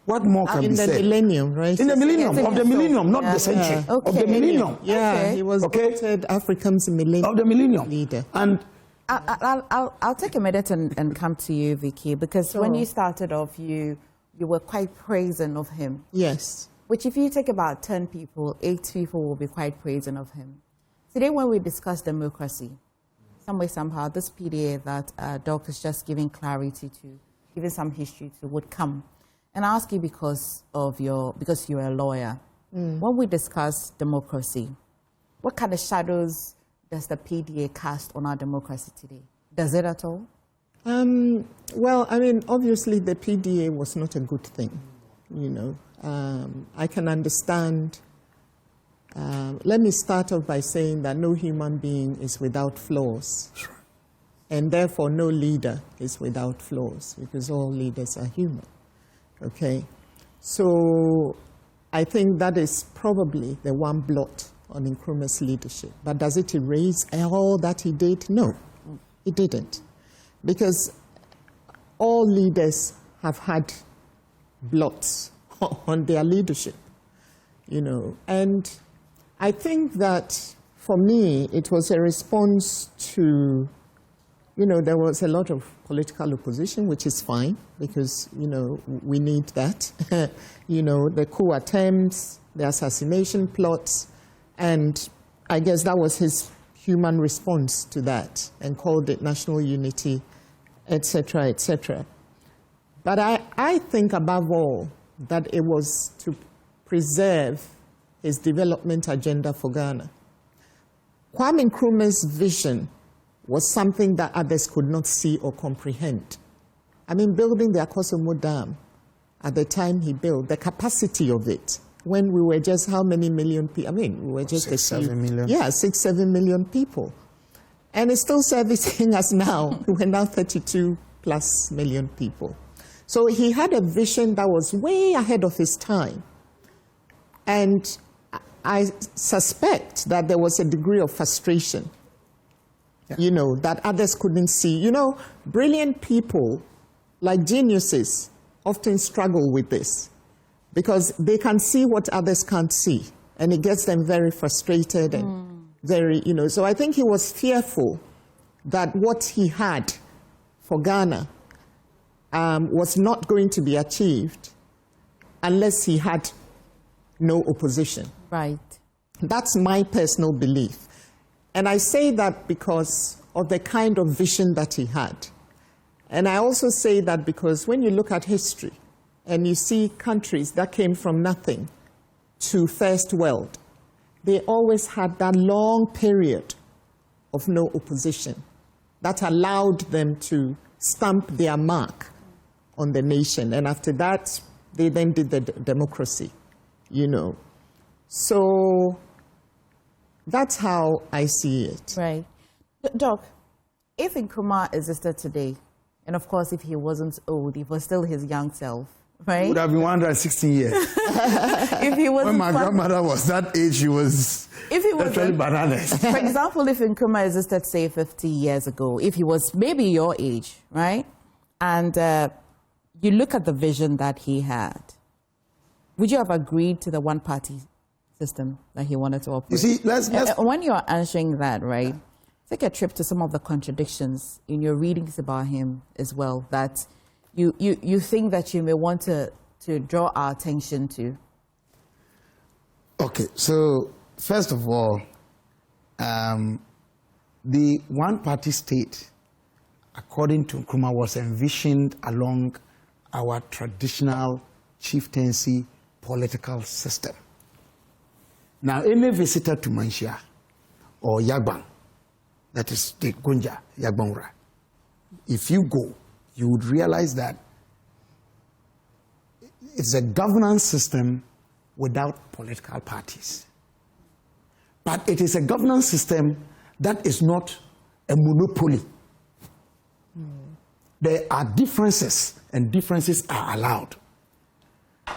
Speaker 8: What more can be said?
Speaker 10: In the millennium, right?
Speaker 8: In the millennium, of the millennium, not the century.
Speaker 10: Okay.
Speaker 8: Of the millennium.
Speaker 10: Yeah, he was voted Africa's millennium
Speaker 8: of the millennium
Speaker 10: leader.
Speaker 8: And
Speaker 1: I'll take a minute and come to you, Vicky, because when you started off, you were quite praising of him.
Speaker 10: Yes.
Speaker 1: Which if you take about 10 people, 8 people will be quite praising of him. Today when we discuss democracy, some way, somehow, this PDA that Doc is just giving clarity to, giving some history to, would come. And I ask you because you're a lawyer. When we discuss democracy, what kind of shadows does the PDA cast on our democracy today? Does it at all?
Speaker 10: Well, I mean, obviously the PDA was not a good thing, you know. I can understand. Let me start off by saying that no human being is without flaws. And therefore no leader is without flaws, because all leaders are human. Okay? So I think that is probably the one blot on Nkrumah's leadership. But does it erase all that he did? No, it didn't. Because all leaders have had blots on their leadership, you know. And I think that for me, it was a response to, you know, there was a lot of political opposition, which is fine, because, you know, we need that. You know, the coup attempts, the assassination plots, and I guess that was his human response to that, and called it national unity, etc., etc. But I think above all that it was to preserve his development agenda for Ghana. Kwame Nkrumah's vision was something that others could not see or comprehend. I mean, building the Akosombo Dam, at the time he built, the capacity of it, when we were just how many million people? I mean, we were just
Speaker 8: 6, 7 million.
Speaker 10: Yeah, 6, 7 million people. And it's still servicing us now. We're now 32+ million people. So he had a vision that was way ahead of his time. And I suspect that there was a degree of frustration, you know, that others couldn't see. You know, brilliant people, like geniuses, often struggle with this because they can see what others can't see. And it gets them very frustrated and very, you know. So I think he was fearful that what he had for Ghana was not going to be achieved unless he had no opposition.
Speaker 1: Right.
Speaker 10: That's my personal belief. And I say that because of the kind of vision that he had. And I also say that because when you look at history and you see countries that came from nothing to first world, they always had that long period of no opposition that allowed them to stamp their mark on the nation. And after that, they then did the democracy, you know. So that's how I see it.
Speaker 1: Right. Doc, if Nkrumah existed today, and of course if he wasn't old, if he was still his young self, right?
Speaker 8: It would have been 116 years.
Speaker 1: If he wasn't
Speaker 8: when my grandmother was that age, she was actually bananas.
Speaker 1: For example, if Nkrumah existed, say, 50 years ago, if he was maybe your age, right? And you look at the vision that he had, would you have agreed to the one-party system that he wanted to operate?
Speaker 8: You see, let's
Speaker 1: when you're answering that, right, take a trip to some of the contradictions in your readings about him as well that you think that you may want to draw our attention to.
Speaker 8: Okay, so first of all, the one-party state, according to Nkrumah, was envisioned along our traditional chieftaincy political system. Now, any visitor to Manshia or Yagbang, that is the Gunja, Yagbangra, if you go, you would realize that it's a governance system without political parties. But it is a governance system that is not a monopoly. There are differences, and differences are allowed.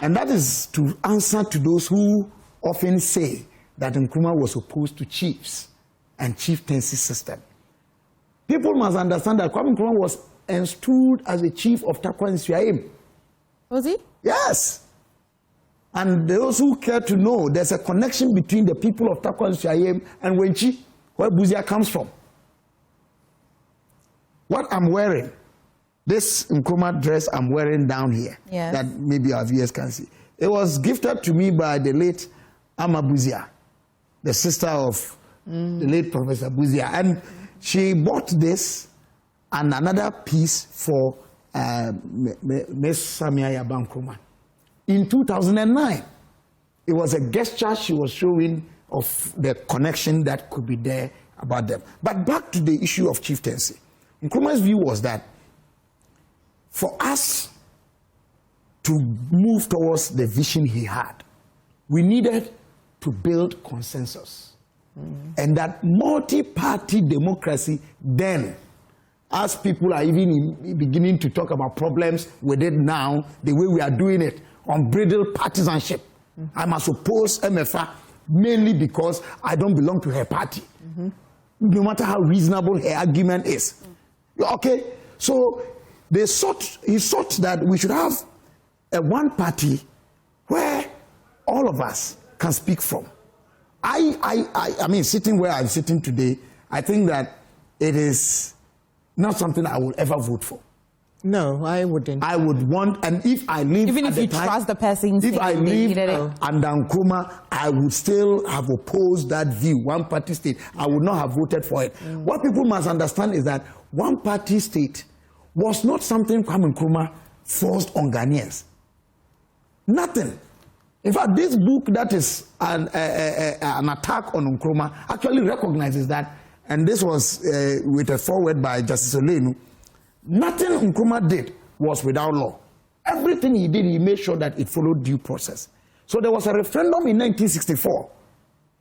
Speaker 8: And that is to answer to those who often say that Nkrumah was opposed to chiefs and chieftaincy system. People must understand that Kwame Nkrumah was installed as a chief of Kokode-Nwamase.
Speaker 1: Was he?
Speaker 8: Yes. And those who care to know, there's a connection between the people of Kokode-Nwamase and Wenchi, where Buzia comes from. What I'm wearing, this Nkrumah dress I'm wearing down here, that maybe our viewers can see, it was gifted to me by the late Ama Buzia, the sister of the late Professor Buzia. And she bought this and another piece for Ms. Samia Yaba Nkrumah in 2009. It was a gesture she was showing of the connection that could be there about them. But back to the issue of chieftaincy. Nkrumah's view was that for us to move towards the vision he had, we needed to build consensus. And that multi-party democracy then, as people are even beginning to talk about problems with it now, the way we are doing it, unbridled partisanship. I must oppose MFA mainly because I don't belong to her party. No matter how reasonable her argument is. Okay, so he sought that we should have a one party where all of us can speak from. I mean, sitting where I'm sitting today, I think that it is not something I will ever vote for.
Speaker 10: No, I wouldn't.
Speaker 8: I would want, and if I live
Speaker 1: even if you trust the person,
Speaker 8: if I live under Nkrumah, I would still have opposed that view, one-party state. I would not have voted for it. What people must understand is that one-party state was not something Kwame Nkrumah forced on Ghanaians. Nothing. In fact, this book that is an attack on Nkrumah actually recognizes that, and this was with a foreword by Justice Olenu. Nothing Nkrumah did was without law. Everything he did, he made sure that it followed due process. So there was a referendum in 1964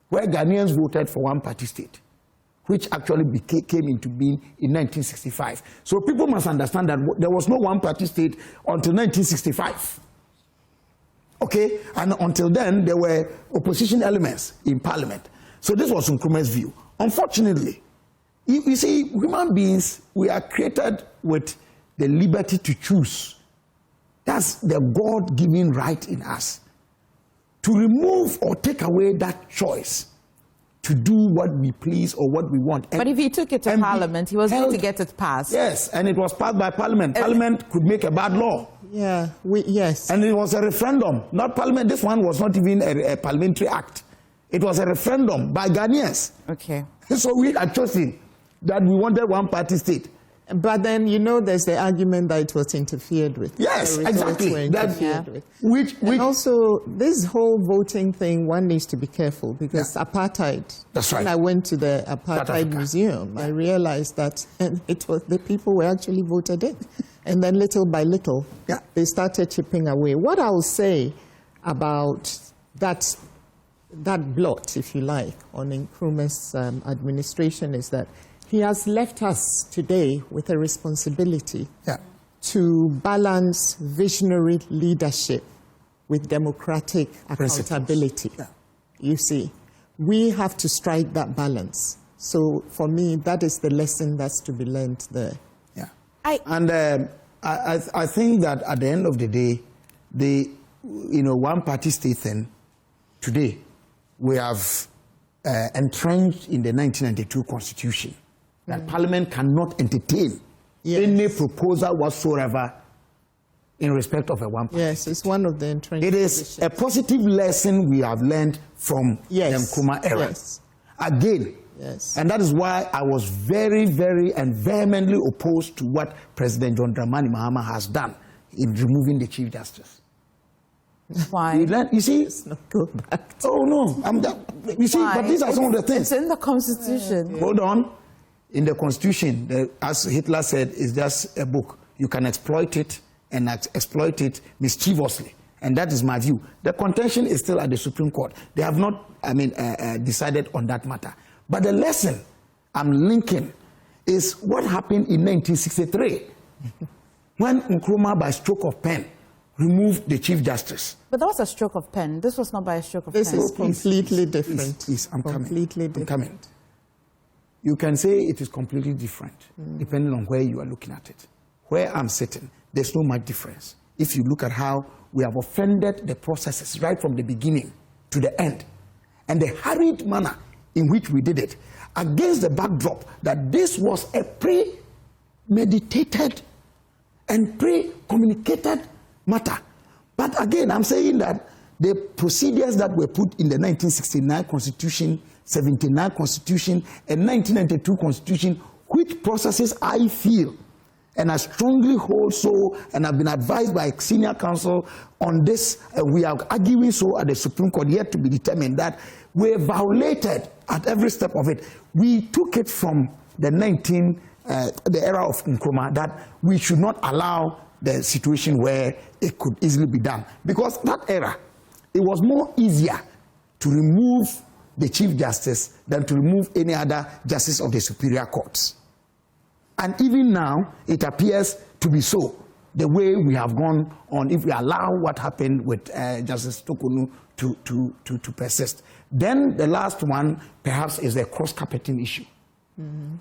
Speaker 8: where Ghanaians voted for one-party state. which actually came into being in 1965. So people must understand that there was no one-party state until 1965. Okay? And until then, there were opposition elements in parliament. So this was Nkrumah's view. Unfortunately, you see, human beings, we are created with the liberty to choose. That's the God-given right in us. To remove or take away that choice, to do what we please or what we want.
Speaker 1: But if he took it to Parliament, he was going to get it passed.
Speaker 8: Yes, and it was passed by Parliament. Parliament could make a bad law.
Speaker 10: Yeah, yes.
Speaker 8: And it was a referendum, not Parliament. This one was not even a parliamentary act. It was a referendum by Ghanaians.
Speaker 1: Okay.
Speaker 8: So we are choosing that we wanted one-party state.
Speaker 10: But then, you know, there's the argument that it was interfered with.
Speaker 8: Yes, exactly.
Speaker 10: And also, this whole voting thing, one needs to be careful because apartheid.
Speaker 8: That's right.
Speaker 10: When I went to the apartheid museum, I realized that it was the people were actually voted in. And then little by little, they started chipping away. What I will say about that blot, if you like, on Nkrumah's administration is that he has left us today with a responsibility to balance visionary leadership with democratic accountability. You see, we have to strike that balance. So for me, that is the lesson that's to be learned there.
Speaker 8: Yeah. I think that at the end of the day, the one-party state thing, today, we have entrenched in the 1992 Constitution that Parliament cannot entertain any proposal whatsoever in respect of a one-party.
Speaker 10: Yes, it's one of the entrenched.
Speaker 8: It is a positive lesson we have learned from the Nkrumah era.
Speaker 10: Yes.
Speaker 8: Again, and that is why I was very, very and vehemently opposed to what President John Dramani Mahama has done in removing the Chief Justice.
Speaker 1: Why?
Speaker 8: You see?
Speaker 10: Let's not go back to
Speaker 8: you see, but these are some of the things.
Speaker 1: It's in the Constitution.
Speaker 8: Hold on. In the Constitution, as Hitler said, it's just a book. You can exploit it and exploit it mischievously. And that is my view. The contention is still at the Supreme Court. They have not, decided on that matter. But the lesson I'm linking is what happened in 1963 when Nkrumah, by stroke of pen, removed the Chief Justice.
Speaker 1: But that was a stroke of pen. This was not by a stroke of pen.
Speaker 10: This is completely different.
Speaker 8: Please, I'm
Speaker 10: completely
Speaker 8: coming.
Speaker 10: different.
Speaker 8: I'm coming. You can say it is completely different, depending on where you are looking at it. Where I'm sitting, there's no much difference. If you look at how we have offended the processes right from the beginning to the end, and the hurried manner in which we did it, against the backdrop that this was a premeditated and pre-communicated matter. But again, I'm saying that the procedures that were put in the 1969 Constitution, 79 Constitution, and 1992 Constitution, which processes I feel, and I strongly hold so, and I've been advised by senior counsel on this, we are arguing so at the Supreme Court, yet to be determined, that we violated at every step of it. We took it from the era of Nkrumah, that we should not allow the situation where it could easily be done. Because that era, it was more easier to remove the Chief Justice than to remove any other justice of the superior courts. And even now, it appears to be so, the way we have gone on, if we allow what happened with Justice Tokonu to persist. Then the last one, perhaps, is the cross-carpeting issue.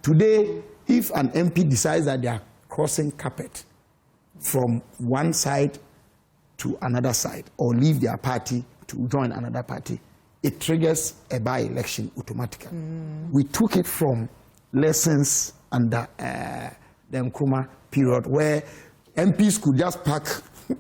Speaker 8: Today, if an MP decides that they are crossing carpet from one side to another side, or leave their party to join another party, it triggers a by-election automatically. We took it from lessons under the Nkrumah period, where MPs could just pack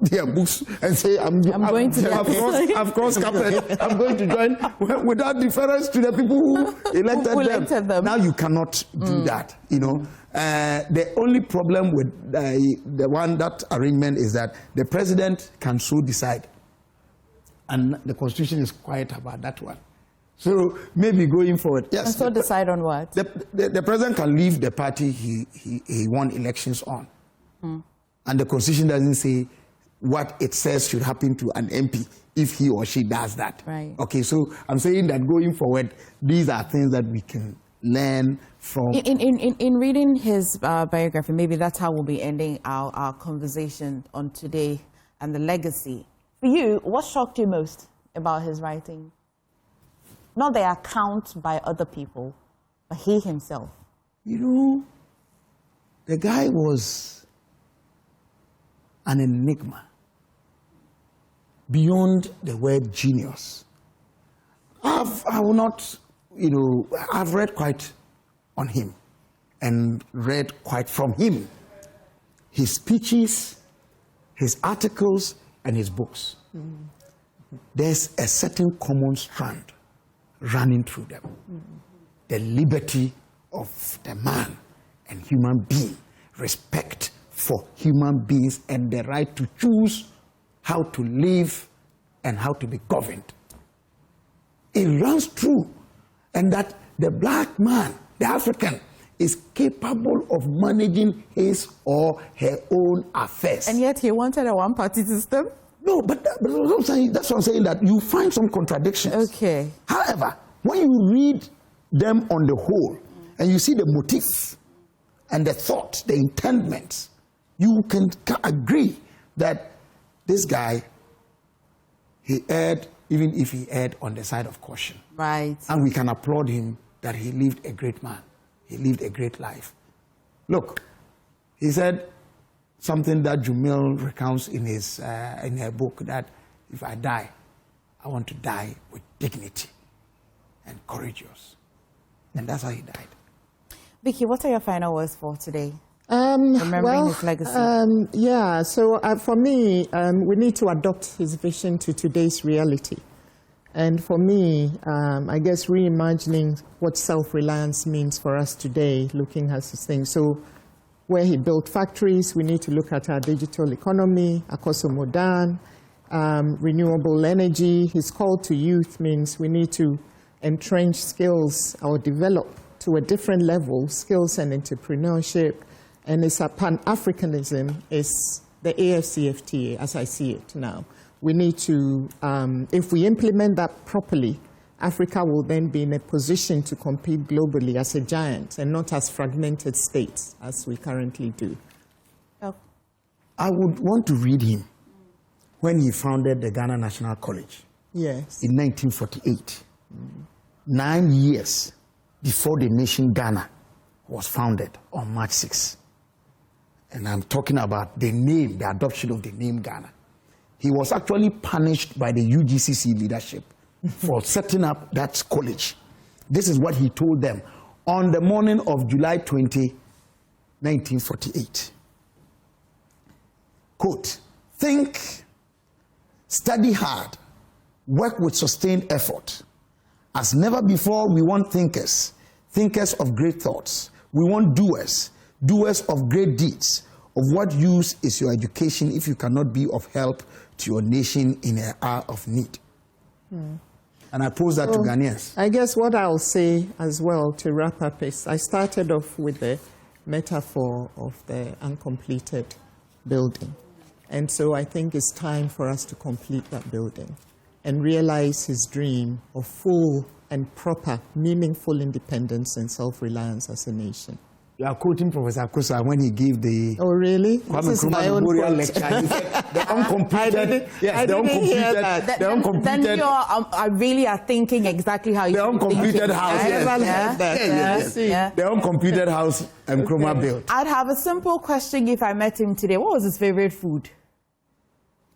Speaker 8: their books and say, I've crossed carpet, I'm going to join, without deference to the people who elected them. Now you cannot do that, The only problem with that arrangement is that the president can so decide. And the Constitution is quiet about that one. So maybe going forward, yes.
Speaker 1: And so decide on what?
Speaker 8: The president can leave the party he won elections on. And the Constitution doesn't say what it says should happen to an MP if he or she does that.
Speaker 1: Right.
Speaker 8: Okay, so I'm saying that going forward, these are things that we can learn from.
Speaker 1: In reading his biography, maybe that's how we'll be ending our conversation on today and the legacy. For you, what shocked you most about his writing? Not the account by other people, but he himself.
Speaker 8: You know, the guy was an enigma beyond the word genius. I will not, you know, I've read quite on him and read quite from him. His speeches, his articles, and his books. There's a certain common strand running through them. The liberty of the man and human being, respect for human beings and the right to choose how to live and how to be governed. It runs through, and that the black man, the African, is capable of managing his or her own affairs.
Speaker 1: And yet he wanted a one-party system?
Speaker 8: No, but that's what I'm saying, that you find some contradictions.
Speaker 1: Okay.
Speaker 8: However, when you read them on the whole, and you see the motif and the thought, the intendment, you can agree that this guy, he erred, even if he erred on the side of caution.
Speaker 1: Right.
Speaker 8: And we can applaud him that he lived a great man. He lived a great life. Look, he said something that Jumil recounts in her book, that if I die, I want to die with dignity and courageous. And that's how he died.
Speaker 1: Vicky, what are your final words for today? Remembering his legacy.
Speaker 10: Yeah, so for me, we need to adopt his vision to today's reality. And for me, I guess reimagining what self-reliance means for us today, looking at this thing. So where he built factories, we need to look at our digital economy, Akoso Modern, renewable energy. His call to youth means we need to entrench skills or develop to a different level, skills and entrepreneurship. And it's a Pan-Africanism, is the AFCFTA, as I see it now. We need to, if we implement that properly, Africa will then be in a position to compete globally as a giant and not as fragmented states as we currently do.
Speaker 1: Oh.
Speaker 8: I would want to read him when he founded the Ghana National College.
Speaker 10: Yes.
Speaker 8: In 1948. 9 years before the nation Ghana was founded on March 6. And I'm talking about the name, the adoption of the name Ghana. He was actually punished by the UGCC leadership for setting up that college. This is what he told them on the morning of July 20, 1948. Quote, think, study hard, work with sustained effort. As never before, we want thinkers, thinkers of great thoughts. We want doers, doers of great deeds. Of what use is your education if you cannot be of help to your nation in an hour of need? And I pose that to Ghanaians.
Speaker 10: I guess what I'll say as well to wrap up is, I started off with the metaphor of the uncompleted building. And so I think it's time for us to complete that building and realize his dream of full and proper, meaningful independence and self-reliance as a nation.
Speaker 8: You are quoting Professor Kosa when he gave the
Speaker 10: Kwame
Speaker 8: Nkrumah Memorial Lecture. He said the uncompleted,
Speaker 1: Then you really are thinking exactly how you
Speaker 8: the uncompleted house. The uncompleted house Nkrumah built.
Speaker 1: I'd have a simple question if I met him today. What was his favorite food?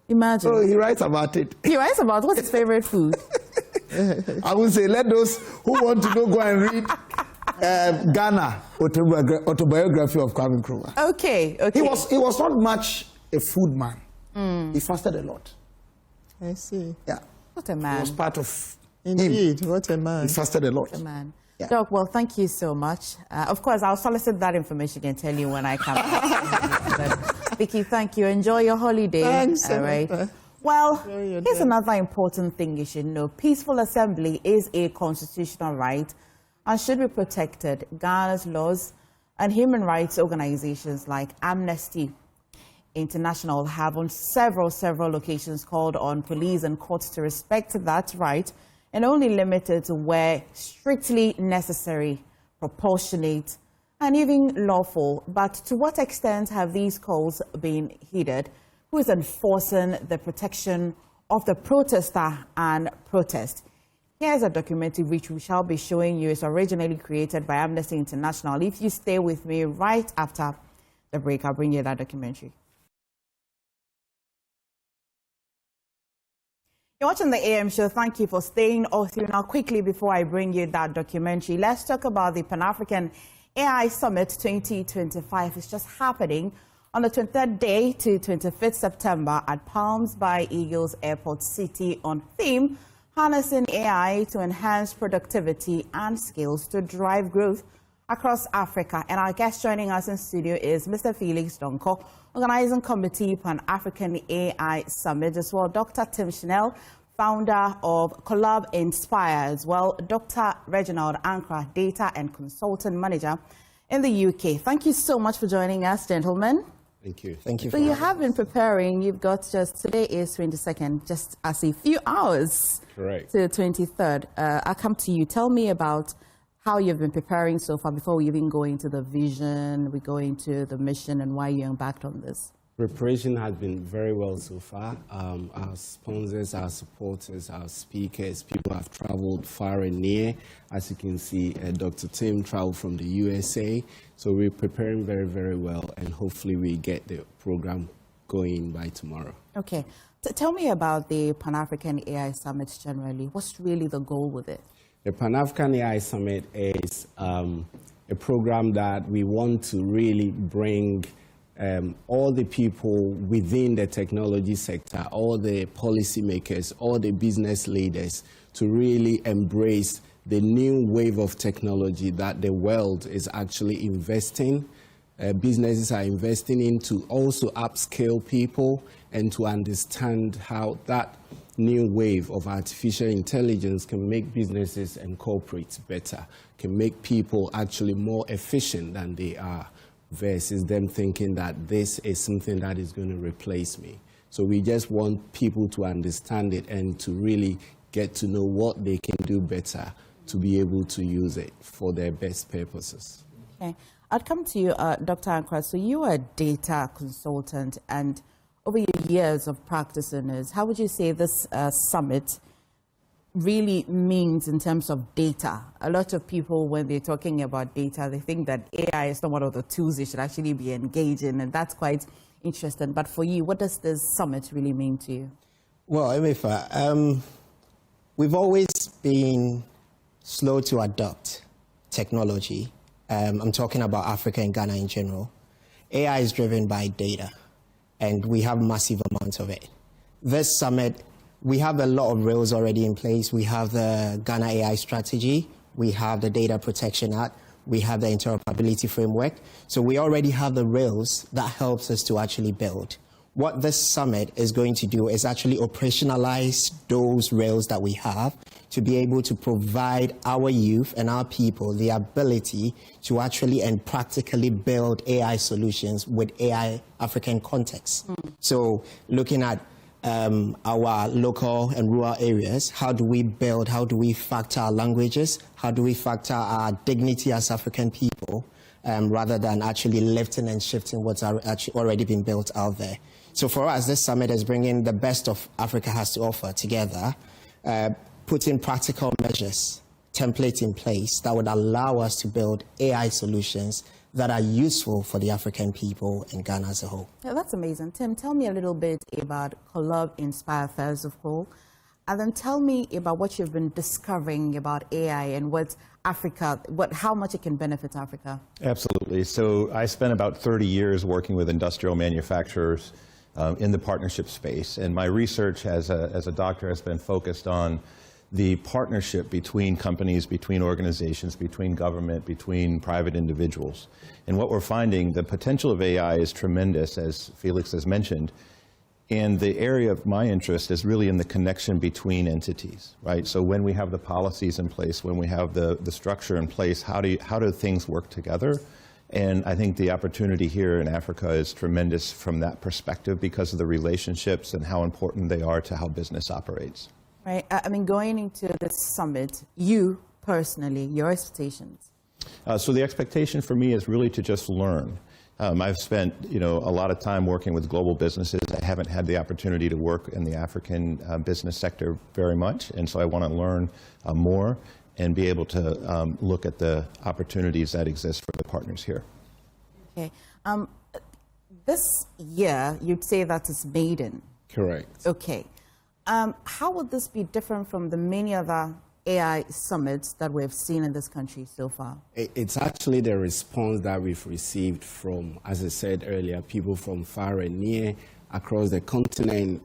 Speaker 1: Imagine.
Speaker 8: Oh, he writes about it.
Speaker 1: He writes about what's his favorite food?
Speaker 8: I would say let those who want to know go and read Ghana autobiography of Kwame Nkrumah.
Speaker 1: Okay.
Speaker 8: He was not much a food man. He fasted a lot.
Speaker 10: I see.
Speaker 8: Yeah.
Speaker 1: What a man.
Speaker 8: He was part of
Speaker 10: Indeed, what a man.
Speaker 8: He fasted a lot.
Speaker 1: What a man.
Speaker 8: Yeah.
Speaker 1: Doc, well, thank you so much. Of course, I'll solicit that information and tell you when I come back. Vicky, thank you. Enjoy your holiday.
Speaker 10: Thanks.
Speaker 1: All right. Well, here's another important thing you should know. Peaceful assembly is a constitutional right and should be protected. Ghana's laws and human rights organizations like Amnesty International have on several locations called on police and courts to respect that right and only limit it to where strictly necessary proportionate, and even lawful. But to what extent have these calls been heeded? Who is enforcing the protection of the protester and protest? Here's a documentary which we shall be showing you. It's originally created by Amnesty International. If you stay with me right after the break, I'll bring you that documentary. You're watching the AM show. Thank you for staying all through. Now, quickly, before I bring you that documentary, let's talk about the Pan-African AI Summit 2025. It's just happening on the 23rd day to 25th September at Palms by Eagles Airport City on theme, harnessing AI to enhance productivity and skills to drive growth across Africa. And our guest joining us in studio is Mr. Felix Donko, Organizing Committee Pan-African AI Summit, as well Dr. Tim Schnell, founder of Collab Inspire, as well Dr. Reginald Ankra, Data and Consultant Manager in the UK. Thank you so much for joining us, gentlemen.
Speaker 9: Thank you. Thank you.
Speaker 1: So you have been preparing. You've got just, today is 22nd, just as a few hours
Speaker 9: Correct.
Speaker 1: to the 23rd. I'll come to you. Tell me about how you've been preparing so far before we even go into the vision, we go into the mission, and why you embarked on this.
Speaker 9: Preparation has been very well so far. Our sponsors, our supporters, our speakers, people have traveled far and near. As you can see, Dr. Tim traveled from the USA. So we're preparing very, very well, and hopefully we get the program going by tomorrow.
Speaker 1: Okay. Tell me about the Pan-African AI Summit generally. What's really the goal with it?
Speaker 9: The Pan-African AI Summit is a program that we want to really bring all the people within the technology sector, all the policymakers, all the business leaders to really embrace the new wave of technology that the world is actually investing. Businesses are investing in to also upscale people and to understand how that new wave of artificial intelligence can make businesses and corporates better, can make people actually more efficient than they are, versus them thinking that this is something that is going to replace me. So we just want people to understand it and to really get to know what they can do better to be able to use it for their best purposes.
Speaker 1: Okay. I'd come to you, Dr. Ankra. So you are a data consultant, and over your years of practicing this, how would you say this summit really means in terms of data? A lot of people, when they're talking about data, they think that AI is not one of the tools they should actually be engaging, and that's quite interesting. But for you, what does this summit really mean to you?
Speaker 9: Well, Emifa, we've always been slow to adopt technology. I'm talking about Africa and Ghana in general. AI is driven by data, and we have massive amounts of it. This summit, we have a lot of rails already in place. We have the Ghana AI strategy. We have the Data Protection Act. We have the interoperability framework. So we already have the rails that helps us to actually build. What this summit is going to do is actually operationalize those rails that we have to be able to provide our youth and our people the ability to actually and practically build AI solutions with AI African context. So looking at our local and rural areas, how do we build, how do we factor our languages, how do we factor our dignity as African people, rather than actually lifting and shifting what's actually already been built out there. So for us, this summit is bringing the best of Africa has to offer together, putting practical measures, templates in place that would allow us to build AI solutions that are useful for the African people and Ghana as a whole.
Speaker 1: Yeah, that's amazing. Tim, tell me a little bit about Collab Inspire first of all, and then tell me about what you've been discovering about AI and what Africa, how much it can benefit Africa.
Speaker 11: Absolutely. So I spent about 30 years working with industrial manufacturers in the partnership space, and my research as a doctor has been focused on the partnership between companies, between organizations, between government, between private individuals. And what we're finding, the potential of AI is tremendous, as Felix has mentioned. And the area of my interest is really in the connection between entities, right? So when we have the policies in place, when we have the structure in place, how do things work together? And I think the opportunity here in Africa is tremendous from that perspective because of the relationships and how important they are to how business operates.
Speaker 1: Right. I mean, going into this summit, you personally, your expectations?
Speaker 11: So the expectation for me is really to just learn. I've spent, a lot of time working with global businesses. I haven't had the opportunity to work in the African business sector very much, and so I want to learn more and be able to look at the opportunities that exist for the partners here.
Speaker 1: Okay. This year, you'd say that is maiden.
Speaker 6: Correct.
Speaker 1: Okay. How would this be different from the many other AI summits that we've seen in this country so far?
Speaker 6: It's actually the response that we've received from, as I said earlier, people from far and near, across the continent,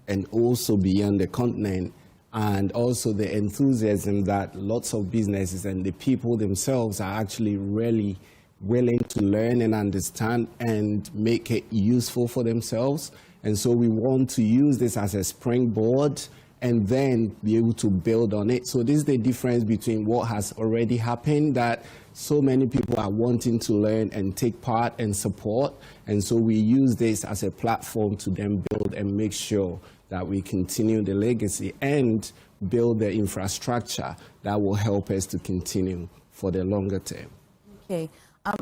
Speaker 6: and also beyond the continent, and also the enthusiasm that lots of businesses and the people themselves are actually really willing to learn and understand and make it useful for themselves. And so we want to use this as a springboard and then be able to build on it. So this is the difference between what has already happened, that so many people are wanting to learn and take part and support. And so we use this as a platform to then build and make sure that we continue the legacy and build the infrastructure that will help us to continue for the longer term.
Speaker 1: Okay.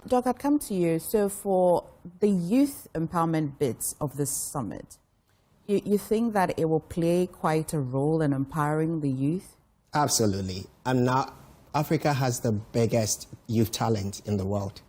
Speaker 1: Doc, I'd come to you. So for the youth empowerment bits of this summit, you think that it will play quite a role in empowering the youth?
Speaker 9: Absolutely. And now Africa has the biggest youth talent in the world.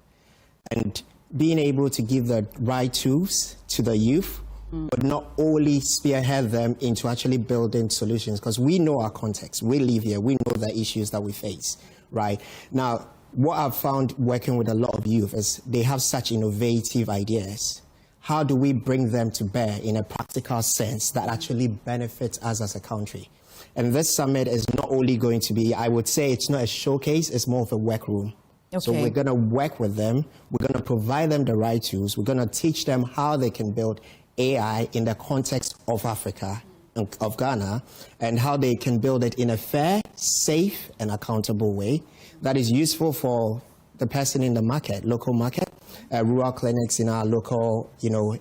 Speaker 9: And being able to give the right tools to the youth would not only spearhead them into actually building solutions, because we know our context. We live here. We know the issues that we face, right? Now, what I've found working with a lot of youth is they have such innovative ideas. How do we bring them to bear in a practical sense that actually benefits us as a country? And this summit is not only going to be, I would say it's not a showcase, it's more of a workroom. Okay. So we're going to work with them. We're going to provide them the right tools. We're going to teach them how they can build AI in the context of Africa, of Ghana, and how they can build it in a fair, safe, and accountable way that is useful for the person in the market, local market, rural clinics in our local,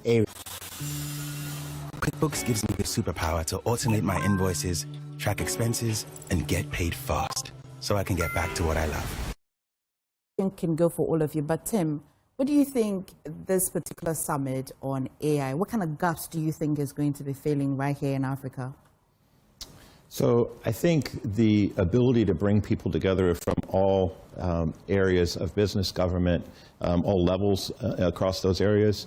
Speaker 9: area.
Speaker 12: QuickBooks gives me the superpower to automate my invoices, track expenses, and get paid fast, so I can get back to what I love.
Speaker 1: Can go for all of you, but Tim, what do you think this particular summit on AI, what kind of gaps do you think is going to be filling right here in Africa?
Speaker 11: So I think the ability to bring people together from all areas of business, government, all levels across those areas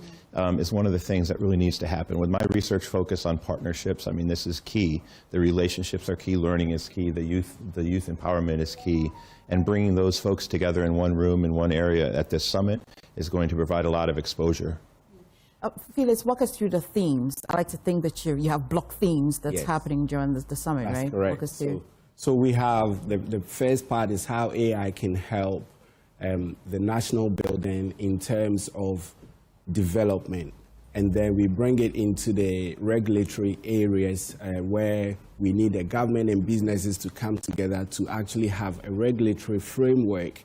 Speaker 11: is one of the things that really needs to happen. With my research focus on partnerships, I mean, this is key. The relationships are key, learning is key, the youth empowerment is key, and bringing those folks together in one room, in one area at this summit is going to provide a lot of exposure.
Speaker 1: Felix, walk us through the themes. I like to think that you have block themes that's happening during the summit,
Speaker 6: That's
Speaker 1: right?
Speaker 6: correct.
Speaker 1: Walk us through.
Speaker 6: So we have the first part is how AI can help the national building in terms of development. And then we bring it into the regulatory areas where we need the government and businesses to come together to actually have a regulatory framework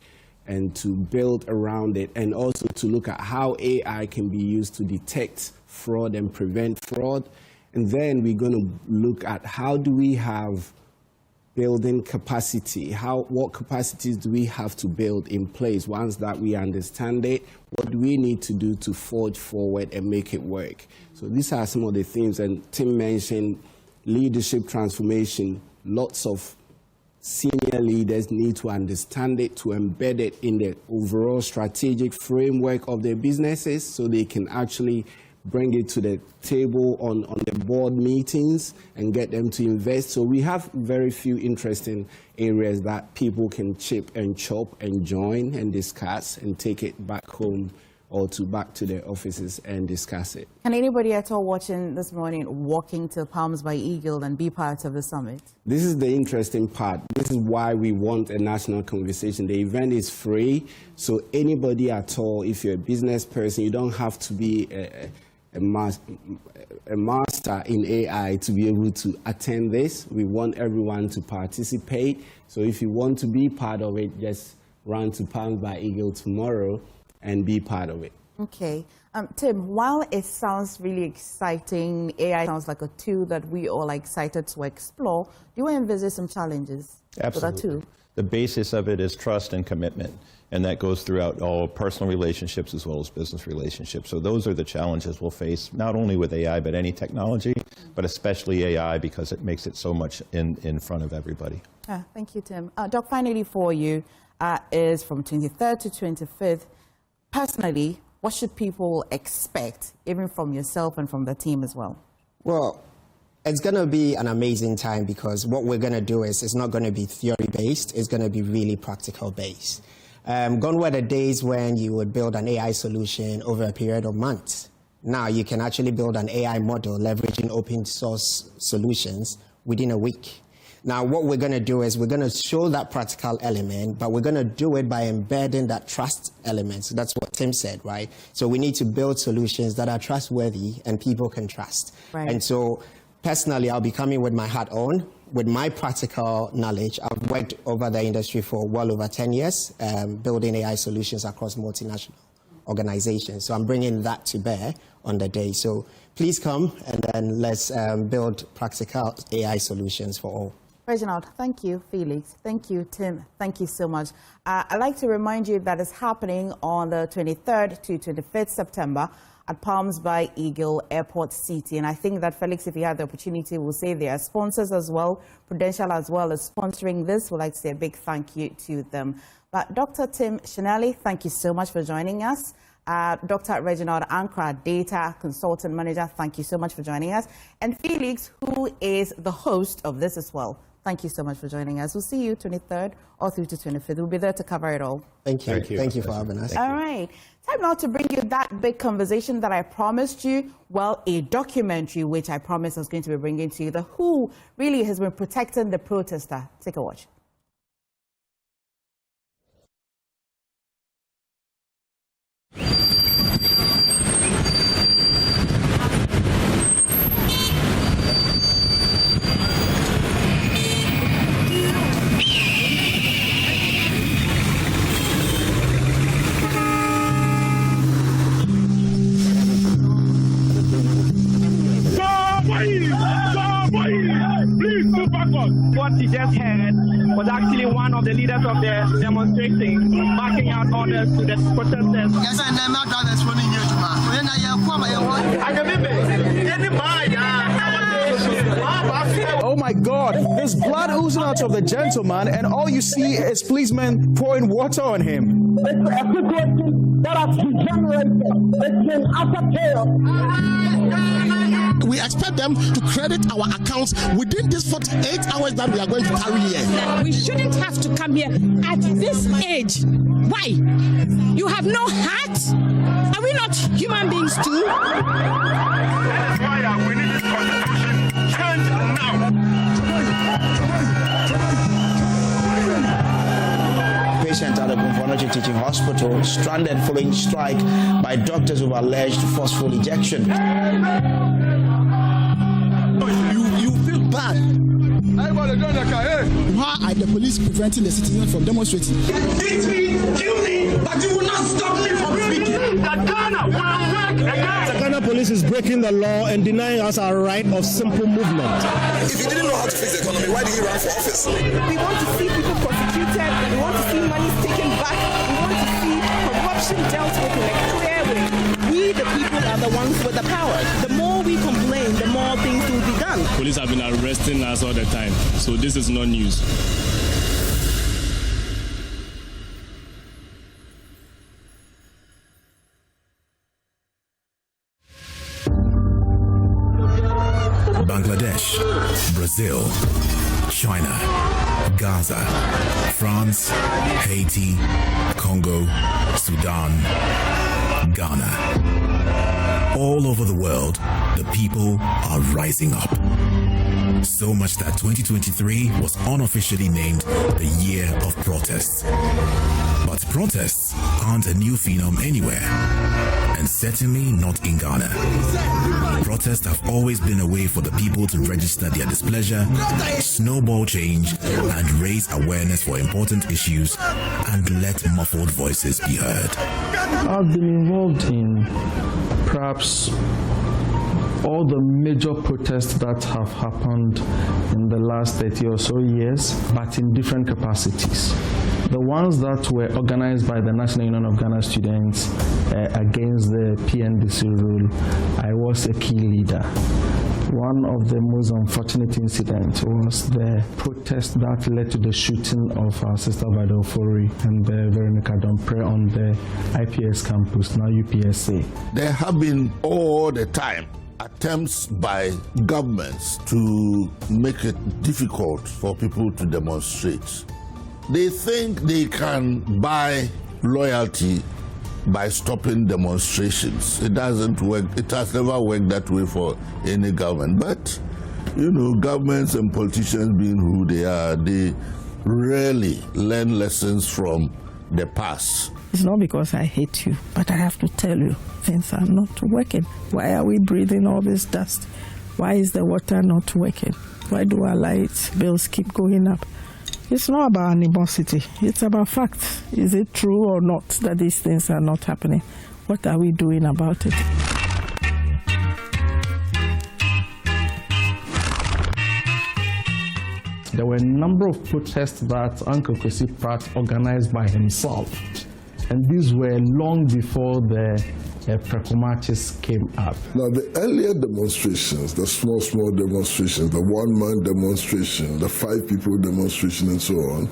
Speaker 6: and to build around it, and also to look at how AI can be used to detect fraud and prevent fraud. And then we're going to look at how do we have building capacity, what capacities do we have to build in place once that we understand it, what do we need to do to forge forward and make it work. So these are some of the themes, and Tim mentioned leadership transformation. Lots of senior leaders need to understand it, to embed it in the overall strategic framework of their businesses so they can actually bring it to the table on the board meetings and get them to invest. So we have very few interesting areas that people can chip and chop and join and discuss and take it back home or back to their offices and discuss it.
Speaker 1: Can anybody at all watching this morning walking to Palms by Eagle and be part of the summit?
Speaker 6: This is the interesting part. This is why we want a national conversation. The event is free, so anybody at all, if you're a business person, you don't have to be a master in AI to be able to attend this. We want everyone to participate. So if you want to be part of it, just run to Palms by Eagle tomorrow and be part of it.
Speaker 1: Okay. Tim, while it sounds really exciting, AI sounds like a tool that we all are excited to explore, do you envisage some challenges
Speaker 11: Absolutely.
Speaker 1: for that tool?
Speaker 11: The basis of it is trust and commitment, and that goes throughout all personal relationships as well as business relationships. So those are the challenges we'll face, not only with AI, but any technology, but especially AI, because it makes it so much in front of everybody.
Speaker 1: Thank you, Tim. Doc, finally for you, is from 23rd to 25th. Personally, what should people expect, even from yourself and from the team as well?
Speaker 9: Well, it's going to be an amazing time because what we're going to do is it's not going to be theory-based. It's going to be really practical-based. Gone were the days when you would build an AI solution over a period of months. Now you can actually build an AI model leveraging open source solutions within a week. Now, what we're going to do is we're going to show that practical element, but we're going to do it by embedding that trust element. So that's what Tim said, right? So we need to build solutions that are trustworthy and people can trust.
Speaker 1: Right.
Speaker 9: And so personally, I'll be coming with my hat on, with my practical knowledge. I've worked over the industry for well over 10 years, building AI solutions across multinational organizations. So I'm bringing that to bear on the day. So please come and then let's build practical AI solutions for all.
Speaker 1: Reginald, thank you. Felix, thank you. Tim, thank you so much. I'd like to remind you that it's happening on the 23rd to 25th September at Palms by Eagle Airport City. And I think that, Felix, if you had the opportunity, we'll say they are sponsors as well. Prudential as well as sponsoring this. We'd like to say a big thank you to them. But Dr. Tim Shinelli, thank you so much for joining us. Dr. Reginald Ankra, Data Consultant Manager, thank you so much for joining us. And Felix, who is the host of this as well. Thank you so much for joining us. We'll see you 23rd or through to 25th. We'll be there to cover it all.
Speaker 9: Thank you. Thank you for having us.
Speaker 1: All right. Time now to bring you that big conversation that I promised you. Well, a documentary which I promised I was going to be bringing to you. The Who really has been protecting the protester. Take a watch.
Speaker 2: What you just heard was actually one of the leaders of the demonstration backing out orders to the protesters. Yes, I never done this for you,
Speaker 13: Oh my God, there's blood oozing out of the gentleman, and all you see is policemen pouring water on him.
Speaker 14: It's a situation that has degenerated. It's been utter chaos.
Speaker 24: We expect them to credit our accounts within these 48 hours that we are going to carry here.
Speaker 25: We shouldn't have to come here at this age. Why? You have no heart? Are we not human beings too?
Speaker 2: That's why we need this constitution changed now.
Speaker 26: Patient at the Kwanyako Teaching Hospital stranded following strike by doctors who alleged forceful ejection.
Speaker 24: You feel bad. Why are the police preventing the citizens from demonstrating?
Speaker 2: Beat me, kill me, but you will not stop me from speaking. The Ghana will work again.
Speaker 13: The Ghana police is breaking the law and denying us our right of simple movement.
Speaker 27: If you didn't know how to fix the economy, why did you run for office?
Speaker 28: We want to see people prosecuted. We want to see money taken back. We want to see corruption dealt with in a clear way. We, the people, are the ones with the power. The more we complain, the more things will be done.
Speaker 29: Police have been arresting us all the time, so this is not news.
Speaker 30: Bangladesh, Brazil, China, Gaza, France, Haiti, Congo, Sudan, Ghana. All over the world, the people are rising up. So much that 2023 was unofficially named the Year of Protests. But protests aren't a new phenom anywhere, and certainly not in Ghana. Protests have always been a way for the people to register their displeasure, snowball change, and raise awareness for important issues and let muffled voices be heard.
Speaker 3: I've been involved in perhaps all the major protests that have happened in the last 30 or so years, but in different capacities. The ones that were organized by the National Union of Ghana Students against the PNDC rule, I was a key leader. One of the most unfortunate incidents was the protest that led to the shooting of our sister Vada Ofori and Veronica Dompre on the IPS campus, now UPSA.
Speaker 15: There have been all the time attempts by governments to make it difficult for people to demonstrate. They think they can buy loyalty by stopping demonstrations. It doesn't work. It has never worked that way for any government. But, you know, governments and politicians being who they are, they rarely learn lessons from the past.
Speaker 16: It's not because I hate you, but I have to tell you, things are not working. Why are we breathing all this dust? Why is the water not working? Why do our light bills keep going up? It's not about animosity. It's about facts. Is it true or not that these things are not happening? What are we doing about it?
Speaker 3: There were a number of protests that Uncle Kwesi Pratt organized by himself. And these were long before the practitioners came up.
Speaker 17: Now, the earlier demonstrations, the small demonstrations, the one-man demonstration, the 5 people demonstration and so on,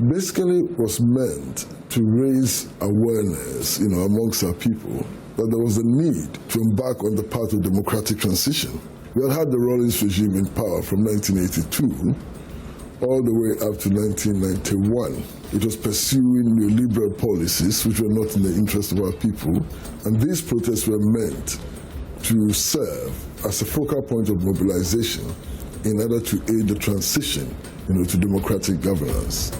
Speaker 17: basically was meant to raise awareness, you know, amongst our people that there was a need to embark on the path of democratic transition. We had the Rawlings regime in power from 1982 all the way up to 1991. It was pursuing neoliberal policies which were not in the interest of our people, and these protests were meant to serve as a focal point of mobilization in order to aid the transition, you know, to democratic governance.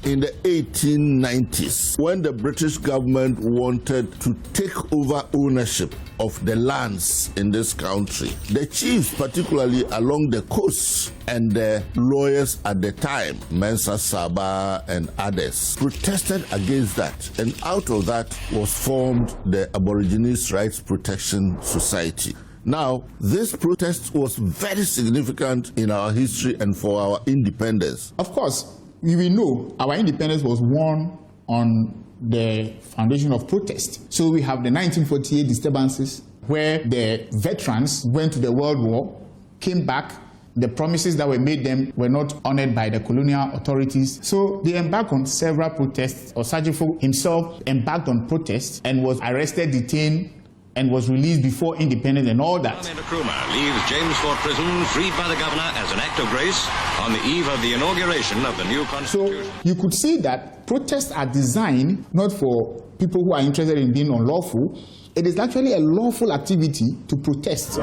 Speaker 15: In the 1890s, when the British government wanted to take over ownership of the lands in this country, the chiefs, particularly along the coast, and the lawyers at the time, Mensa Saba and others, protested against that. And out of that was formed the Aborigines Rights Protection Society. Now, this protest was very significant in our history and for our independence.
Speaker 18: Of course, we know our independence was won on the foundation of protest. So we have the 1948 disturbances where the veterans went to the World War, came back, the promises that were made them were not honored by the colonial authorities. So they embarked on several protests. Osajifo himself embarked on protests and was arrested, detained, and was released before independence and all that.
Speaker 19: Kwame Nkrumah leaves James Fort Prison freed by the governor as an act of grace on the eve of the inauguration of the new constitution.
Speaker 18: So you could see that protests are designed not for people who are interested in being unlawful. It is actually a lawful activity to protest.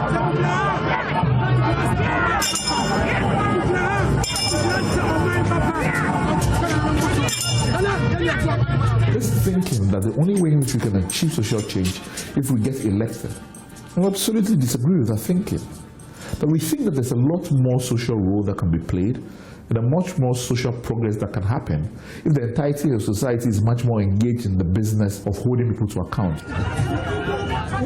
Speaker 20: This thinking that the only way in which we can achieve social change if we get elected, I absolutely disagree with that thinking. But we think that there's a lot more social role that can be played and a much more social progress that can happen if the entirety of society is much more engaged in the business of holding people to account.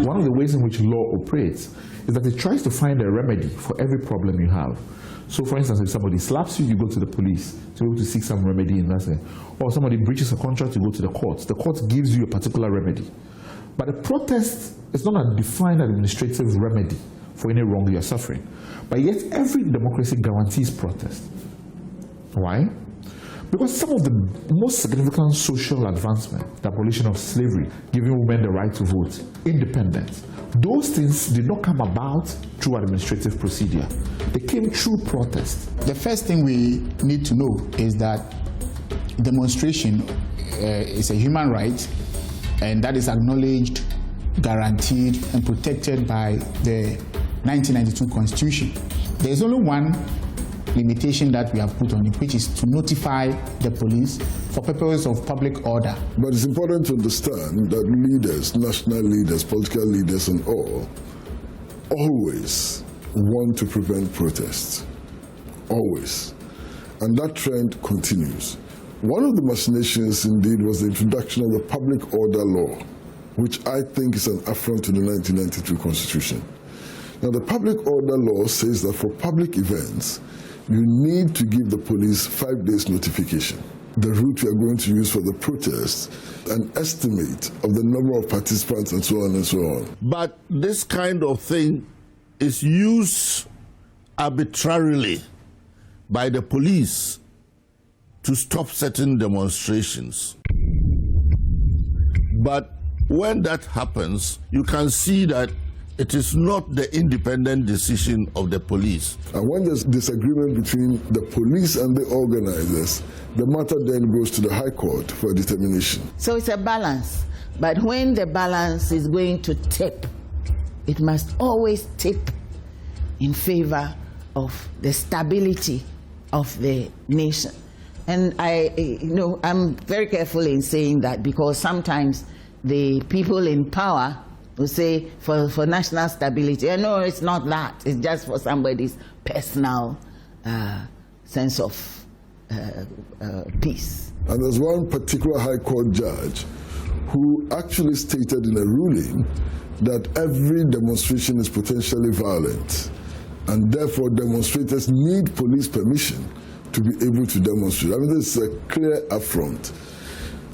Speaker 20: One of the ways in which law operates is that it tries to find a remedy for every problem you have. So, for instance, if somebody slaps you, you go to the police to be able to seek some remedy in that sense. Or somebody breaches a contract, you go to the courts. The court gives you a particular remedy. But a protest is not a defined administrative remedy for any wrong you are suffering. But yet, every democracy guarantees protest. Why? Because some of the most significant social advancement, the abolition of slavery, giving women the right to vote, independence, those things did not come about through administrative procedure. They came through protest.
Speaker 18: The first thing we need to know is that demonstration is a human right, and that is acknowledged, guaranteed, and protected by the 1992 Constitution. There is only one limitation that we have put on it, which is to notify the police for purposes of public order.
Speaker 17: But it's important to understand that leaders, national leaders, political leaders and all, always want to prevent protests. Always. And that trend continues. One of the machinations indeed was the introduction of the public order law, which I think is an affront to the 1992 Constitution. Now, the public order law says that for public events, you need to give the police 5 days notification. The route we are going to use for the protest, an estimate of the number of participants and so on and so on.
Speaker 15: But this kind of thing is used arbitrarily by the police to stop certain demonstrations. But when that happens, you can see that it is not the independent decision of the police.
Speaker 17: And when there's disagreement between the police and the organizers, the matter then goes to the High Court for determination.
Speaker 4: So it's a balance. But when the balance is going to tip, it must always tip in favor of the stability of the nation. And I'm very careful in saying that, because sometimes the people in power will say for national stability. And no, it's not that. It's just for somebody's personal sense of peace.
Speaker 17: And there's one particular High Court judge who actually stated in a ruling that every demonstration is potentially violent, and therefore demonstrators need police permission to be able to demonstrate. I mean, this is a clear affront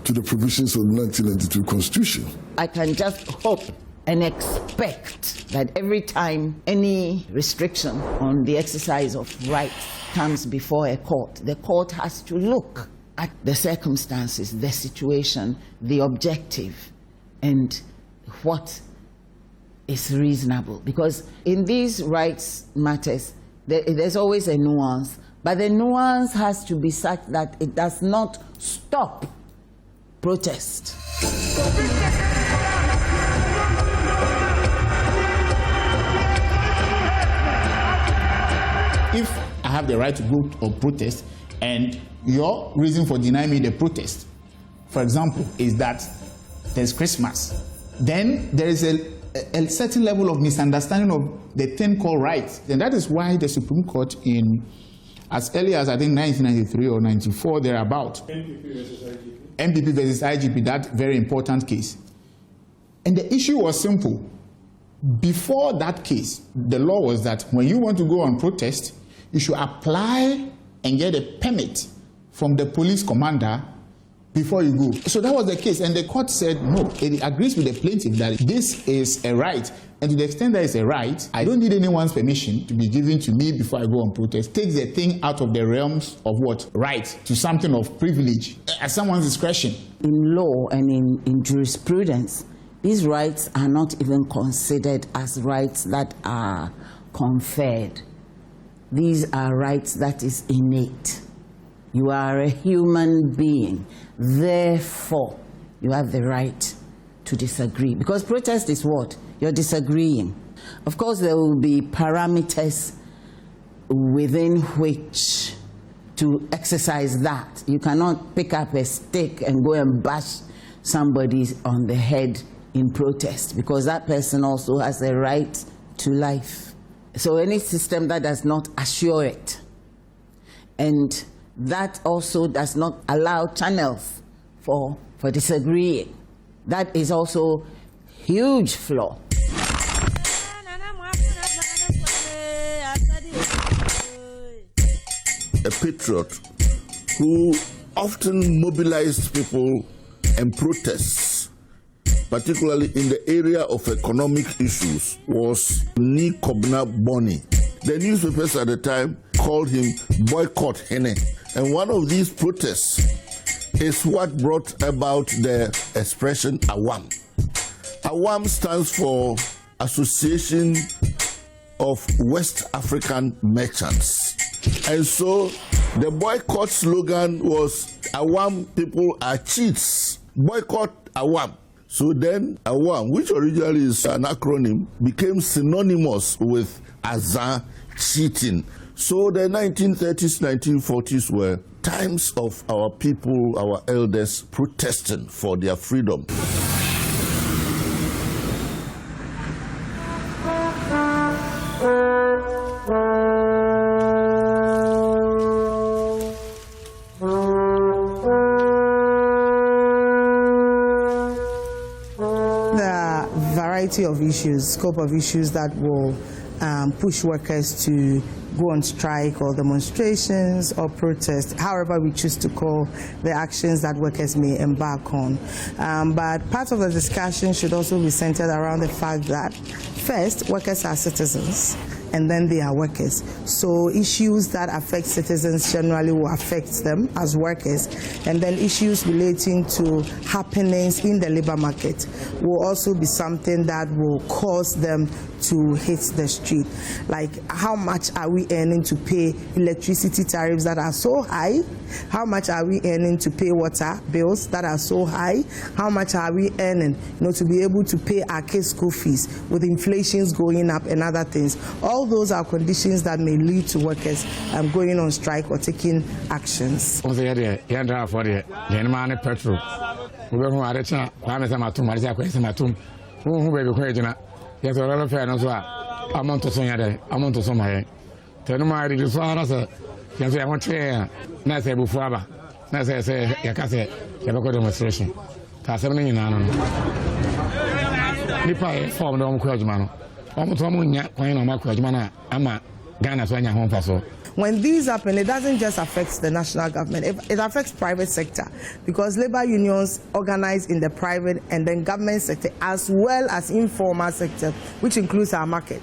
Speaker 17: to the provisions of the 1992 Constitution.
Speaker 4: I can just hope and expect that every time any restriction on the exercise of rights comes before a court, the court has to look at the circumstances, the situation, the objective, and what is reasonable. Because in these rights matters, there's always a nuance, but the nuance has to be such that it does not stop protest.
Speaker 18: If I have the right to go or protest, and your reason for denying me the protest, for example, is that there's Christmas, then there is a certain level of misunderstanding of the thing called rights. And that is why the Supreme Court, in as early as I think 1993 or 94, thereabout, MPP versus IGP, that very important case. And the issue was simple. Before that case, the law was that when you want to go on protest, you should apply and get a permit from the police commander before you go. So that was the case, and the court said no, it agrees with the plaintiff that this is a right, and to the extent that it's a right, I don't need anyone's permission to be given to me before I go on protest. Takes the thing out of the realms of what? Right, to something of privilege, at someone's discretion.
Speaker 4: In law and in jurisprudence, these rights are not even considered as rights that are conferred. These are rights that is innate. You are a human being. Therefore, you have the right to disagree. Because protest is what? You're disagreeing. Of course, there will be parameters within which to exercise that. You cannot pick up a stick and go and bash somebody on the head in protest, because that person also has a right to life. So any system that does not assure it, and that also does not allow channels for disagreeing, that is also huge flaw.
Speaker 15: A patriot who often mobilized people and protests, particularly in the area of economic issues, was Kwame. The newspapers at the time called him Boycott Hene. And one of these protests is what brought about the expression AWAM. AWAM stands for Association of West African Merchants. And so the boycott slogan was AWAM people are cheats. Boycott AWAM. So then AWAM, which originally is an acronym, became synonymous with Azan, cheating. So the 1930s, 1940s were times of our people, our elders protesting for their freedom.
Speaker 5: Of issues, scope of issues that will push workers to go on strike or demonstrations or protest, however we choose to call the actions that workers may embark on. But part of the discussion should also be centered around the fact that, first, workers are citizens, and then they are workers. So issues that affect citizens generally will affect them as workers, and then issues relating to happenings in the labor market will also be something that will cause them to hit the street. Like, how much are we earning to pay electricity tariffs that are so high? How much are we earning to pay water bills that are so high? How much are we earning, to be able to pay our kids' school fees with inflations going up and other things? All those are conditions that may lead to workers going on strike or taking actions. When these happen, it doesn't just affect the national government, it affects private sector, because labor unions organize in the private and then government sector, as well as informal sector, which includes our market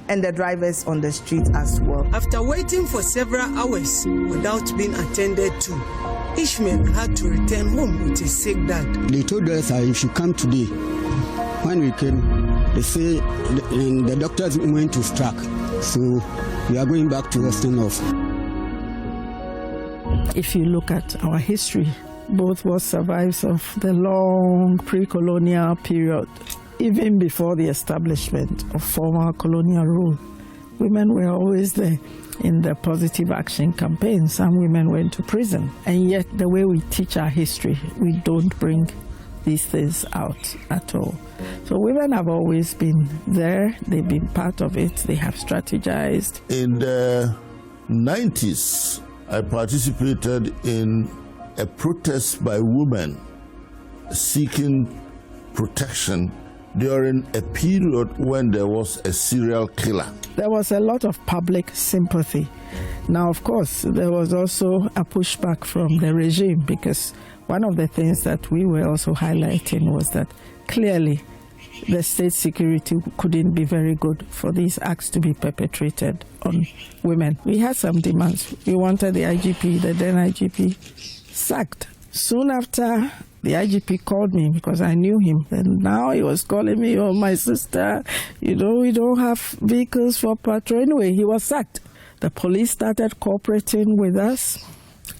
Speaker 5: and the drivers on the street as well.
Speaker 6: After waiting for several hours without being attended to, Ishmael had to return home with his sick dad.
Speaker 7: They told us that if you come today, when we came, they say the doctors went to strike, so we are going back to Western Off.
Speaker 16: If you look at our history, both what survives of the long pre-colonial period, even before the establishment of formal colonial rule, women were always there in the positive action campaign. Some women went to prison, and yet the way we teach our history, we don't bring these things out at all. So women have always been there, they've been part of it, they have strategized.
Speaker 15: In the 90s, I participated in a protest by women seeking protection during a period when there was a serial killer.
Speaker 16: There was a lot of public sympathy. Now, of course, there was also a pushback from the regime, because one of the things that we were also highlighting was that clearly the state security couldn't be very good for these acts to be perpetrated on women. We had some demands. We wanted the IGP, the then IGP, sacked. Soon after, the IGP called me because I knew him. And now he was calling me, oh, my sister, we don't have vehicles for patrol. Anyway, he was sacked. The police started cooperating with us.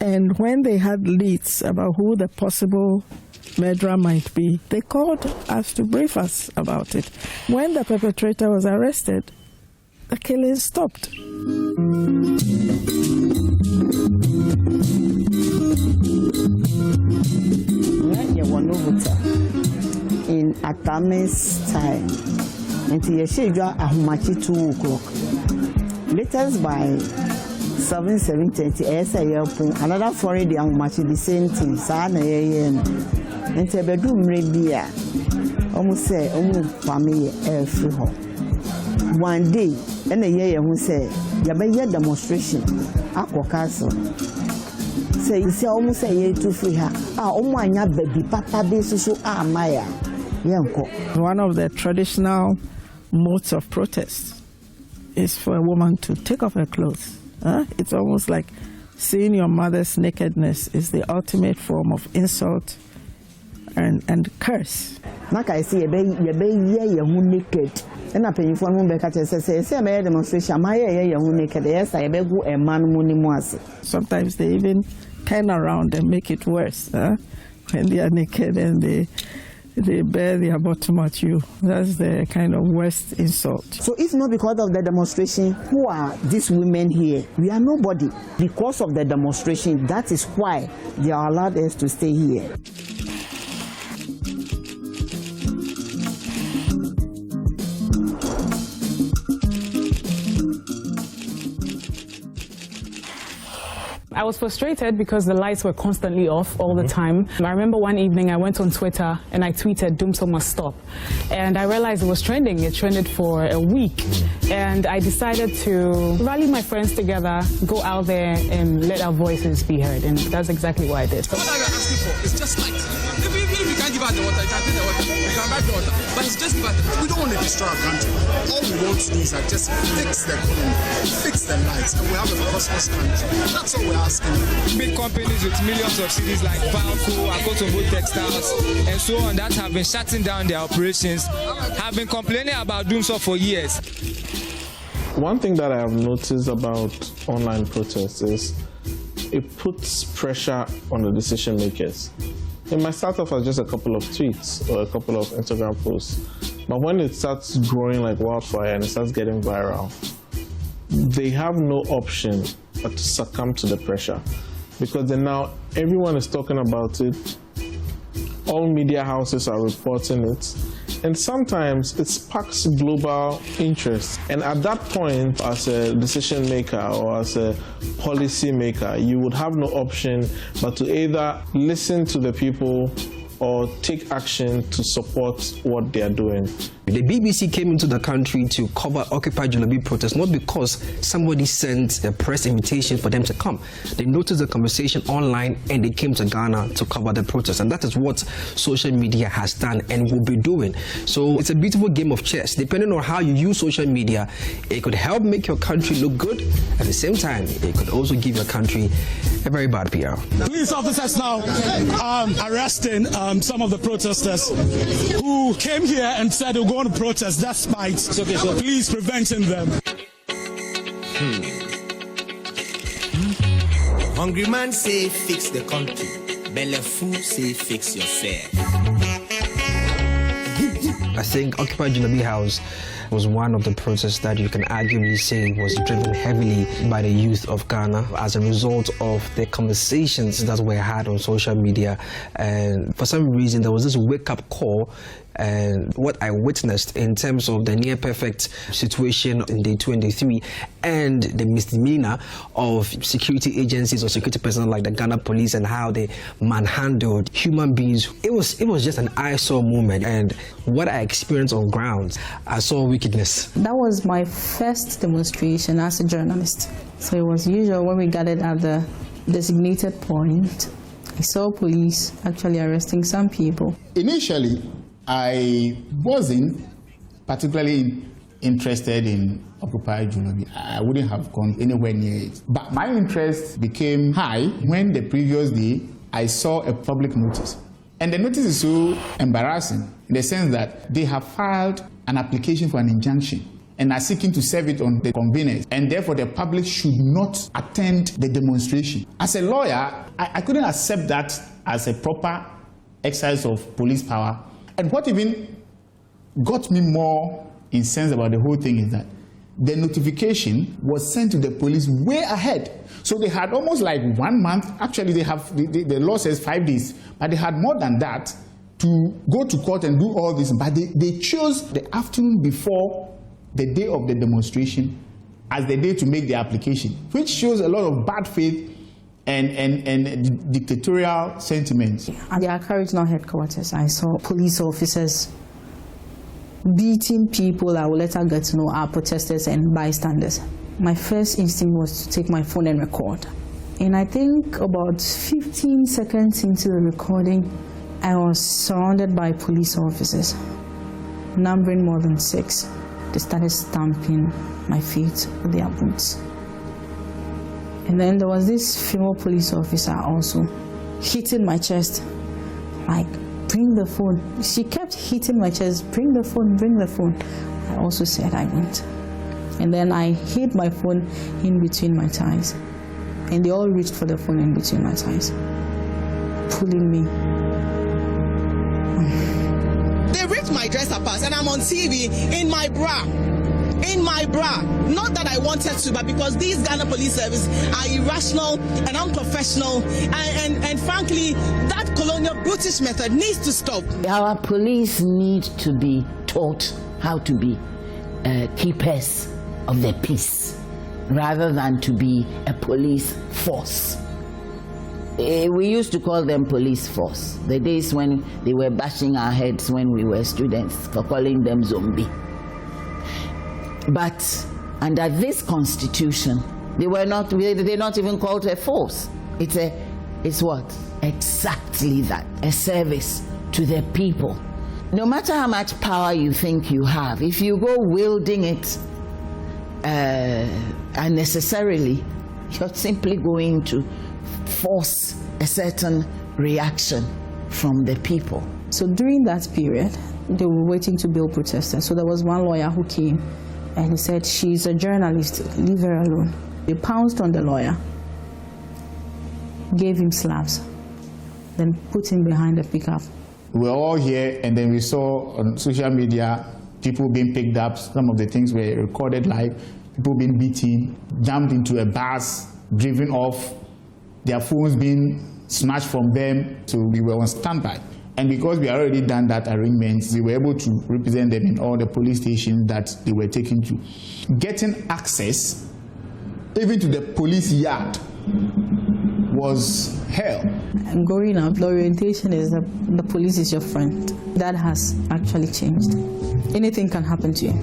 Speaker 16: And when they had leads about who the possible murderer might be, they called us to brief us about it. When the perpetrator was arrested, the killing stopped.
Speaker 4: In Atame's time, until Yeshua Ahumachi 2 o'clock. Latest by 7:30, another foreign Ahumachi, the same thing. Sana and the bedroom rebia almost say, Kwame free home. One day, and a year who say, Yabaya demonstration, Aqua Castle. Say, you say almost a year to free her. Baby, Papa, this is Maya.
Speaker 16: One of the traditional modes of protest is for a woman to take off her clothes. It's almost like seeing your mother's nakedness is the ultimate form of insult and curse.
Speaker 4: Like I see, you be naked. And I pay for one back say, demonstration, my naked. Yes, I beg a man.
Speaker 16: Sometimes they even turn around and make it worse when they are naked and they they bear their bottom at you. That's the kind of worst insult.
Speaker 4: So if not because of the demonstration, who are these women here? We are nobody. Because of the demonstration, that is why they are allowed us to stay here.
Speaker 1: I was frustrated because the lights were constantly off all the time. I remember one evening I went on Twitter and I tweeted, "Dumsor must stop." And I realized it was trending. It trended for a week. And I decided to rally my friends together, go out there and let our voices be heard. And that's exactly what I did.
Speaker 8: What I'm asking for is just light. Even if you can't give out the water, you can take the water, you can buy the water. But it's just about we don't want to destroy our country. All we want to do is just fix the economy, fix the lights, and we have a prosperous country. That's all we're asking.
Speaker 9: Big companies with millions of cities like Valco, Akotombo Textiles, and so on that have been shutting down their operations, have been complaining about Dumsor for years.
Speaker 3: One thing that I have noticed about online protests is it puts pressure on the decision makers. It might start off as just a couple of tweets or a couple of Instagram posts, but when it starts growing like wildfire and it starts getting viral, they have no option but to succumb to the pressure, because then now everyone is talking about it, all media houses are reporting it, and sometimes it sparks global interest. And at that point, as a decision maker or as a policy maker, you would have no option but to either listen to the people or take action to support what they are doing.
Speaker 10: The BBC came into the country to cover Occupy Jolobi protests, not because somebody sent a press invitation for them to come. They noticed the conversation online and they came to Ghana to cover the protest. And that is what social media has done and will be doing. So it's a beautiful game of chess. Depending on how you use social media, it could help make your country look good. At the same time, it could also give your country a very bad PR.
Speaker 11: Police officers now arresting some of the protesters who came here and said they were going to protest despite police preventing them.
Speaker 12: Hungry man say fix the country. Bellefou say fix yourself.
Speaker 10: I think Occupy Jolobi House was one of the protests that you can arguably say was driven heavily by the youth of Ghana as a result of the conversations that were had on social media. And for some reason, there was this wake-up call and what I witnessed in terms of the near-perfect situation in day 23 and the misdemeanor of security agencies or security personnel like the Ghana police and how they manhandled human beings. It was just an eyesore moment, and what I experienced on ground, I saw wickedness.
Speaker 14: That was my first demonstration as a journalist. So it was usual when we gathered at the designated point, I saw police actually arresting some people.
Speaker 18: Initially, I wasn't particularly interested in Occupy Jolobi. I wouldn't have gone anywhere near it. But my interest became high when the previous day I saw a public notice. And the notice is so embarrassing in the sense that they have filed an application for an injunction and are seeking to serve it on the conveners, and therefore the public should not attend the demonstration. As a lawyer, I couldn't accept that as a proper exercise of police power. And what even got me more incensed about the whole thing is that the notification was sent to the police way ahead. So they had almost like 1 month. Actually, they have the law says 5 days, but they had more than that to go to court and do all this. But they chose the afternoon before the day of the demonstration as the day to make the application, which shows a lot of bad faith and dictatorial sentiments.
Speaker 14: At the Accra Regional Headquarters, I saw police officers beating people I will later get to know are protesters and bystanders. My first instinct was to take my phone and record. And I think about 15 seconds into the recording, I was surrounded by police officers, numbering more than 6. They started stamping my feet with their boots. And then there was this female police officer also hitting my chest, like, bring the phone. She kept hitting my chest, bring the phone, bring the phone. I also said I won't. And then I hid my phone in between my thighs. And they all reached for the phone in between my thighs, pulling me.
Speaker 2: my dresser pass and I'm on TV in my bra. In my bra. Not that I wanted to, but because these Ghana Police Service are irrational and unprofessional, and frankly, that colonial British method needs to stop.
Speaker 4: Our police need to be taught how to be keepers of the peace, rather than to be a police force. We used to call them police force, the days when they were bashing our heads when we were students for calling them zombie. But under this constitution, they're not even called a force. It's what? Exactly that, a service to the people. No matter how much power you think you have, if you go wielding it unnecessarily, you're simply going to force a certain reaction from the people.
Speaker 14: So during that period, they were waiting to bail protesters. So there was one lawyer who came and he said, she's a journalist, leave her alone. They pounced on the lawyer, gave him slaps, then put him behind a pickup.
Speaker 18: We were all here, and then we saw on social media people being picked up. Some of the things were recorded live, people being beaten, jumped into a bus, driven off, their phones being snatched from them. So we were on standby. And because we had already done that arrangement, we were able to represent them in all the police stations that they were taken to. Getting access, even to the police yard, was hell.
Speaker 14: And growing up, the orientation is that the police is your friend. That has actually changed. Anything can happen to you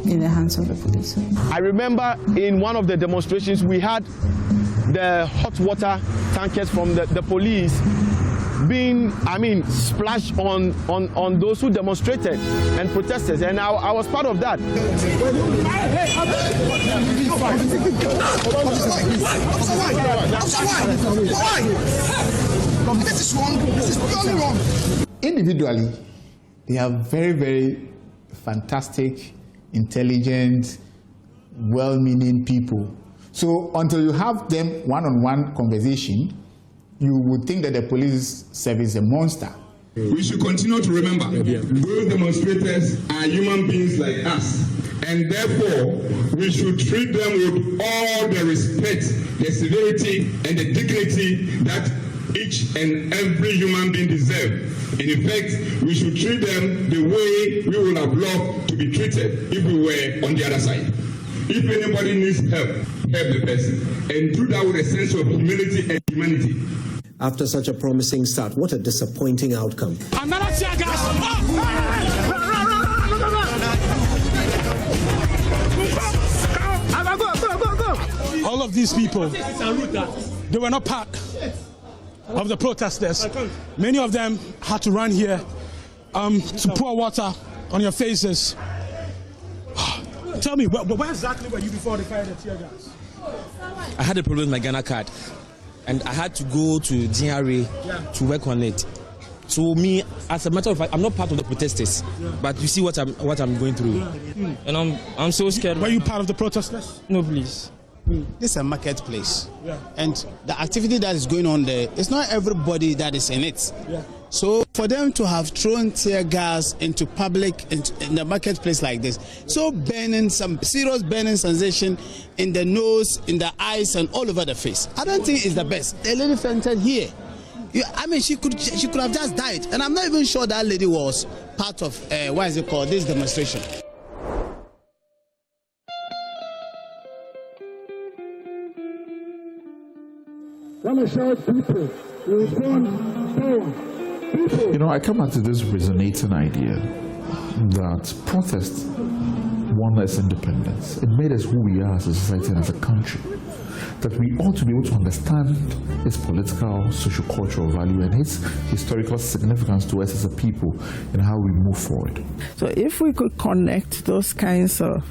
Speaker 14: in the hands of the police.
Speaker 13: I remember in one of the demonstrations, we had the hot water tankers from the police being, splashed on those who demonstrated and protested, and I was part of that.
Speaker 8: This is wrong. This is totally wrong.
Speaker 18: Individually, they are very, very fantastic, intelligent, well-meaning people. So until you have them one-on-one conversation, you would think that the police service is a monster.
Speaker 21: We should continue to remember those demonstrators are human beings like us, and therefore we should treat them with all the respect, the severity, and the dignity that each and every human being deserves. In effect, we should treat them the way we would have loved to be treated if we were on the other side. If anybody needs help, help the person, and do that with a sense of humility and humanity.
Speaker 22: After such a promising start, what a disappointing outcome.
Speaker 11: Another tear gas! All of these people, they were not part of the protesters. Many of them had to run here to pour water on your faces. Tell me, where exactly were you before they fired the tear gas?
Speaker 23: I had a problem with my Ghana card, and I had to go to GRA to work on it. So me, as a matter of fact, I'm not part of the protesters, but you see what I'm going through, and I'm so scared.
Speaker 11: Were you part of the protesters?
Speaker 23: No, please.
Speaker 24: This is a marketplace, and the activity that is going on there, it's not everybody that is in it. So for them to have thrown tear gas into public in the marketplace like this, so burning, some serious burning sensation in the nose, in the eyes, and all over the face, I don't think it's the best. The lady fainted here. She could have just died, and I'm not even sure that lady was part of this demonstration.
Speaker 20: I come back to this resonating idea that protest won us independence. It made us who we are as a society and as a country. That we ought to be able to understand its political, socio-cultural value and its historical significance to us as a people and how we move forward.
Speaker 16: So if we could connect those kinds of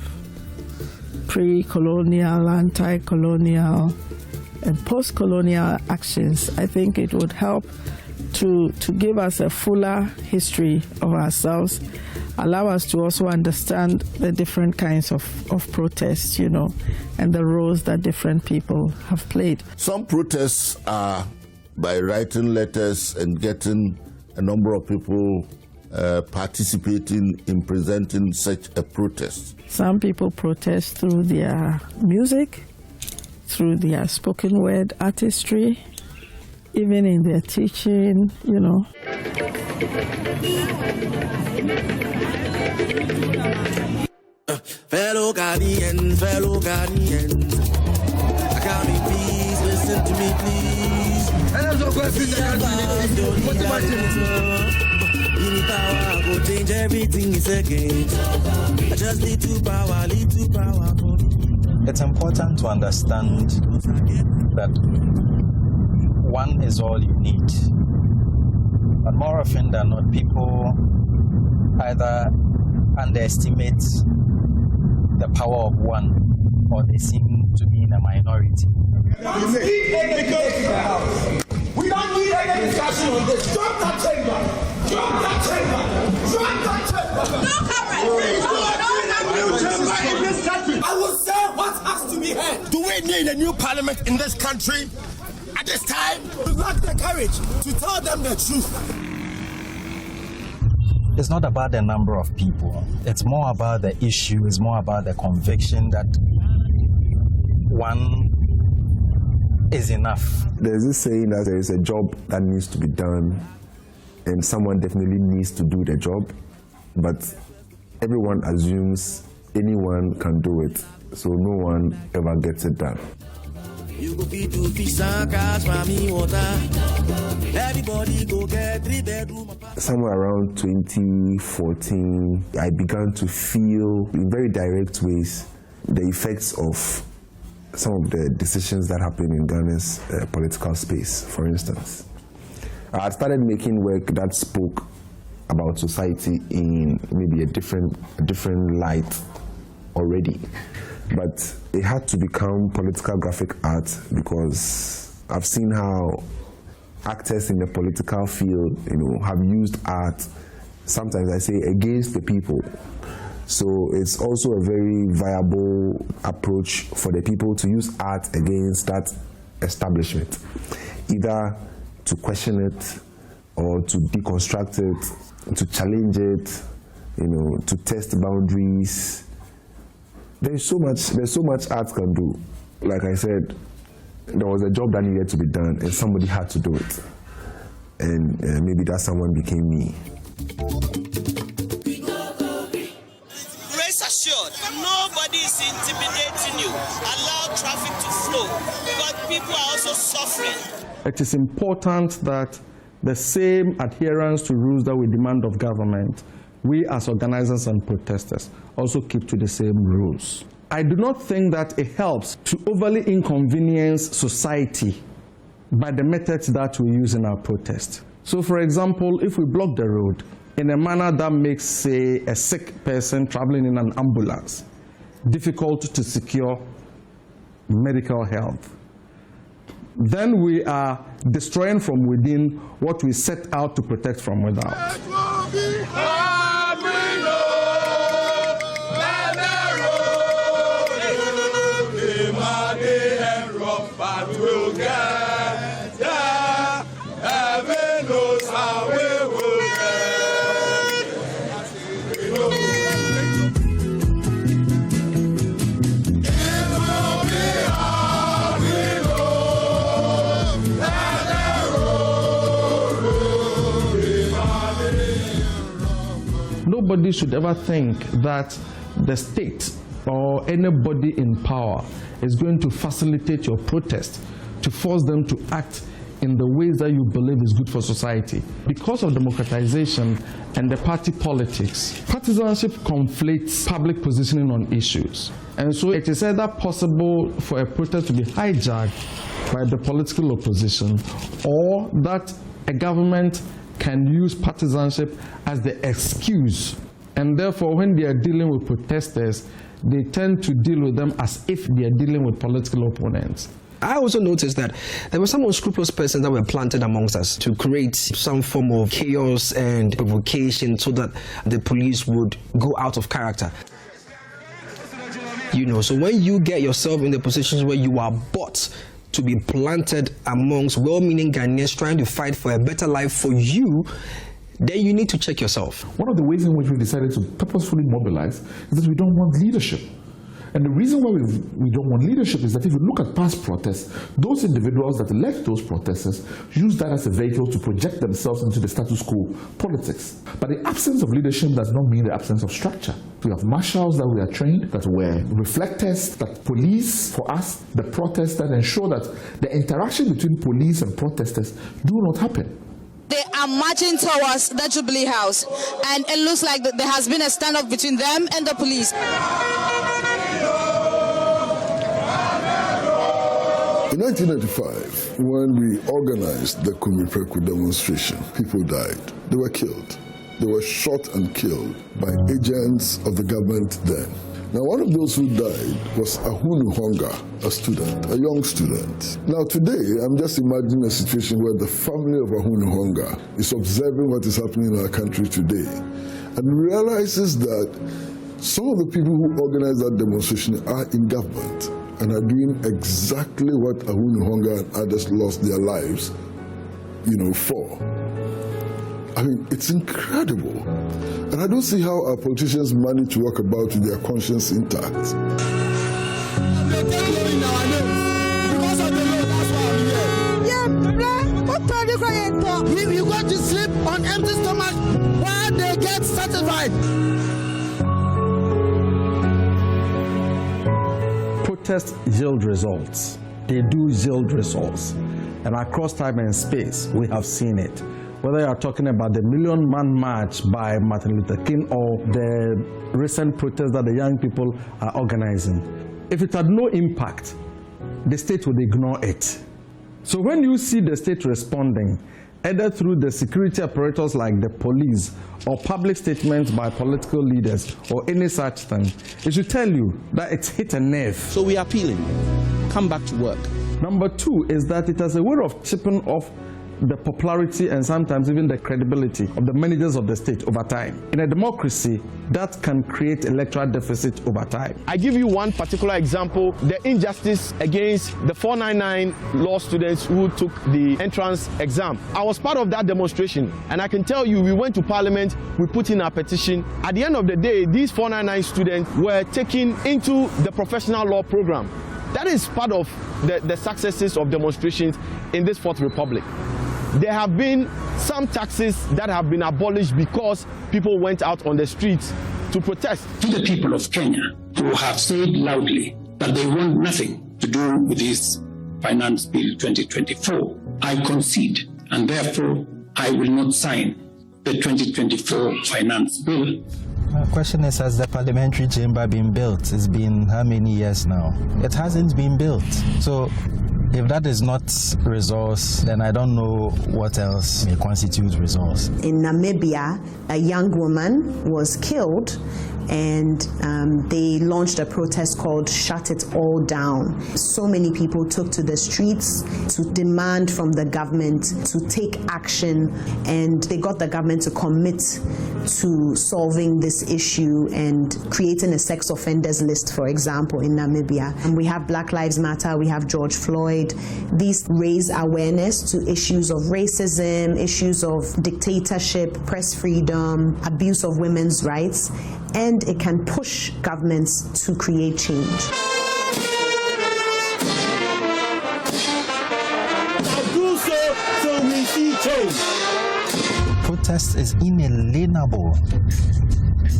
Speaker 16: pre-colonial, anti-colonial, and post-colonial actions, I think it would help to give us a fuller history of ourselves, allow us to also understand the different kinds of protests, and the roles that different people have played.
Speaker 15: Some protests are by writing letters and getting a number of people participating in presenting such a protest?
Speaker 16: Some people protest through their music, through their spoken word artistry, even in their teaching, you know.
Speaker 12: Fellow Ghanaians, I can't be please, listen to me, please. Any power, go change everything is against. I just need to power,
Speaker 5: It's important to understand that one is all you need. But more often than not, people either underestimate the power of one, or they seem to be in a minority.
Speaker 6: We don't need any discussion on this. Drop that chamber. Drop that chamber. Drop that chamber. No chamber in this country. I will say what has to be heard. Do we need a new parliament in this country at this time? We lack the courage to tell them the truth.
Speaker 5: It's not about the number of people. It's more about the issue. It's more about the conviction that one is enough.
Speaker 17: There's this saying that there is a job that needs to be done, and someone definitely needs to do the job, but everyone assumes anyone can do it, so no one ever gets it done. Somewhere around 2014, I began to feel in very direct ways the effects of some of the decisions that happen in Ghana's political space. For instance, I started making work that spoke about society in maybe a different light already, but it had to become political graphic art because I've seen how actors in the political field, have used art, sometimes I say against the people. So it's also a very viable approach for the people to use art against that establishment, either to question it or to deconstruct it, to challenge it, to test boundaries. There's so much art can do. Like I said, there was a job that needed to be done and somebody had to do it. And maybe that someone became me.
Speaker 6: Rest assured, nobody is intimidating you. Allow traffic to flow, but people are also suffering.
Speaker 3: It is important that the same adherence to rules that we demand of government, we as organizers and protesters also keep to the same rules. I do not think that it helps to overly inconvenience society by the methods that we use in our protest. So for example, if we block the road in a manner that makes, say, a sick person traveling in an ambulance difficult to secure medical health, then we are destroying from within what we set out to protect from without. Nobody should ever think that the state or anybody in power is going to facilitate your protest, to force them to act in the ways that you believe is good for society. Because of democratization and the party politics, partisanship conflates public positioning on issues. And so it is either possible for a protest to be hijacked by the political opposition, or that a government can use partisanship as the excuse. And therefore, when they are dealing with protesters, they tend to deal with them as if they are dealing with political opponents.
Speaker 10: I also noticed that there were some unscrupulous persons that were planted amongst us to create some form of chaos and provocation so that the police would go out of character. So when you get yourself in the positions where you are bought to be planted amongst well-meaning Ghanaians trying to fight for a better life for you, then you need to check yourself.
Speaker 20: One of the ways in which we decided to purposefully mobilize is that we don't want leadership. And the reason why we don't want leadership is that if you look at past protests, those individuals that led those protesters used that as a vehicle to project themselves into the status quo politics. But the absence of leadership does not mean the absence of structure. We have marshals that we are trained, that were reflectors, that police for us the protests, that ensure that the interaction between police and protesters do not happen.
Speaker 1: They are marching towards the Jubilee House, and it looks like there has been a standoff between them and the police.
Speaker 15: In 1995, when we organized the Kwame demonstration, people died. They were killed. They were shot and killed by agents of the government then. Now, one of those who died was Ahunu Honga, a student, a young student. Now, today, I'm just imagining a situation where the family of Ahunu Honga is observing what is happening in our country today and realizes that some of the people who organized that demonstration are in government and are doing exactly what Ahunu Honga and others lost their lives, for. I mean, it's incredible. And I don't see how our politicians manage to walk about with their conscience intact.
Speaker 6: Because of the law, that's why I'm here. Yeah, what are you crying for? You got to sleep on empty stomach while they get satisfied.
Speaker 3: Protests yield results. They do yield results. And across time and space, we have seen it. Whether you are talking about the Million Man March by Martin Luther King or the recent protests that the young people are organizing. If it had no impact, the state would ignore it. So when you see the state responding, either through the security apparatus like the police or public statements by political leaders or any such thing, it should tell you that it's hit a nerve.
Speaker 24: So we are appealing. Come back to work.
Speaker 3: Number two is that it has a way of chipping off the popularity and sometimes even the credibility of the managers of the state over time. In a democracy, that can create electoral deficit over time.
Speaker 13: I give you one particular example, the injustice against the 499 law students who took the entrance exam. I was part of that demonstration, and I can tell you, we went to Parliament, we put in our petition. At the end of the day, these 499 students were taken into the professional law program. That is part of the successes of demonstrations in this Fourth Republic. There have been some taxes that have been abolished because people went out on the streets to protest.
Speaker 7: To the people of Kenya who have said loudly that they want nothing to do with this Finance Bill 2024, I concede, and therefore I will not sign the 2024 Finance Bill.
Speaker 5: The question is, has the parliamentary chamber been built? It's been how many years now? It hasn't been built. So if that is not resource, then I don't know what else may constitute resource.
Speaker 9: In Namibia, a young woman was killed, and they launched a protest called Shut It All Down. So many people took to the streets to demand from the government to take action, and they got the government to commit to solving this issue and creating a sex offenders list, for example, in Namibia. And we have Black Lives Matter, we have George Floyd. These raise awareness to issues of racism, issues of dictatorship, press freedom, abuse of women's rights, and it can push governments to create change.
Speaker 6: Now do so we see change.
Speaker 5: Protest is inalienable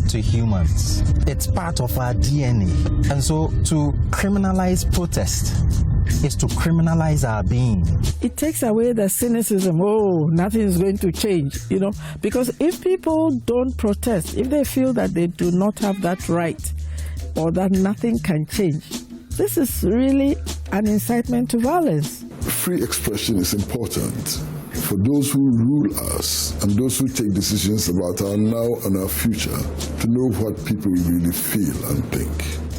Speaker 5: to humans. It's part of our DNA. And so to criminalize protest is to criminalize our being.
Speaker 16: It takes away the cynicism, nothing is going to change, because if people don't protest, if they feel that they do not have that right or that nothing can change, this is really an incitement to violence.
Speaker 15: Free expression is important for those who rule us and those who take decisions about our now and our future to know what people really feel and think.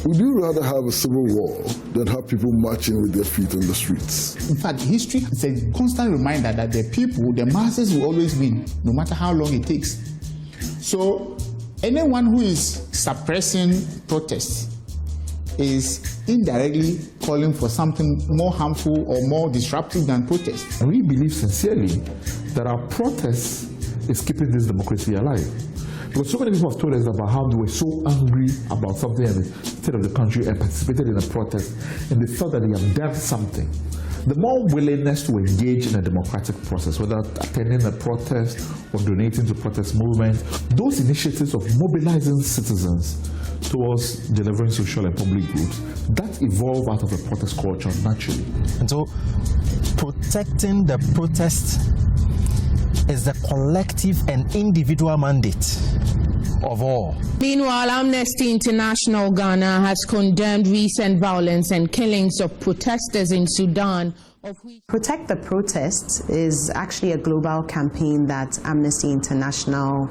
Speaker 15: Would you rather have a civil war than have people marching with their feet on the streets?
Speaker 18: In fact, history is a constant reminder that the people, the masses will always win, no matter how long it takes. So anyone who is suppressing protests is indirectly calling for something more harmful or more disruptive than protest.
Speaker 20: And we believe sincerely that our protests is keeping this democracy alive. Because so many people have told us about how they were so angry about something in the state of the country and participated in a protest, and they thought that they have done something. The more willingness to engage in a democratic process, whether attending a protest or donating to protest movements, those initiatives of mobilizing citizens towards delivering social and public goods, that evolve out of a protest culture naturally.
Speaker 5: And so protecting the protest is the collective and individual mandate of all.
Speaker 2: Meanwhile, Amnesty International Ghana has condemned recent violence and killings of protesters in Sudan.
Speaker 9: Protect the Protest is actually a global campaign that Amnesty International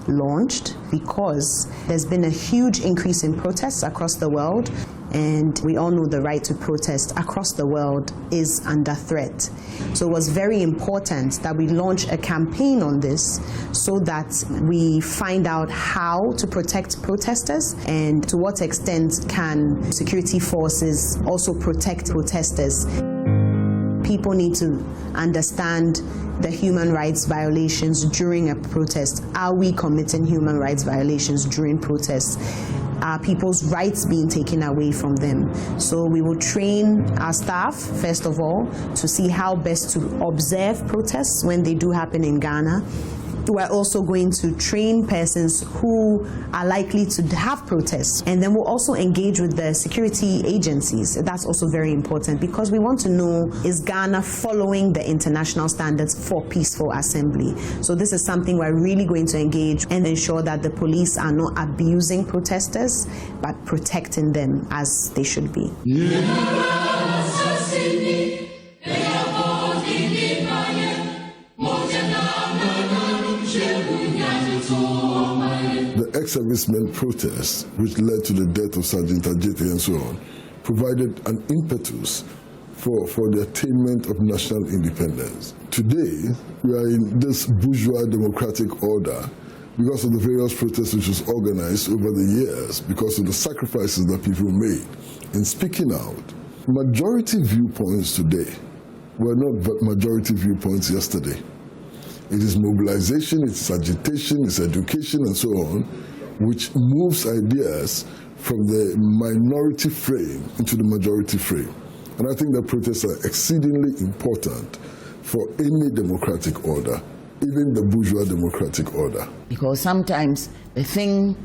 Speaker 9: launched because there's been a huge increase in protests across the world, and we all know the right to protest across the world is under threat. So it was very important that we launch a campaign on this so that we find out how to protect protesters and to what extent can security forces also protect protesters. People need to understand the human rights violations during a protest. Are we committing human rights violations during protests? Are people's rights being taken away from them? So we will train our staff, first of all, to see how best to observe protests when they do happen in Ghana. We're also going to train persons who are likely to have protests, and then we'll also engage with the security agencies. That's also very important because we want to know, is Ghana following the international standards for peaceful assembly? So this is something we're really going to engage and ensure that the police are not abusing protesters but protecting them as they should be.
Speaker 15: The ex-servicemen protests, which led to the death of Sergeant Ajete and so on, provided an impetus for the attainment of national independence. Today, we are in this bourgeois democratic order because of the various protests which was organized over the years, because of the sacrifices that people made in speaking out. Majority viewpoints today were not majority viewpoints yesterday. It is mobilization, it's agitation, it's education, and so on, which moves ideas from the minority frame into the majority frame. And I think that protests are exceedingly important for any democratic order, even the bourgeois democratic order.
Speaker 4: Because sometimes the thing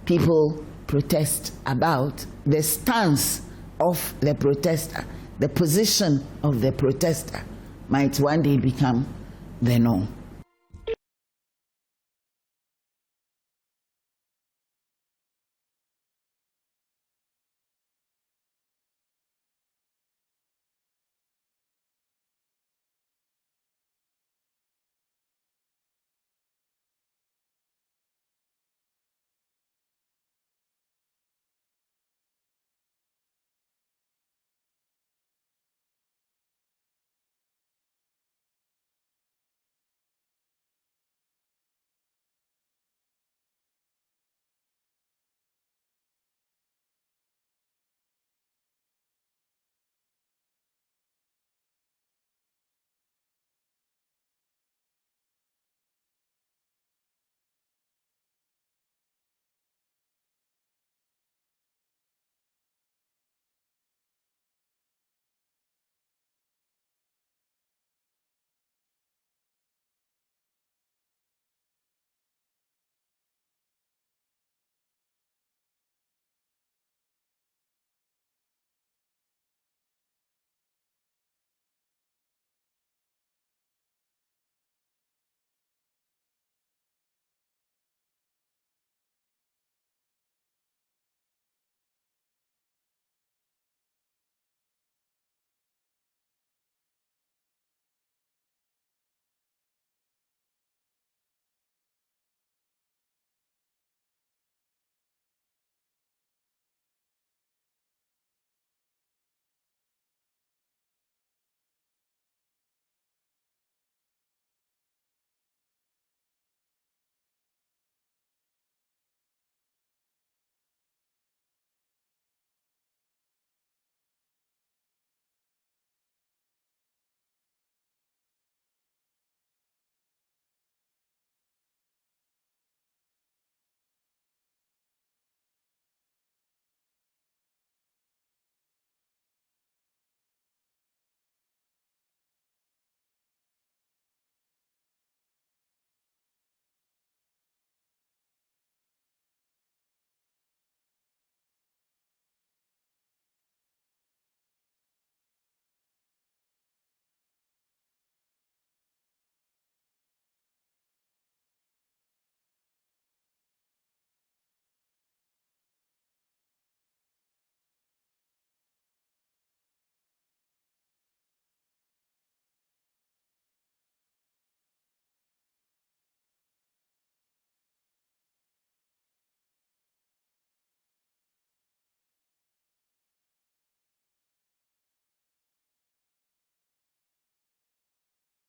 Speaker 4: people protest about, the stance of the protester, the position of the protester, might one day become the norm.